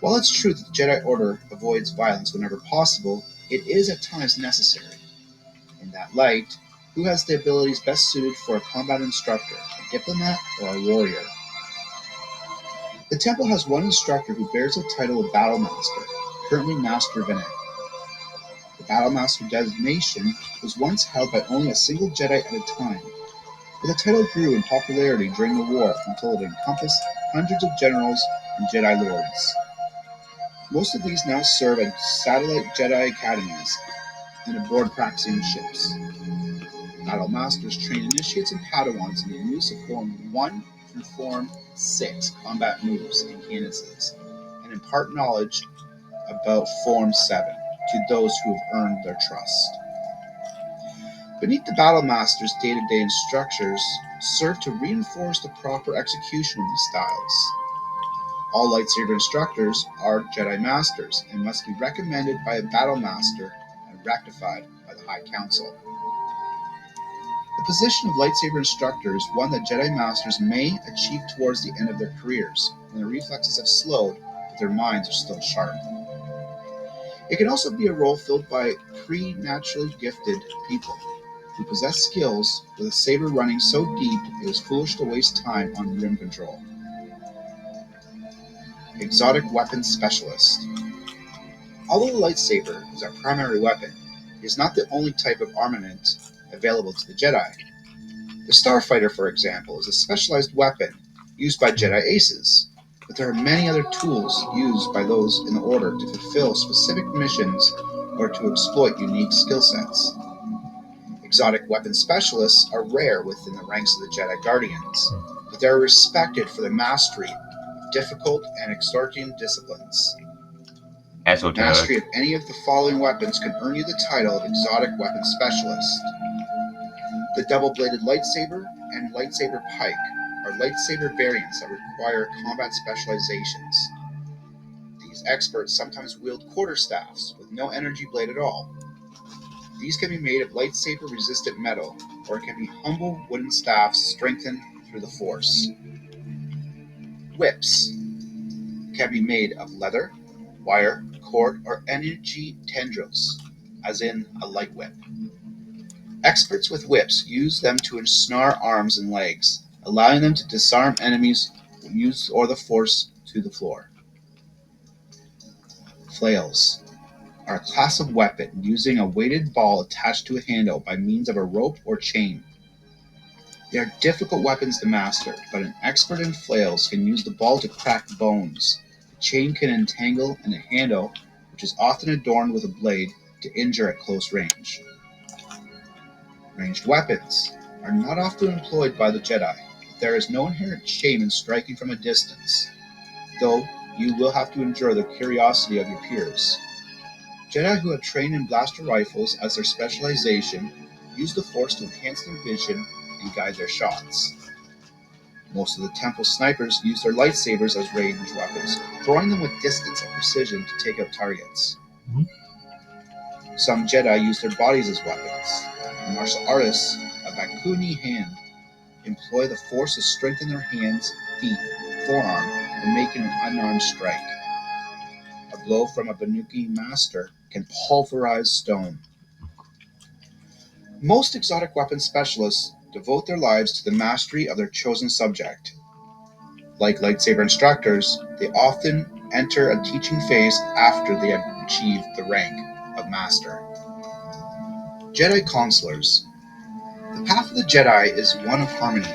While it's true that the Jedi Order avoids violence whenever possible, it is at times necessary. In that light, who has the abilities best suited for a combat instructor, a diplomat or a warrior? The Temple has one instructor who bears the title of Battle Master, currently Master Vinek. The Battle Master designation was once held by only a single Jedi at a time, but the title grew in popularity during the war until it encompassed hundreds of generals and Jedi Lords. Most of these now serve at satellite Jedi academies and aboard practicing ships. Battle Masters train initiates and Padawans in the use of Form 1 through Form 6 combat moves and cadences, and impart knowledge about Form 7 to those who have earned their trust. Beneath the Battle Master's day-to-day instructors serve to reinforce the proper execution of these styles. All lightsaber instructors are Jedi Masters and must be recommended by a Battle Master and rectified by the High Council. The position of lightsaber instructor is one that Jedi Masters may achieve towards the end of their careers, when their reflexes have slowed, but their minds are still sharp. It can also be a role filled by pre-naturally gifted people. who possess skills with a saber running so deep it was foolish to waste time on rim control. Exotic Weapons Specialist. Although the lightsaber is our primary weapon, it is not the only type of armament available to the Jedi. The Starfighter, for example, is a specialized weapon used by Jedi Aces, but there are many other tools used by those in the Order to fulfill specific missions or to exploit unique skill sets. Exotic weapon specialists are rare within the ranks of the Jedi Guardians, but they are respected for their mastery of difficult and extorting disciplines. Mastery Esoteric. of any of the following weapons can earn you the title of Exotic Weapon Specialist. The double-bladed lightsaber and lightsaber pike are lightsaber variants that require combat specializations. These experts sometimes wield quarterstaffs with no energy blade at all. These can be made of lightsaber-resistant metal, or it can be humble wooden staffs strengthened through the Force. Whips can be made of leather, wire, cord, or energy tendrils, as in a light whip. Experts with whips use them to ensnare arms and legs, allowing them to disarm enemies or the Force to the floor. Flails are a class of weapon using a weighted ball attached to a handle by means of a rope or chain. They are difficult weapons to master, but an expert in flails can use the ball to crack bones. The chain can entangle, and the handle, which is often adorned with a blade, to injure at close range. Ranged weapons are not often employed by the Jedi, but there is no inherent shame in striking from a distance, though you will have to endure the curiosity of your peers. Jedi who have trained in blaster rifles as their specialization use the Force to enhance their vision and guide their shots. Most of the Temple snipers use their lightsabers as range weapons, throwing them with distance and precision to take out targets. Some Jedi use their bodies as weapons. The martial artists of Bakuni hand employ the Force to strengthen their hands, feet, forearm, when making an unarmed strike. A blow from a Banuki master can pulverize stone. Most exotic weapon specialists devote their lives to the mastery of their chosen subject. Like lightsaber instructors, they often enter a teaching phase after they have achieved the rank of master. Jedi Counselors. The path of the Jedi is one of harmony,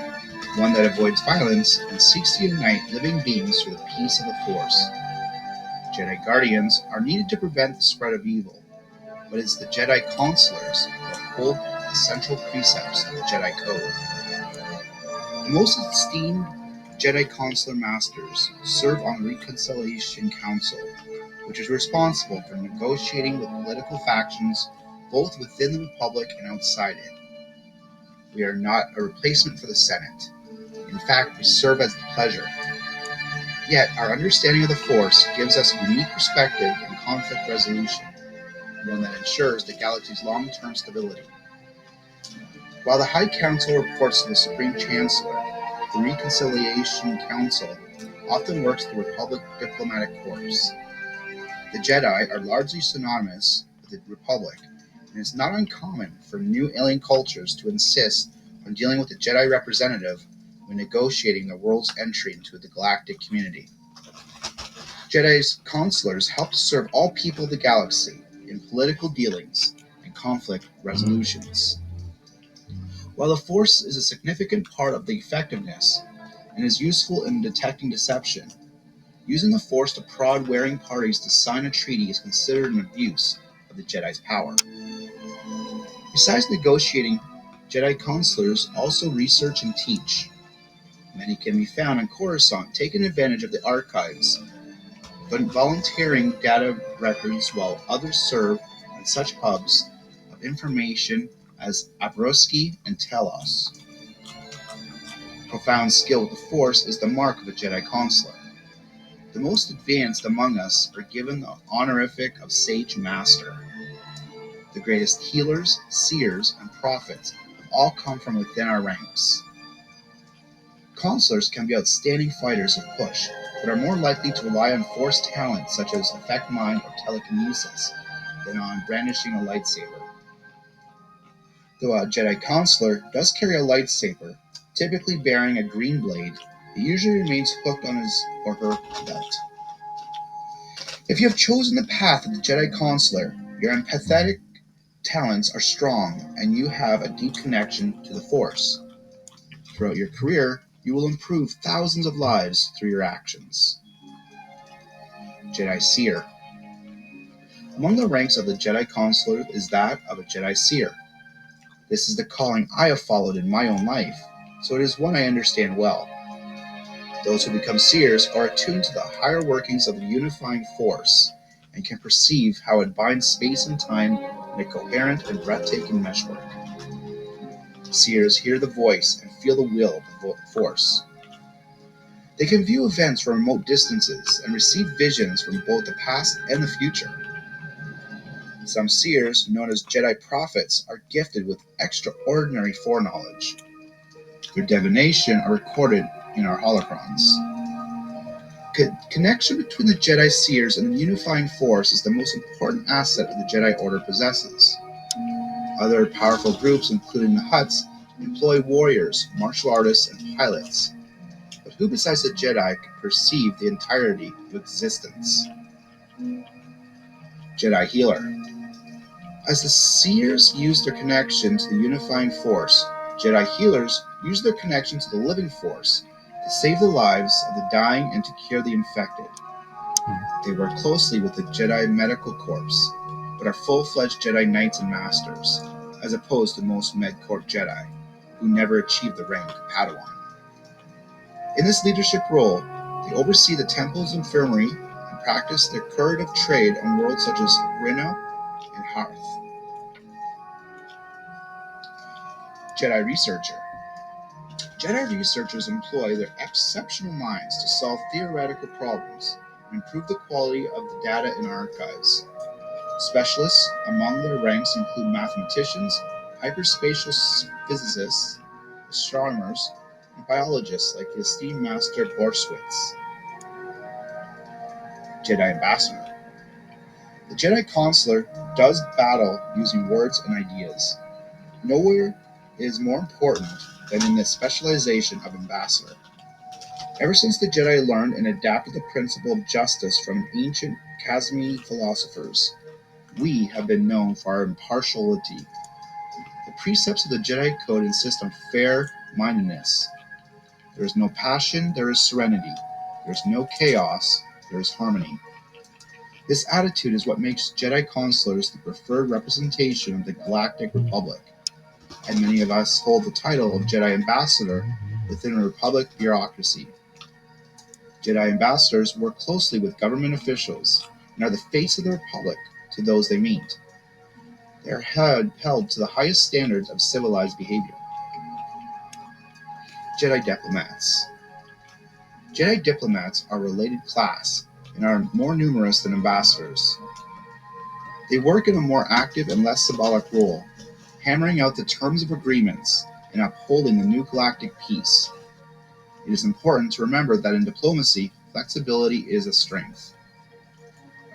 one that avoids violence and seeks to unite living beings through the peace of the Force. Jedi Guardians are needed to prevent the spread of evil, but it's the Jedi Counselors that uphold the central precepts of the Jedi Code. The most esteemed Jedi Counselor Masters serve on the Reconciliation Council, which is responsible for negotiating with political factions both within the Republic and outside it. We are not a replacement for the Senate. In fact, we serve as the pleasure. Yet, our understanding of the Force gives us a unique perspective in conflict resolution, one that ensures the galaxy's long-term stability. While the High Council reports to the Supreme Chancellor, the Reconciliation Council often works the Republic Diplomatic Corps. The Jedi are largely synonymous with the Republic, and it is not uncommon for new alien cultures to insist on dealing with a Jedi representative when negotiating the world's entry into the galactic community. Jedi's counselors help to serve all people of the galaxy in political dealings and conflict resolutions. While the Force is a significant part of the effectiveness and is useful in detecting deception, using the Force to prod warring parties to sign a treaty is considered an abuse of the Jedi's power. Besides negotiating, Jedi counselors also research and teach. Many can be found in Coruscant taking advantage of the archives, but volunteering data records, while others serve in such hubs of information as Abroski and Telos. Profound skill with the Force is the mark of a Jedi counselor. The most advanced among us are given the honorific of Sage Master. The greatest healers, seers, and prophets have all come from within our ranks. Counselors can be outstanding fighters of push, but are more likely to rely on Force talents such as effect mind or telekinesis than on brandishing a lightsaber. Though a Jedi Counselor does carry a lightsaber, typically bearing a green blade, it usually remains hooked on his or her belt. If you have chosen the path of the Jedi Counselor, your empathetic talents are strong and you have a deep connection to the Force. Throughout your career, you will improve thousands of lives through your actions. Jedi Seer. Among the ranks of the Jedi Counselor is that of a Jedi Seer. This is the calling I have followed in my own life, so it is one I understand well. Those who become seers are attuned to the higher workings of the unifying force and can perceive how it binds space and time in a coherent and breathtaking meshwork. Seers hear the voice and feel the will of the force. They can view events from remote distances and receive visions from both the past and the future. Some seers, known as Jedi prophets, are gifted with extraordinary foreknowledge. Their divination are recorded in our holocrons. Connection between the Jedi Seers and the unifying force is the most important asset the Jedi Order possesses. Other powerful groups, including the Hutts, employ warriors, martial artists, and pilots. But who besides the Jedi can perceive the entirety of existence? Jedi Healer. As the Seers use their connection to the unifying force, Jedi Healers use their connection to the living force to save the lives of the dying and to cure the infected. They work closely with the Jedi Medical Corps, but are full-fledged Jedi Knights and Masters, as opposed to most MedCorp Jedi, who never achieve the rank Padawan. In this leadership role, they oversee the temple's infirmary and practice their curative trade on worlds such as Reno and Hearth. Jedi Researcher. Jedi researchers employ their exceptional minds to solve theoretical problems and improve the quality of the data in our archives. Specialists among their ranks include mathematicians, hyperspatial physicists, astronomers, and biologists like the esteemed Master Borschwitz. Jedi Ambassador. The Jedi Counselor does battle using words and ideas. Nowhere is more important than in the specialization of ambassador. Ever since the Jedi learned and adapted the principle of justice from ancient Khazmi philosophers, we have been known for our impartiality. The precepts of the Jedi Code insist on fair-mindedness. There is no passion, there is serenity. There is no chaos, there is harmony. This attitude is what makes Jedi Counselors the preferred representation of the Galactic Republic, and many of us hold the title of Jedi Ambassador within a Republic bureaucracy. Jedi Ambassadors work closely with government officials and are the face of the Republic to those they meet. They are held to the highest standards of civilized behavior. Jedi Diplomats. Jedi Diplomats are a related class and are more numerous than ambassadors. They work in a more active and less symbolic role, hammering out the terms of agreements and upholding the new galactic peace. It is important to remember that in diplomacy, flexibility is a strength.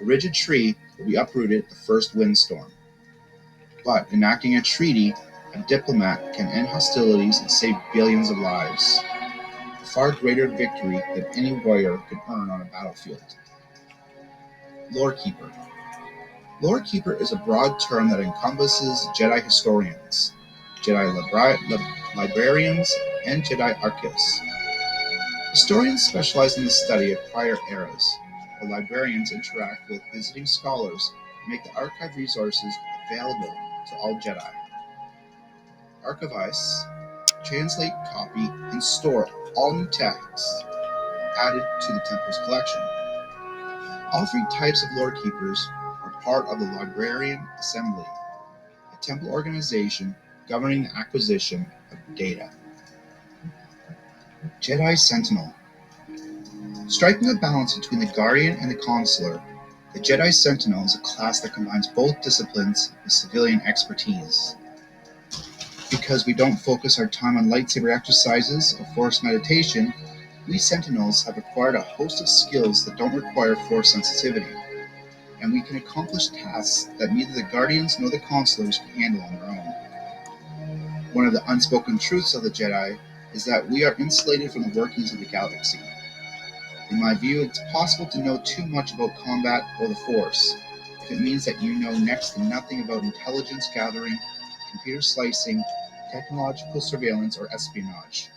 A rigid tree will be uprooted at the first windstorm. But enacting a treaty, a diplomat can end hostilities and save billions of lives. A far greater victory than any warrior could earn on a battlefield. Lorekeeper. Lorekeeper is a broad term that encompasses Jedi historians, Jedi librarians, and Jedi archivists. Historians specialize in the study of prior eras, while librarians interact with visiting scholars and make the archive resources available to all Jedi. Archivists translate, copy, and store all new texts added to the temple's collection. All three types of Lord Keepers are part of the Librarian Assembly, a temple organization governing the acquisition of data. Jedi Sentinel. Striking a balance between the Guardian and the Consular, the Jedi Sentinel is a class that combines both disciplines with civilian expertise. Because we don't focus our time on lightsaber exercises or Force meditation, we Sentinels have acquired a host of skills that don't require Force sensitivity, and we can accomplish tasks that neither the Guardians nor the Consulars can handle on their own. One of the unspoken truths of the Jedi is that we are insulated from the workings of the galaxy. In my view, it's possible to know too much about combat or the Force if it means that you know next to nothing about intelligence gathering, computer slicing, technological surveillance, or espionage.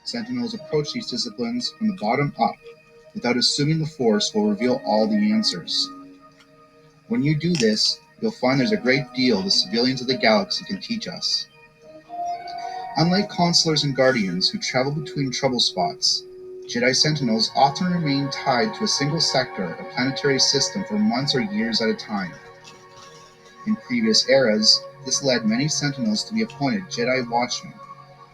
Sentinels approach these disciplines from the bottom up, without assuming the Force will reveal all the answers. When you do this, you'll find there's a great deal the civilians of the galaxy can teach us. Unlike consulars and guardians who travel between trouble spots, Jedi Sentinels often remain tied to a single sector or planetary system for months or years at a time. In previous eras, this led many Sentinels to be appointed Jedi Watchmen,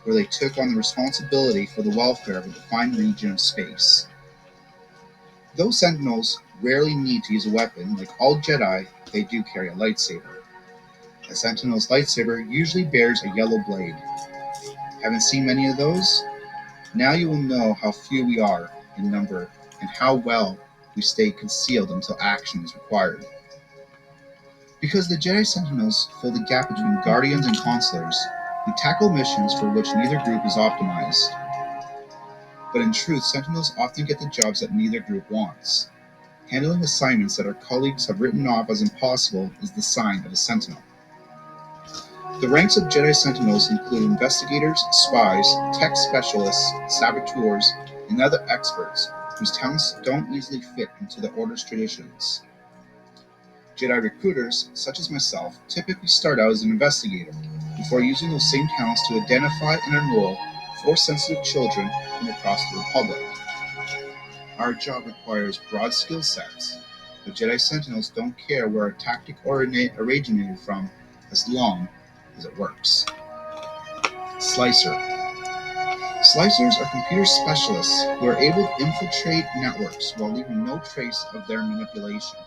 where they took on the responsibility for the welfare of a defined region of space. Though Sentinels rarely need to use a weapon, like all Jedi, they do carry a lightsaber. A Sentinel's lightsaber usually bears a yellow blade. Haven't seen many of those? Now you will know how few we are in number and how well we stay concealed until action is required. Because the Jedi Sentinels fill the gap between Guardians and Consulars, we tackle missions for which neither group is optimized. But in truth, Sentinels often get the jobs that neither group wants. Handling assignments that our colleagues have written off as impossible is the sign of a Sentinel. The ranks of Jedi Sentinels include investigators, spies, tech specialists, saboteurs, and other experts whose talents don't easily fit into the Order's traditions. Jedi recruiters, such as myself, typically start out as an investigator, before using those same talents to identify and enroll Force-sensitive children from across the Republic. Our job requires broad skill sets, but Jedi Sentinels don't care where a tactic originated from as long as it works. Slicer. Slicers are computer specialists who are able to infiltrate networks while leaving no trace of their manipulation.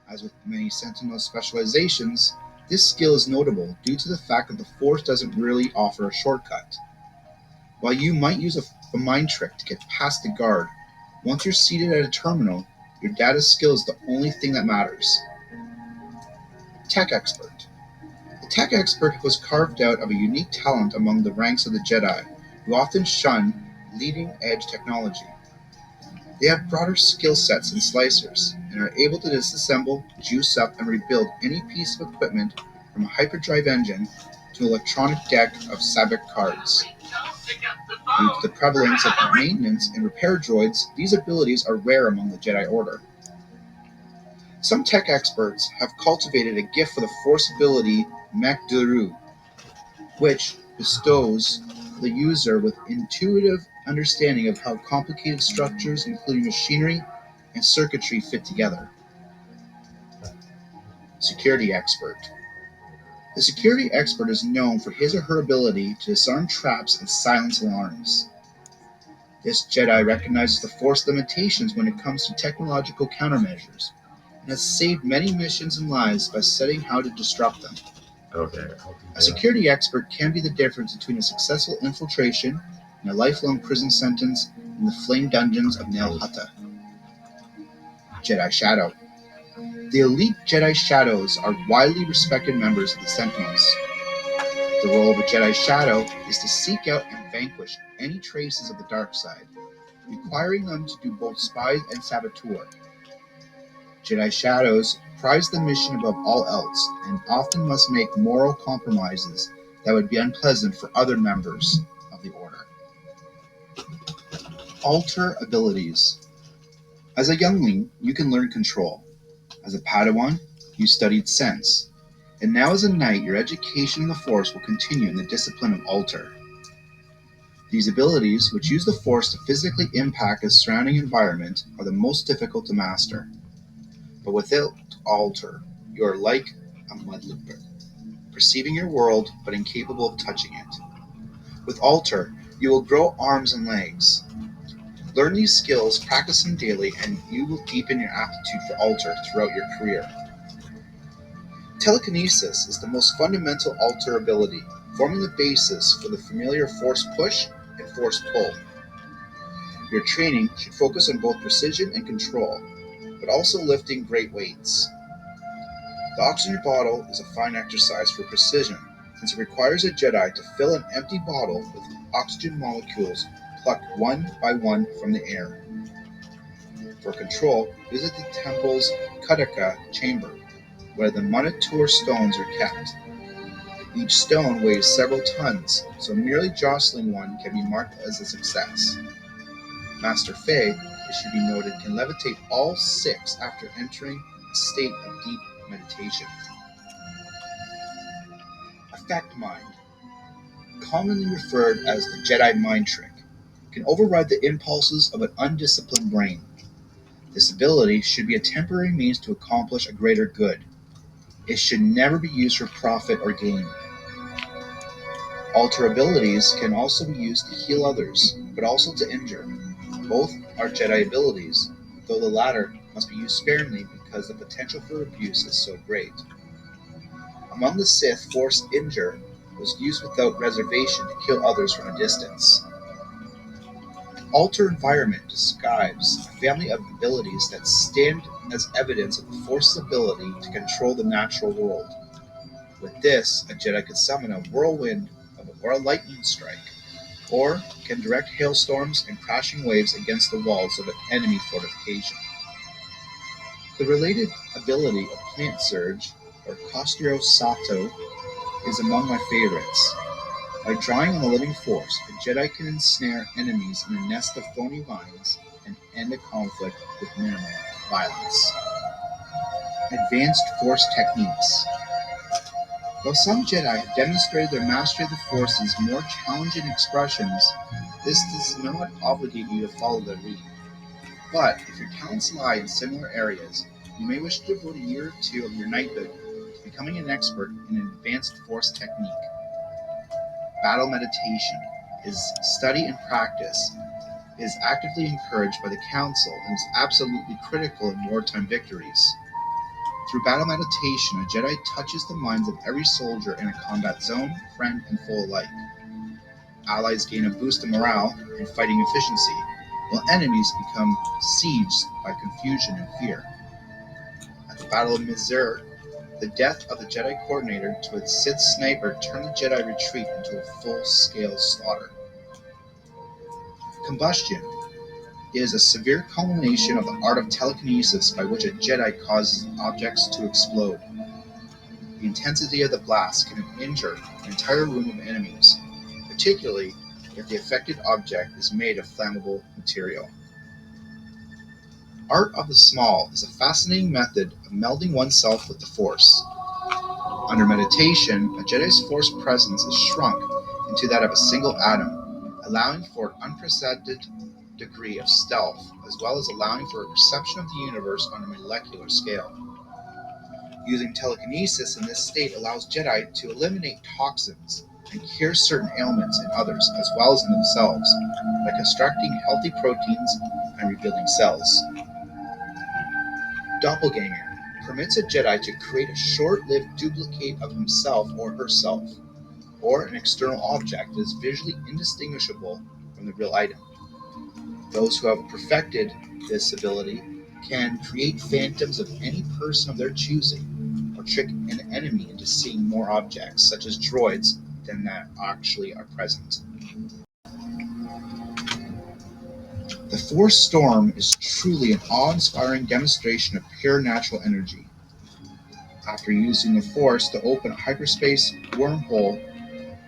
As with many Sentinel specializations, this skill is notable due to the fact that the Force doesn't really offer a shortcut. While you might use a mind trick to get past the guard, once you're seated at a terminal, your data skill is the only thing that matters. Tech Expert. The Tech Expert was carved out of a unique talent among the ranks of the Jedi, who often shun leading-edge technology. They have broader skill sets than Slicers, and are able to disassemble, juice up, and rebuild any piece of equipment from a hyperdrive engine to an electronic deck of Sabak cards. Due to the prevalence of maintenance and repair droids, these abilities are rare among the Jedi Order. Some tech experts have cultivated a gift for the Force ability Mech Duru, which bestows the user with intuitive understanding of how complicated structures, including machinery and circuitry, fit together. Security Expert. The security expert is known for his or her ability to disarm traps and silence alarms. This Jedi recognizes the Force limitations when it comes to technological countermeasures, and has saved many missions and lives by studying how to disrupt them. A security expert can be the difference between a successful infiltration and a lifelong prison sentence in the flame dungeons of Nal Hutta. Jedi Shadow. The elite Jedi Shadows are widely respected members of the Sentinels. The role of a Jedi Shadow is to seek out and vanquish any traces of the dark side, requiring them to do both spy and saboteur. Jedi Shadows prize the mission above all else, and often must make moral compromises that would be unpleasant for other members of the Order. Alter abilities. As a youngling, you can learn control. As a Padawan, you studied sense. And now as a knight, your education in the Force will continue in the discipline of Alter. These abilities, which use the Force to physically impact the surrounding environment, are the most difficult to master. But without Alter, you are like a mudlooper, perceiving your world but incapable of touching it. With Alter, you will grow arms and legs. Learn these skills, practice them daily, and you will deepen your aptitude for Alter throughout your career. Telekinesis is the most fundamental Alter ability, forming the basis for the familiar Force push and Force pull. Your training should focus on both precision and control, but also lifting great weights. The oxygen bottle is a fine exercise for precision, since it requires a Jedi to fill an empty bottle with oxygen molecules plucked one by one from the air. For control, visit the temple's Kudaka chamber, where the Monitor stones are kept. Each stone weighs several tons, so merely jostling one can be marked as a success. Master Fei, it should be noted, can levitate all 6 after entering a state of deep meditation. Effect Mind, commonly referred as the Jedi mind trick, can override the impulses of an undisciplined brain. This ability should be a temporary means to accomplish a greater good. It should never be used for profit or gain. Alter abilities can also be used to heal others, but also to injure. Both are Jedi abilities, though the latter must be used sparingly because the potential for abuse is so great. Among the Sith, Force Injure was used without reservation to kill others from a distance. Alter Environment describes a family of abilities that stand as evidence of the Force's ability to control the natural world. With this, a Jedi could summon a whirlwind or a lightning strike, or can direct hailstorms and crashing waves against the walls of an enemy fortification. The related ability of Plant Surge, or Costrio Sato, is among my favorites. By drawing on the living force, a Jedi can ensnare enemies in a nest of thorny vines and end a conflict with minimal violence. Advanced Force Techniques. Though some Jedi have demonstrated their mastery of the Force's more challenging expressions, this does not obligate you to follow their lead. But if your talents lie in similar areas, you may wish to devote a year or 2 of your knighthood to becoming an expert in an advanced Force technique. Battle meditation is study and practice. It is actively encouraged by the Council and is absolutely critical in wartime victories. Through battle meditation, a Jedi touches the minds of every soldier in a combat zone, friend, and foe alike. Allies gain a boost in morale and fighting efficiency, while enemies become sieged by confusion and fear. At the Battle of Mizur, the death of the Jedi Coordinator to a Sith sniper turned the Jedi retreat into a full-scale slaughter. Combustion is a severe culmination of the art of telekinesis by which a Jedi causes objects to explode. The intensity of the blast can injure an entire room of enemies, particularly if the affected object is made of flammable material. Art of the Small is a fascinating method of melding oneself with the Force. Under meditation, a Jedi's Force presence is shrunk into that of a single atom, allowing for an unprecedented degree of stealth, as well as allowing for a perception of the universe on a molecular scale. Using telekinesis in this state allows Jedi to eliminate toxins and cure certain ailments in others as well as in themselves by constructing healthy proteins and rebuilding cells. Doppelganger permits a Jedi to create a short-lived duplicate of himself or herself, or an external object that is visually indistinguishable from the real item. Those who have perfected this ability can create phantoms of any person of their choosing, or trick an enemy into seeing more objects, such as droids, than that actually are present. The Force Storm is truly an awe-inspiring demonstration of pure natural energy. After using the Force to open a hyperspace wormhole,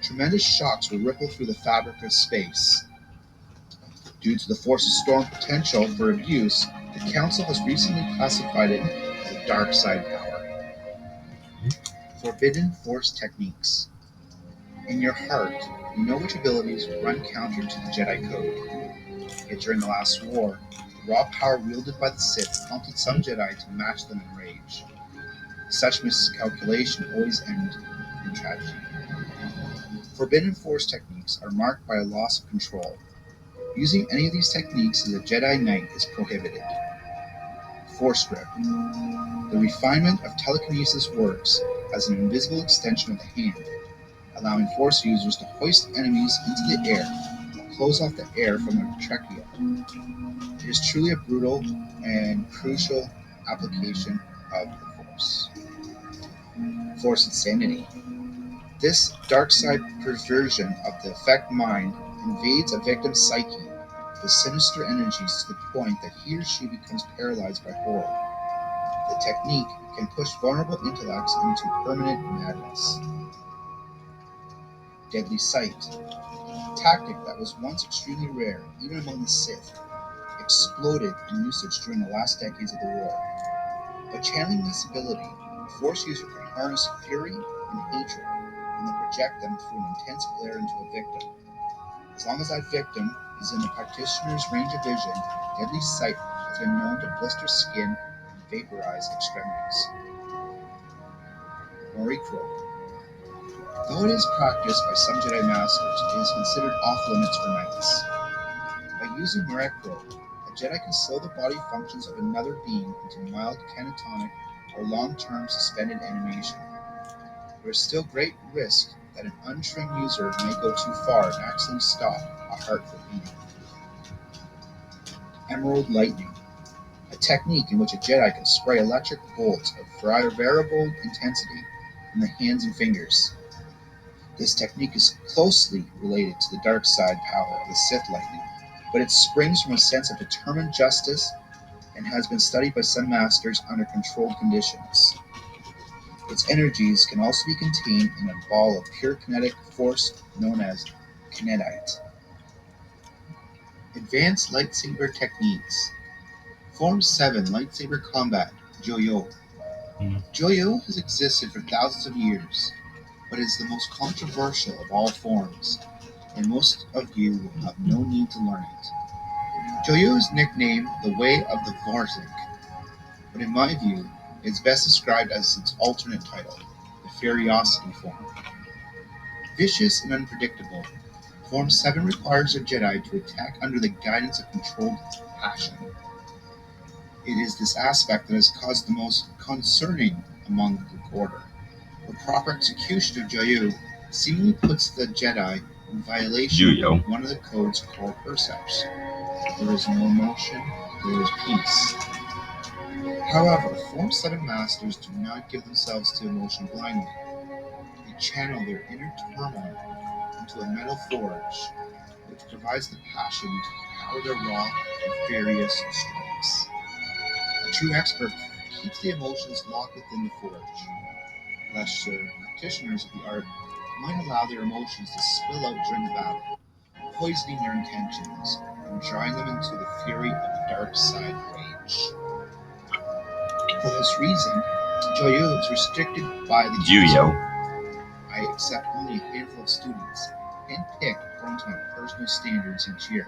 tremendous shocks will ripple through the fabric of space. Due to the Force's storm potential for abuse, the Council has recently classified it as a dark side power. Forbidden Force Techniques. In your heart, you know which abilities run counter to the Jedi Code. Yet during the last war, the raw power wielded by the Sith prompted some Jedi to match them in rage. Such miscalculation always ended in tragedy. Forbidden Force techniques are marked by a loss of control. Using any of these techniques as a Jedi Knight is prohibited. Force Grip. The refinement of telekinesis works as an invisible extension of the hand, allowing Force users to hoist enemies into the air or close off the air from their trachea. It is truly a brutal and crucial application of the Force. Force Insanity. This dark side perversion of the affect mind invades a victim's psyche with sinister energies to the point that he or she becomes paralyzed by horror. The technique can push vulnerable intellects into permanent madness. Deadly sight, a tactic that was once extremely rare, even among the Sith, exploded in usage during the last decades of the war. By channeling this ability, a Force user can harness fury and hatred and then project them through an intense glare into a victim. As long as that victim is in the practitioner's range of vision, deadly sight has been known to blister skin and vaporize extremities. Morikro. Though it is practiced by some Jedi Masters, it is considered off-limits for knights. By using Morikro, a Jedi can slow the body functions of another being into mild catatonic or long-term suspended animation. There is still great risk that an untrained user may go too far and accidentally stop a heart from beating. Emerald Lightning, a technique in which a Jedi can spray electric bolts of variable intensity from the hands and fingers. This technique is closely related to the dark side power of the Sith lightning, but it springs from a sense of determined justice and has been studied by some masters under controlled conditions. Its energies can also be contained in a ball of pure kinetic force known as kinetite. Advanced lightsaber techniques. Form 7 lightsaber combat, Joyo. Joyo has existed for thousands of years, but is the most controversial of all forms, and most of you will have no need to learn it. Joyo is nicknamed the Way of the Vortic, but in my view, it is best described as its alternate title, the Furiosity form. Vicious and unpredictable, Form 7 requires a Jedi to attack under the guidance of controlled passion. It is this aspect that has caused the most concerning among the Order. The proper execution of Joyo seemingly puts the Jedi in violation of one of the Code's core precepts. There is no emotion, there is peace. However, Form 7 Masters do not give themselves to emotion blindly. They channel their inner turmoil into a metal forge, which provides the passion to power their raw and furious strikes. A true expert keeps the emotions locked within the forge. Lesser practitioners of the art might allow their emotions to spill out during the battle, poisoning their intentions and drawing them into the fury of the dark side rage. For this reason, Joyo is restricted by the Council. I accept only a handful of students, handpicked according to my personal standards each year.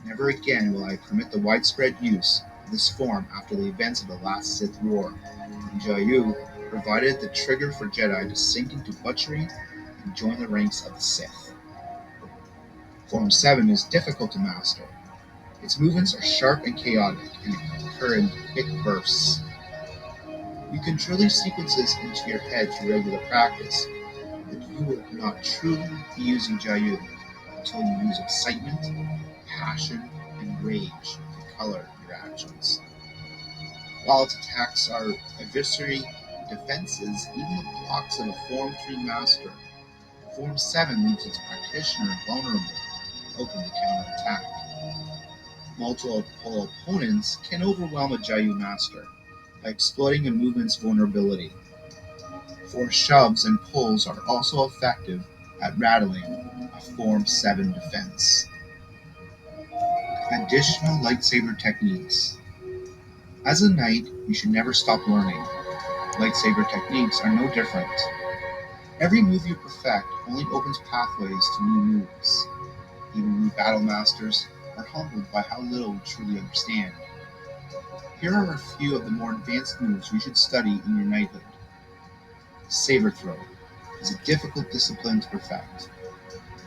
Never again will I permit the widespread use of this form after the events of the last Sith War, when Joyo provided the trigger for Jedi to sink into butchery and join the ranks of the Sith. Form 7 is difficult to master. Its movements are sharp and chaotic and occur in quick bursts. You can drill sequences into your head through regular practice, but you will not truly be using Joyo until you use excitement, passion, and rage to color your actions. While its attacks are eviscerate defenses, even the blocks of a Form 3 master, Form 7 leaves its practitioner vulnerable, open to counterattack. Multiple opponents can overwhelm a Joyo master by exploiting a movement's vulnerability. Force shoves and pulls are also effective at rattling a Form 7 defense. Additional lightsaber techniques. As a knight, you should never stop learning. Lightsaber techniques are no different. Every move you perfect only opens pathways to new moves. Even new battle masters are humbled by how little we truly understand. Here are a few of the more advanced moves you should study in your knighthood. Saber throw is a difficult discipline to perfect.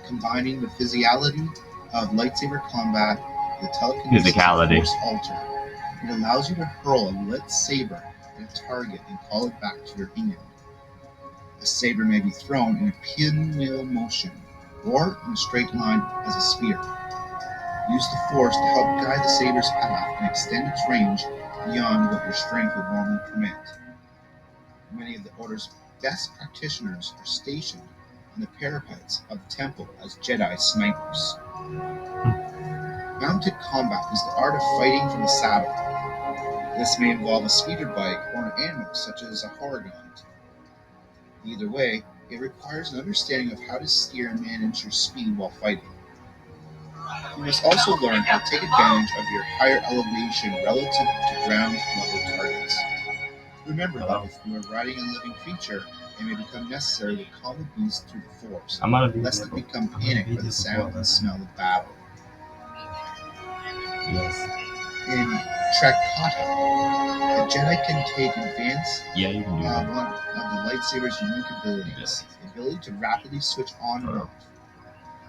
Combining the physicality of lightsaber combat with the telekinesis of force alter, it allows you to hurl a lit saber at a target and call it back to your hand. A saber may be thrown in a pinwheel motion, or in a straight line as a spear. Use the force to help guide the saber's path and extend its range beyond what your strength would normally permit. Many of the Order's best practitioners are stationed on the parapets of the temple as Jedi snipers. Mounted combat is the art of fighting from the saddle. This may involve a speeder bike or an animal such as a horrigond. Either way, it requires an understanding of how to steer and manage your speed while fighting. You must also learn how to take advantage of your higher elevation relative to ground level targets. Remember that if you are riding a living creature, it may become necessary to calm the beast through the force, lest it become panicked by the sound and smell of battle. Yes. In Trakata, a Jedi can take advantage Yeah, you can do of that. one of the lightsaber's unique abilities, the ability to rapidly switch on and off.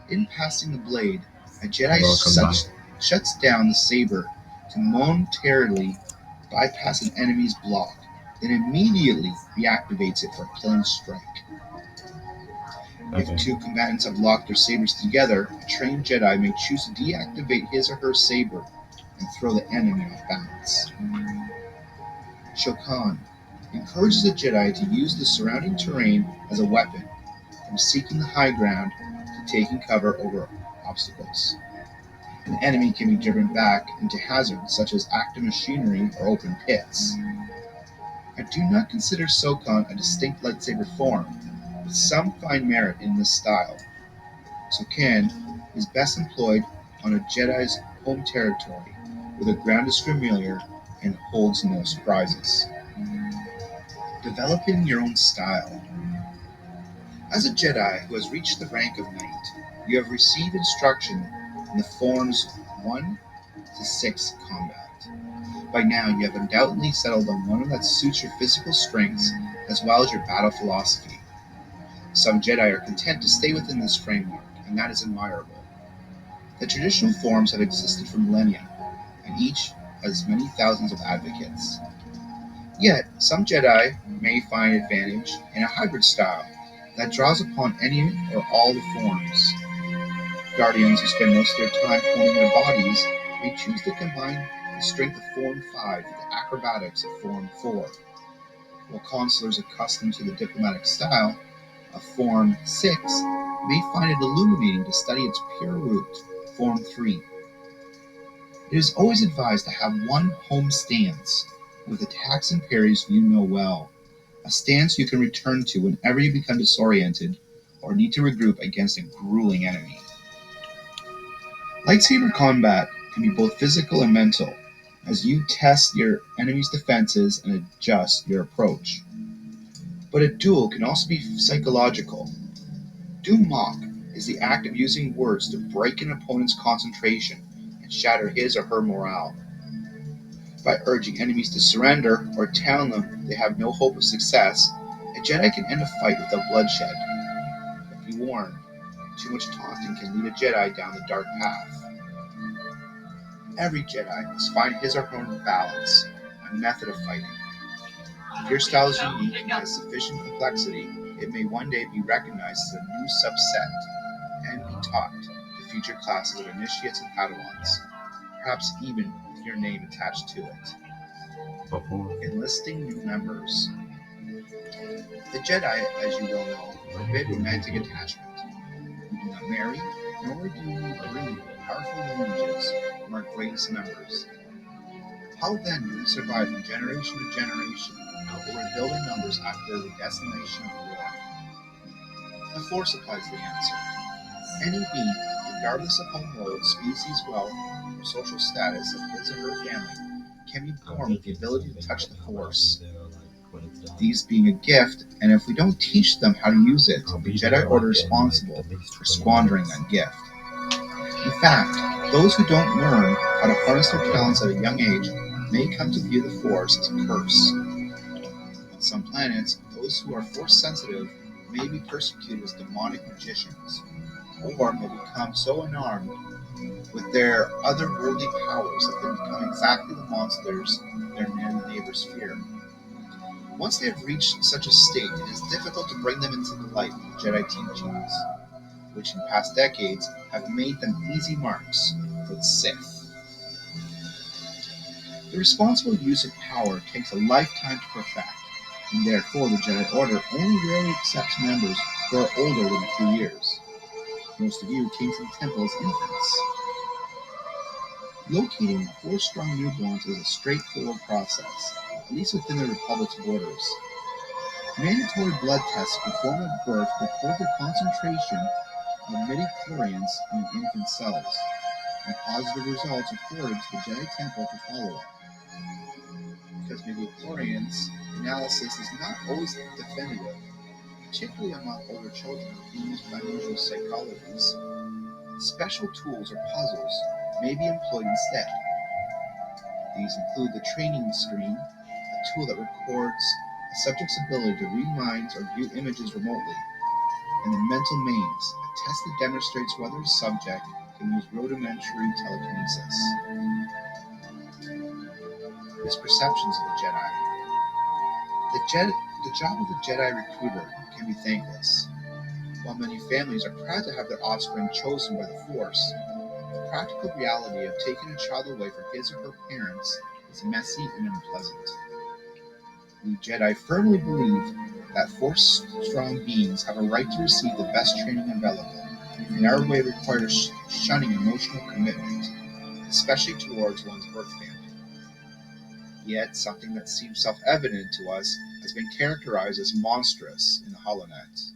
In passing the blade, a Jedi shuts down the saber to momentarily bypass an enemy's block, then immediately reactivates it for a killing strike. Okay. If two combatants have locked their sabers together, a trained Jedi may choose to deactivate his or her saber and throw the enemy off balance. Shokan encourages the Jedi to use the surrounding terrain as a weapon, from seeking the high ground to taking cover over obstacles. An enemy can be driven back into hazards such as active machinery or open pits. I do not consider Shokan a distinct lightsaber form, but some find merit in this style. Shokan is best employed on a Jedi's home territory, where the ground is familiar and holds no surprises. Developing your own style. As a Jedi who has reached the rank of Knight, you have received instruction in the forms 1 to 6 combat. By now, you have undoubtedly settled on one that suits your physical strengths as well as your battle philosophy. Some Jedi are content to stay within this framework, and that is admirable. The traditional forms have existed for millennia, and each has many thousands of advocates. Yet, some Jedi may find advantage in a hybrid style that draws upon any or all the forms. Guardians who spend most of their time honing their bodies may choose to combine the strength of Form 5 with the acrobatics of Form 4, while consulars accustomed to the diplomatic style of Form 6 may find it illuminating to study its pure root, Form 3. It is always advised to have one home stance, with attacks and parries you know well, a stance you can return to whenever you become disoriented or need to regroup against a grueling enemy. Lightsaber combat can be both physical and mental, as you test your enemy's defenses and adjust your approach. But a duel can also be psychological. Mock is the act of using words to break an opponent's concentration and shatter his or her morale. By urging enemies to surrender or telling them they have no hope of success, a Jedi can end a fight without bloodshed. But be warned, too much taunting can lead a Jedi down the dark path. Every Jedi must find his or her own balance, a method of fighting. If your style is unique and has sufficient complexity, it may one day be recognized as a new subset and be taught to future classes of initiates and Padawans, perhaps even with your name attached to it. Enlisting new members. The Jedi, as you well know, forbid romantic attachment. You do not marry, nor do you breed powerful lineages from our greatest members. How then do we survive from generation to generation, or rebuild our numbers after the decimation of war? The Force supplies the answer. Any being, regardless of homeworld, species, wealth, or social status of his or her family, can be born with the ability to touch the Force. These being a gift, and if we don't teach them how to use it, the Jedi Order is responsible for squandering that gift. In fact, those who don't learn how to harness their talents at a young age may come to view the Force as a curse. On some planets, those who are Force sensitive may be persecuted as demonic magicians, or may become so unarmed with their otherworldly powers that they become exactly the monsters their neighbors fear. Once they have reached such a state, it is difficult to bring them into the light of Jedi teachings, which in past decades have made them easy marks for the Sith. The responsible use of power takes a lifetime to perfect. and therefore the Jedi Order only rarely accepts members who are older than a few years. Most of you came to the temple as infants. Locating Force-strong newborns is a straightforward process, at least within the Republic's borders. Mandatory blood tests performed at birth record the concentration of midi-chlorians in the infant cells, and positive results are forwarded to the Jedi Temple for follow-up. Because midi-chlorians analysis is not always definitive, particularly among older children or beings with unusual psychologies, special tools or puzzles may be employed instead. These include the training screen, a tool that records a subject's ability to read minds or view images remotely, and the mental maze, a test that demonstrates whether a subject can use rudimentary telekinesis. Misperceptions of the Jedi. The job of a Jedi recruiter can be thankless. While many families are proud to have their offspring chosen by the Force, the practical reality of taking a child away from his or her parents is messy and unpleasant. We Jedi firmly believe that Force-strong beings have a right to receive the best training available, and our way requires shunning emotional commitment, especially towards one's birth family. Yet, something that seems self-evident to us has been characterized as monstrous in the HoloNet.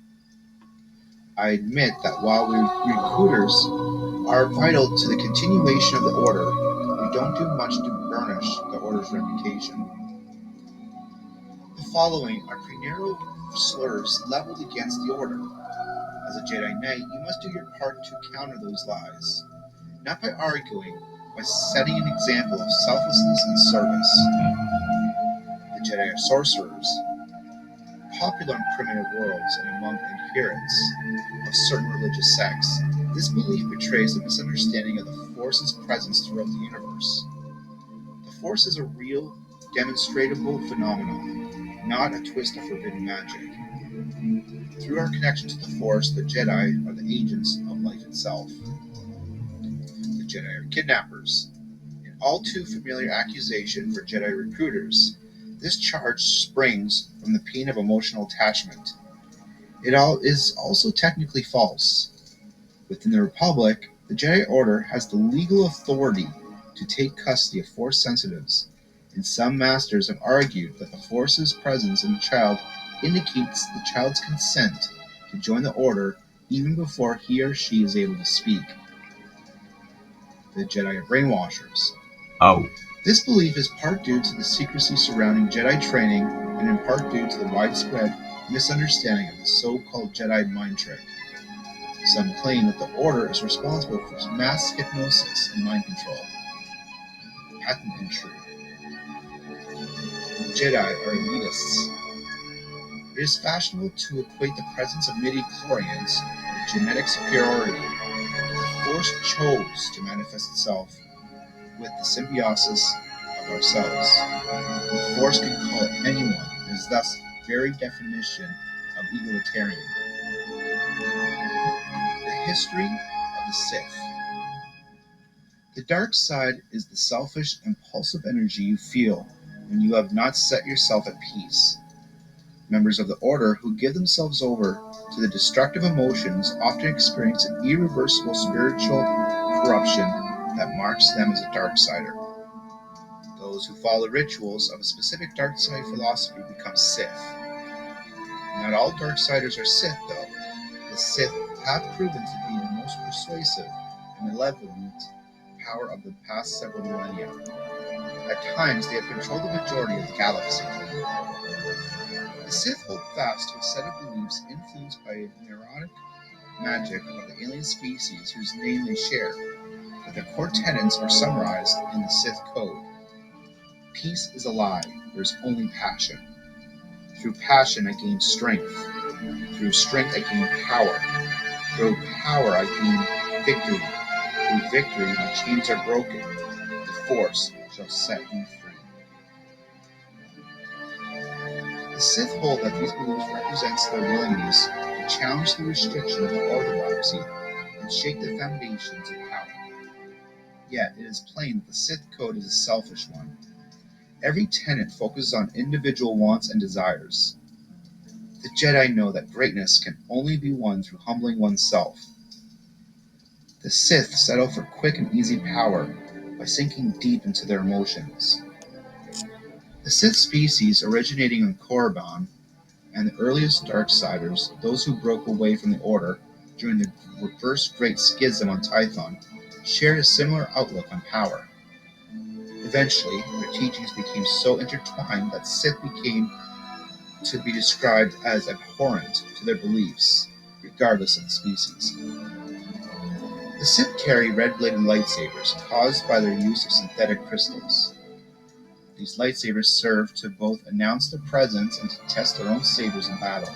I admit that while we recruiters are vital to the continuation of the Order, we don't do much to burnish the Order's reputation. The following are pre-narrow slurs leveled against the Order. As a Jedi Knight, you must do your part to counter those lies, not by arguing, by setting an example of selflessness and service. The Jedi are sorcerers, popular in primitive worlds and among adherents of certain religious sects. This belief betrays a misunderstanding of the Force's presence throughout the universe. The Force is a real, demonstrable phenomenon, not a twist of forbidden magic. Through our connection to the Force, the Jedi are the agents of life itself. The Jedi are kidnappers. An all too familiar accusation for Jedi recruiters, this charge springs from the pain of emotional attachment. It is also technically false. Within the Republic, the Jedi Order has the legal authority to take custody of Force sensitives, and some masters have argued that the Force's presence in a child indicates the child's consent to join the Order even before he or she is able to speak. The Jedi are brainwashers. Oh. This belief is part due to the secrecy surrounding Jedi training and in part due to the widespread misunderstanding of the so-called Jedi mind trick. Some claim that the Order is responsible for mass hypnosis and mind control. Patent untrue. Jedi are elitists. It is fashionable to equate the presence of midi-chlorians with genetic superiority. The Force chose to manifest itself with the symbiosis of ourselves. The Force can call anyone and is thus the very definition of egalitarian. The history of the Sith. The dark side is the selfish, impulsive energy you feel when you have not set yourself at peace. Members of the Order who give themselves over to the destructive emotions often experience an irreversible spiritual corruption that marks them as a darksider. Those who follow the rituals of a specific dark side philosophy become Sith. Not all darksiders are Sith, though. The Sith have proven to be the most persuasive and malevolent power of the past several millennia. At times, they have controlled the majority of the galaxy. The Sith hold fast to a set of beliefs influenced by a neurotic magic of the alien species whose name they share, but their core tenets are summarized in the Sith Code. Peace is a lie. There is only passion. Through passion, I gain strength. Through strength, I gain power. Through power, I gain victory. Through victory, my chains are broken. The Force shall set me free. The Sith hold that these beliefs represents their willingness to challenge the restriction of orthodoxy and shake the foundations of power. Yet, it is plain that the Sith Code is a selfish one. Every tenet focuses on individual wants and desires. The Jedi know that greatness can only be won through humbling oneself. The Sith settle for quick and easy power by sinking deep into their emotions. The Sith species originating on Korriban and the earliest Darksiders, those who broke away from the Order during the first Great Schism on Tython, shared a similar outlook on power. Eventually, their teachings became so intertwined that Sith became to be described as abhorrent to their beliefs, regardless of the species. The Sith carry red-bladed lightsabers caused by their use of synthetic crystals. These lightsabers serve to both announce their presence and to test their own sabers in battle.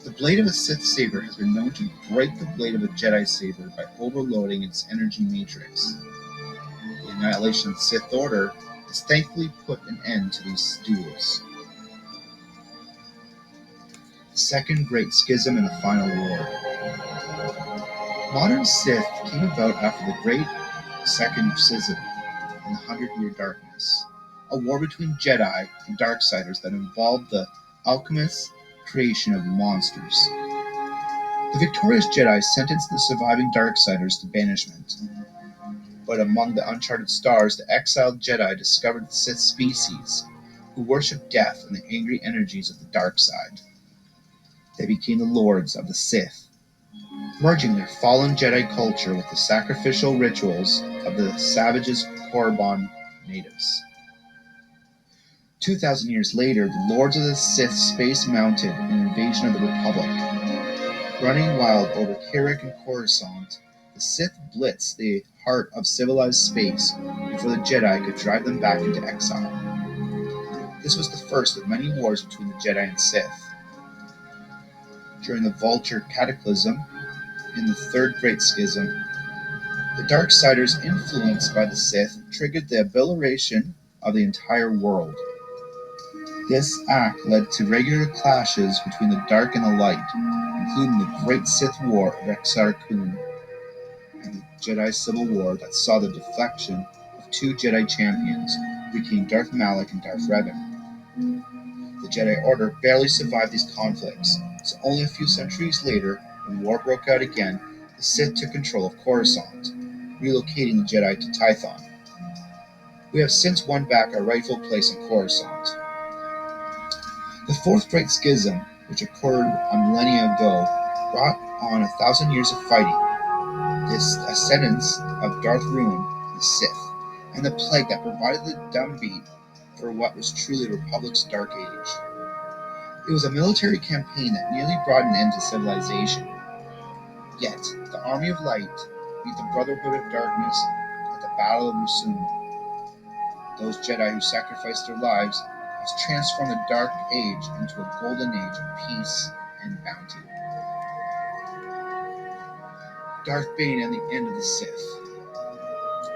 The blade of a Sith saber has been known to break the blade of a Jedi saber by overloading its energy matrix. The annihilation of the Sith Order has thankfully put an end to these duels. The Second Great Schism and the Final War. Modern Sith came about after the Great Second Schism in the 100-Year Darkness, a war between Jedi and Darksiders that involved the alchemists' creation of monsters. The victorious Jedi sentenced the surviving Darksiders to banishment. But among the uncharted stars, the exiled Jedi discovered the Sith species, who worshipped death and the angry energies of the dark side. They became the Lords of the Sith, merging their fallen Jedi culture with the sacrificial rituals of the savages Korriban natives. 2,000 years later, the Lords of the Sith space-mounted an invasion of the Republic. Running wild over Kirik and Coruscant, the Sith blitzed the heart of civilized space before the Jedi could drive them back into exile. This was the first of many wars between the Jedi and Sith. During the Vulture Cataclysm, in the Third Great Schism, the Darksiders influenced by the Sith triggered the obliteration of the entire world. This act led to regular clashes between the dark and the light, including the Great Sith War of Exar Kun and the Jedi Civil War that saw the defection of two Jedi champions, who became Darth Malak and Darth Revan. The Jedi Order barely survived these conflicts, so only a few centuries later, when war broke out again, the Sith took control of Coruscant, relocating the Jedi to Tython. We have since won back our rightful place in Coruscant. The Fourth Great Schism, which occurred a millennia ago, brought on 1,000 years of fighting, this ascendance of Darth Ruin, the Sith, and the plague that provided the drumbeat for what was truly the Republic's Dark Age. It was a military campaign that nearly brought an end to civilization. Yet, the Army of Light beat the Brotherhood of Darkness at the Battle of Rusum. Those Jedi who sacrificed their lives have transformed the Dark Age into a golden age of peace and bounty. Darth Bane and the end of the Sith.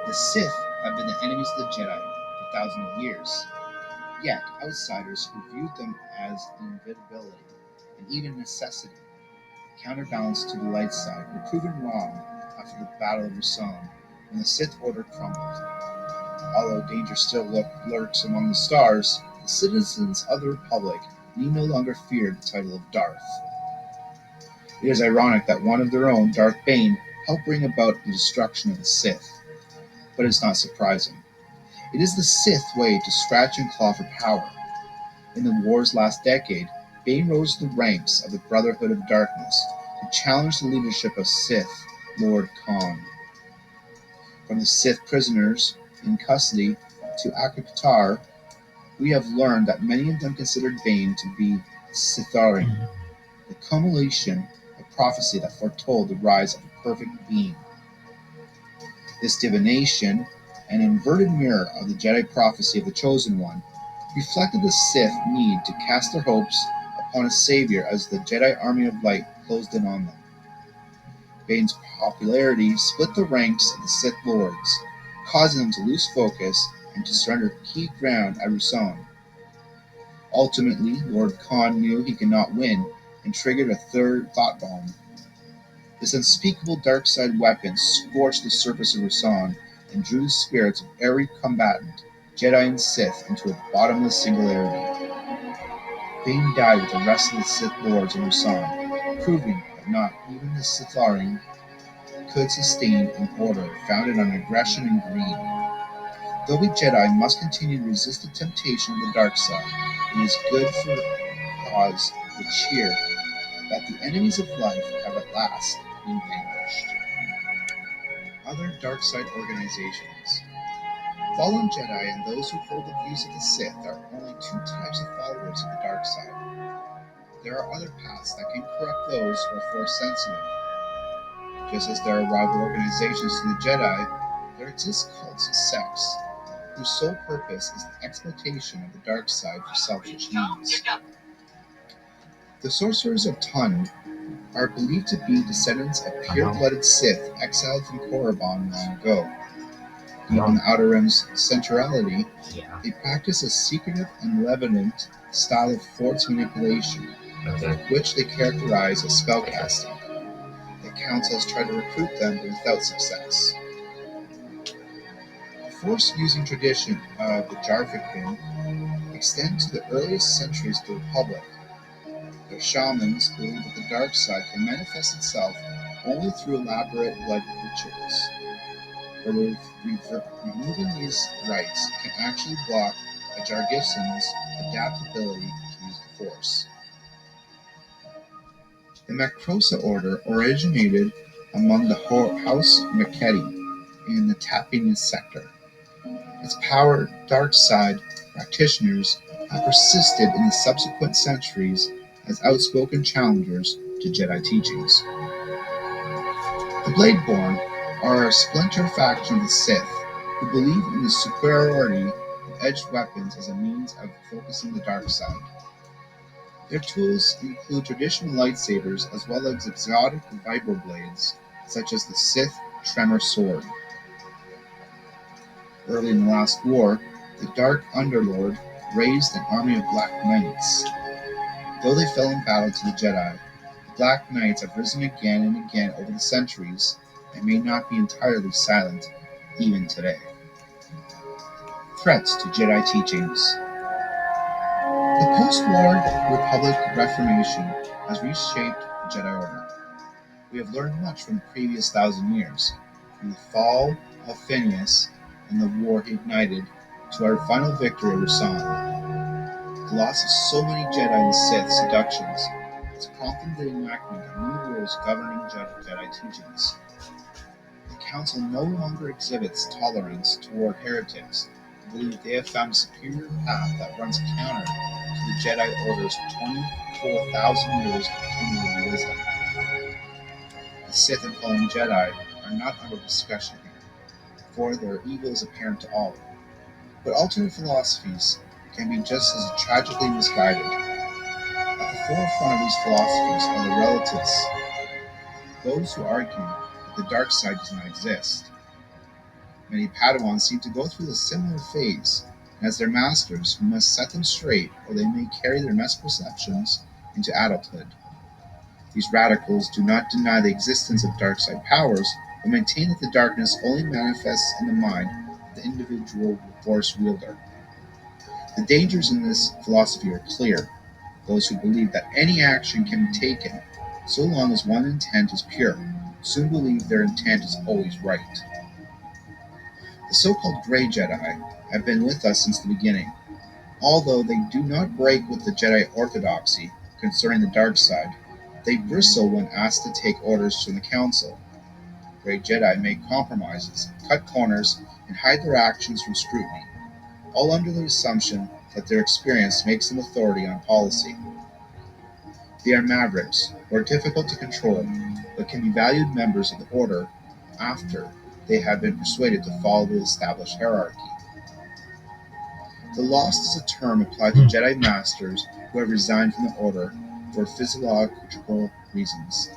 The Sith have been the enemies of the Jedi for thousands of years. Yet, outsiders who viewed them as inevitability and even necessity, counterbalanced to the light side, were proven wrong after the Battle of Rusum, when the Sith Order crumbled. Although danger still lurks among the stars, the citizens of the Republic need no longer fear the title of Darth. It is ironic that one of their own, Darth Bane, helped bring about the destruction of the Sith. But it's not surprising. It is the Sith way to scratch and claw for power. In the war's last decade, Bane rose to the ranks of the Brotherhood of Darkness to challenge the leadership of Sith Lord Khan. From the Sith prisoners in custody to Akatar, we have learned that many of them considered Bane to be Sithari, the culmination of prophecy that foretold the rise of a perfect being. This divination, an inverted mirror of the Jedi prophecy of the Chosen One, reflected the Sith need to cast their hopes upon a savior as the Jedi Army of Light closed in on them. Bane's popularity split the ranks of the Sith Lords, causing them to lose focus and to surrender key ground at Rusum. Ultimately, Lord Khan knew he could not win and triggered a third thought bomb. This unspeakable dark side weapon scorched the surface of Rusum and drew the spirits of every combatant, Jedi and Sith into a bottomless singularity. Bane died with the rest of the Sith Lords in Rusan, proving that not even the Sith'ari could sustain an order founded on aggression and greed. Though we Jedi must continue to resist the temptation of the dark side, it is good for cause to cheer that the enemies of life have at last been vanquished. Other dark side organizations. Fallen Jedi and those who hold the views of the Sith are only two types of followers of the dark side. There are other paths that can corrupt those who are force sensitive. Just as there are rival organizations to the Jedi, there exist cults and sects whose sole purpose is the exploitation of the dark side for selfish needs. The Sorcerers of Tun are believed to be descendants of pure-blooded Sith exiled from Korriban long ago. Deep in the Outer Rim's centrality, they practice a secretive and malevolent style of force manipulation, which they characterize as spellcasting. The councils try to recruit them, but without success. The force-using tradition of the Jarfikin extends to the earliest centuries of the Republic. Their shamans believe that the dark side can manifest itself only through elaborate blood rituals. Removing these rites can actually block a Jargison's adaptability to use the Force. The Macrosa Order originated among the House Maketi in the Tapinian sector. Its power dark side practitioners have persisted in the subsequent centuries as outspoken challengers to Jedi teachings. The Bladeborn are a splinter faction of the Sith who believe in the superiority of edged weapons as a means of focusing the dark side. Their tools include traditional lightsabers as well as exotic vibroblades, such as the Sith Tremor Sword. Early in the last war, the Dark Underlord raised an army of Black Knights. Though they fell in battle to the Jedi, the Black Knights have risen again and again over the centuries and may not be entirely silent even today. Threats to Jedi teachings. The post-war Republic Reformation has reshaped the Jedi Order. We have learned much from the previous 1,000 years, from the fall of Phineas and the war he ignited to our final victory over Rusan. The loss of so many Jedi and Sith seductions has prompted the enactment of new rules governing Jedi teachings. The Council no longer exhibits tolerance toward heretics who believe they have found a superior path that runs counter to the Jedi Order's 24,000 years of cumulative wisdom. The Sith and fallen Jedi are not under discussion here, for their evil is apparent to all. But alternate philosophies can be just as tragically misguided. At the forefront of these philosophies are the relativists, those who argue that the dark side does not exist. Many Padawans seem to go through a similar phase, and as their masters who must set them straight or they may carry their misperceptions into adulthood. These radicals do not deny the existence of dark side powers, but maintain that the darkness only manifests in the mind of the individual force wielder. The dangers in this philosophy are clear. Those who believe that any action can be taken, so long as one's intent is pure, soon believe their intent is always right. The so-called Grey Jedi have been with us since the beginning. Although they do not break with the Jedi orthodoxy concerning the dark side, they bristle when asked to take orders from the Council. Grey Jedi make compromises, cut corners, and hide their actions from scrutiny, all under the assumption that their experience makes them authority on policy. They are mavericks, who are difficult to control, but can be valued members of the Order after they have been persuaded to follow the established hierarchy. The Lost is a term applied to Jedi Masters who have resigned from the Order for physiological reasons.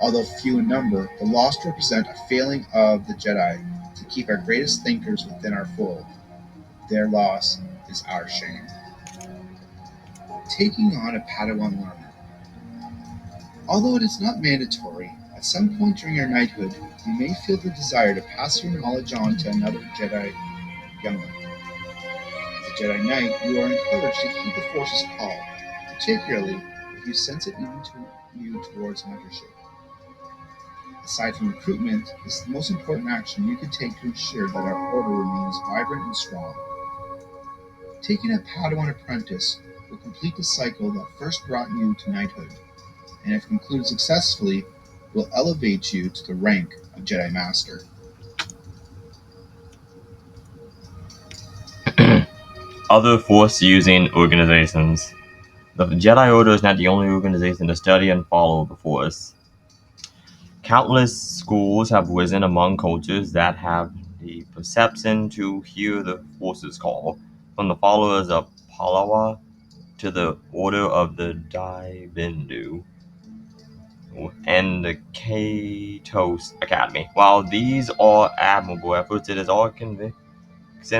Although few in number, the Lost represent a failing of the Jedi to keep our greatest thinkers within our fold. Their loss is our shame. Taking on a Padawan learner. Although it is not mandatory, at some point during your knighthood, you may feel the desire to pass your knowledge on to another Jedi younger. Jedi Knight, you are encouraged to heed the Force's call, particularly if you sense it leading you towards mentorship. Aside from recruitment, this is the most important action you can take to ensure that our order remains vibrant and strong. Taking a Padawan apprentice will complete the cycle that first brought you to knighthood, and if concluded successfully, will elevate you to the rank of Jedi Master. Other Force-using organizations. The Jedi Order is not the only organization to study and follow the Force. Countless schools have risen among cultures that have the perception to hear the Force's call, from the followers of Palawa to the Order of the Daibindu and the Katos Academy. While these are admirable efforts, it is our conviction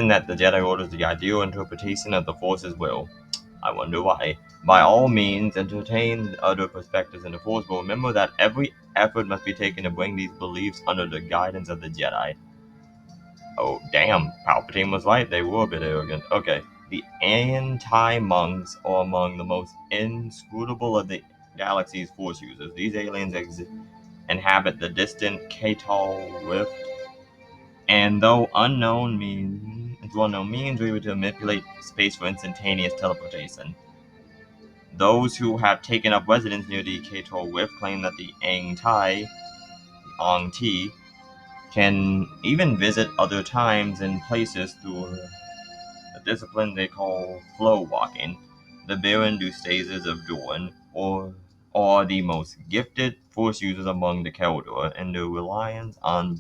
that the Jedi Order is the ideal interpretation of the Force's will. I wonder why. By all means, entertain other perspectives in the Force, but remember that every effort must be taken to bring these beliefs under the guidance of the Jedi. Oh, damn. Palpatine was right. They were a bit arrogant. Okay. The anti-monks are among the most inscrutable of the galaxy's Force users. These aliens inhabit the distant Katal Rift, and though unknown means able to manipulate space for instantaneous teleportation. Those who have taken up residence near the Katal Rift claim that the Ong Ti, can even visit other times and places through a discipline they call flow walking. The Baron Dustases of Dorne are the most gifted Force users among the Keldor, and their reliance on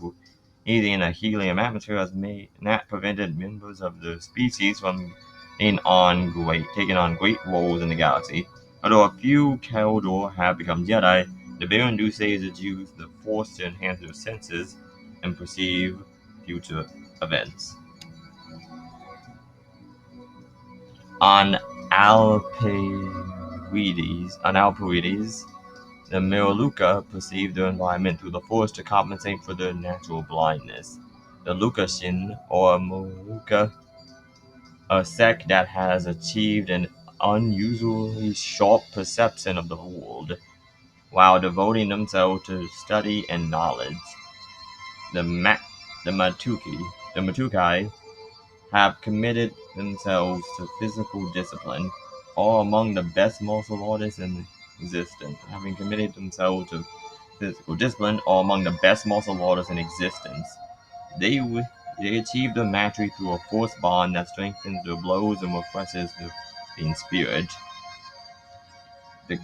breathing a helium atmosphere has not prevented members of the species from taking on great roles in the galaxy. Although a few Keldor have become Jedi, the Baron Dustases use the Force to enhance their senses and perceive future events. On Alperides, the Miraluka perceive their environment through the Force to compensate for their natural blindness. The Lukashin, or Miraluka, a sect that has achieved an unusually sharp perception of the world, while devoting themselves to study and knowledge. The Matukai have committed themselves to physical discipline, are among the best martial artists in existence. Having committed themselves to physical discipline, are among the best martial artists in existence. They achieve their mastery through a force bond that strengthens their blows and refreshes their being spirit. The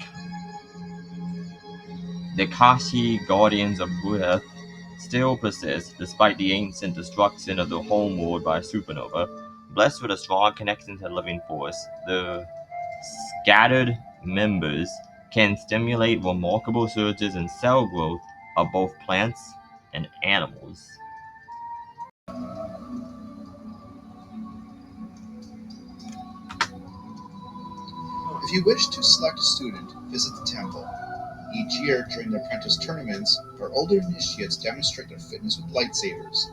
The Kashi Guardians of Breath still persist, despite the ancient destruction of their homeworld by a supernova. Blessed with a strong connection to the living force, the scattered members can stimulate remarkable surges in cell growth of both plants and animals. If you wish to select a student, visit the temple. Each year, during the apprentice tournaments, our older initiates demonstrate their fitness with lightsabers,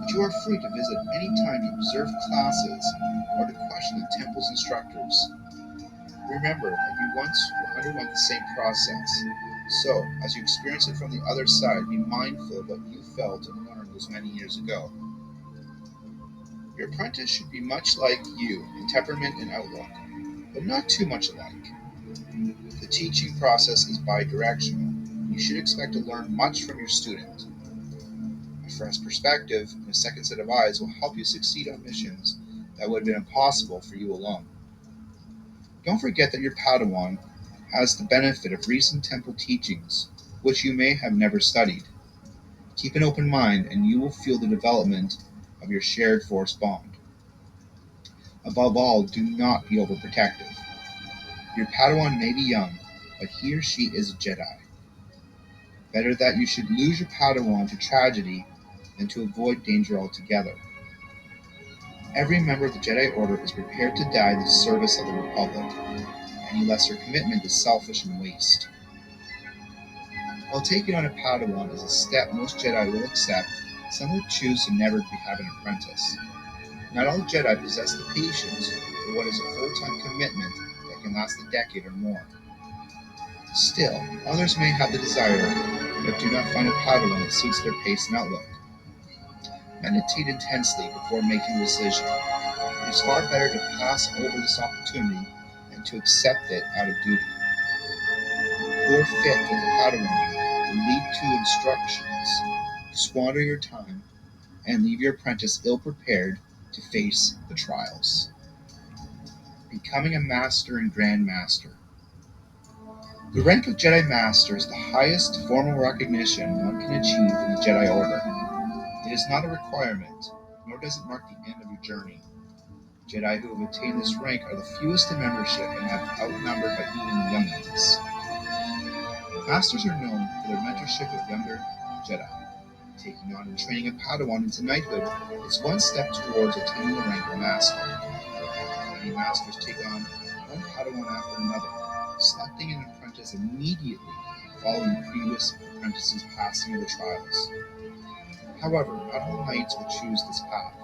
but you are free to visit any time to observe classes or to question the temple's instructors. Remember that you once underwent the same process, so as you experience it from the other side, be mindful of what you felt and learned those many years ago. Your apprentice should be much like you in temperament and outlook, but not too much alike. The teaching process is bi-directional. You should expect to learn much from your student. A fresh perspective and a second set of eyes will help you succeed on missions that would have been impossible for you alone. Don't forget that your Padawan has the benefit of recent temple teachings, which you may have never studied. Keep an open mind and you will feel the development of your shared force bond. Above all, do not be overprotective. Your Padawan may be young, but he or she is a Jedi. Better that you should lose your Padawan to tragedy than to avoid danger altogether. Every member of the Jedi Order is prepared to die in the service of the Republic. Any lesser commitment is selfish and waste. While taking on a Padawan is a step most Jedi will accept, some will choose to never have an apprentice. Not all Jedi possess the patience for what is a full-time commitment that can last a decade or more. Still, others may have the desire, but do not find a Padawan that suits their pace and outlook. Meditate intensely before making a decision. It is far better to pass over this opportunity than to accept it out of duty. Poor fit with a Padawan will lead to instructions, squander your time, and leave your apprentice ill-prepared to face the trials. Becoming a Master and Grand Master. The rank of Jedi Master is the highest formal recognition one can achieve in the Jedi Order. It is not a requirement, nor does it mark the end of your journey. Jedi who have attained this rank are the fewest in membership and have outnumbered by even the young ones. Masters are known for their mentorship of younger Jedi. Taking on and training a Padawan into knighthood is one step towards attaining the rank of Master. Many Masters take on one Padawan after another, selecting an apprentice immediately following the previous apprentice's passing of the trials. However, not all knights will choose this path.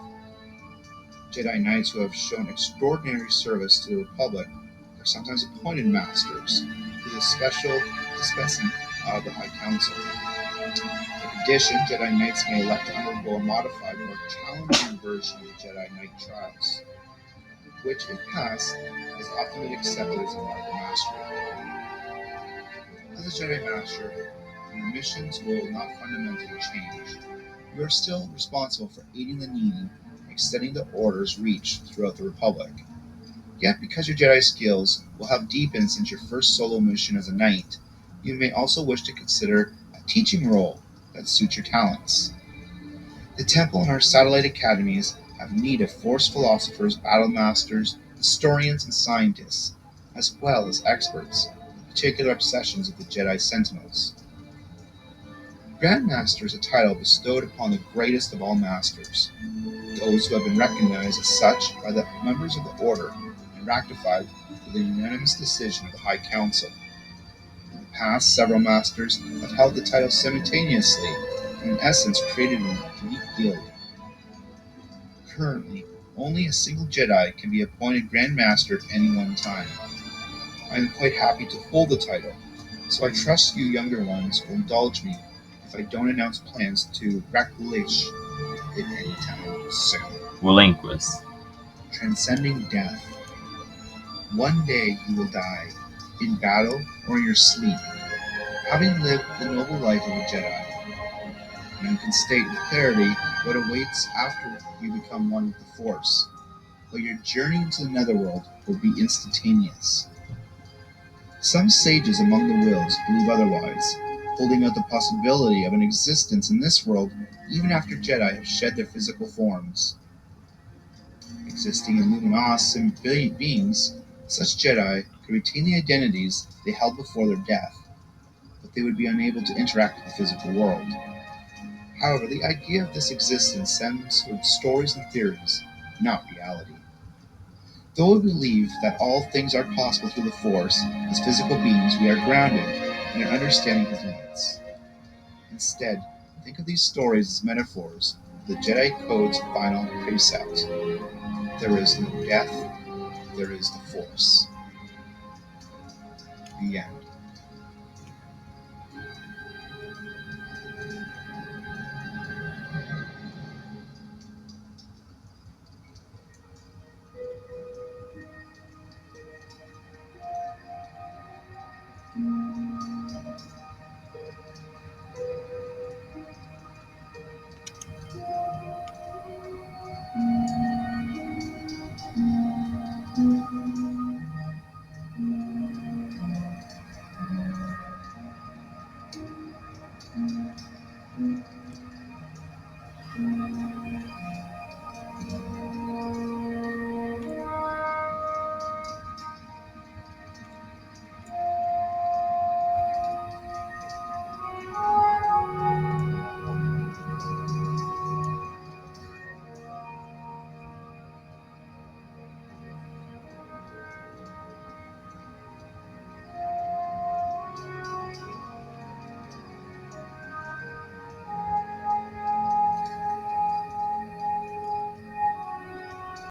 Jedi Knights who have shown extraordinary service to the Republic are sometimes appointed Masters through the special dispensing of the High Council. In addition, Jedi Knights may elect to undergo a modified, more challenging version of the Jedi Knight trials, which, if passed, has often been accepted as a mark of mastery. As a Jedi Master, your missions will not fundamentally change. You are still responsible for aiding the needy and extending the Order's reach throughout the Republic. Yet, because your Jedi skills will have deepened since your first solo mission as a Knight, you may also wish to consider a teaching role that suits your talents. The Temple and our satellite academies have need of Force philosophers, battle masters, historians, and scientists, as well as experts in particular obsessions of the Jedi Sentinels. Grand Master is a title bestowed upon the greatest of all masters. Those who have been recognized as such by the members of the Order and ratified through the unanimous decision of the High Council. In the past, several masters have held the title simultaneously and in essence created an elite guild. Currently, only a single Jedi can be appointed Grand Master at any one time. I am quite happy to hold the title, so I trust you younger ones will indulge me if I don't announce plans to relinquish it anytime soon. Relinquish. Transcending death. One day you will die, in battle or in your sleep, having lived the noble life of a Jedi. None can state with clarity what awaits after you become one with the Force, but your journey into the Netherworld will be instantaneous. Some sages among the Wills believe otherwise, holding out the possibility of an existence in this world even after Jedi have shed their physical forms. Existing in luminous beings, such Jedi could retain the identities they held before their death, but they would be unable to interact with the physical world. However, the idea of this existence stems from stories and theories, not reality. Though we believe that all things are possible through the Force, as physical beings we are grounded in our understanding of limits. Instead, think of these stories as metaphors of the Jedi Code's final precept. There is no death, there is the Force. The end.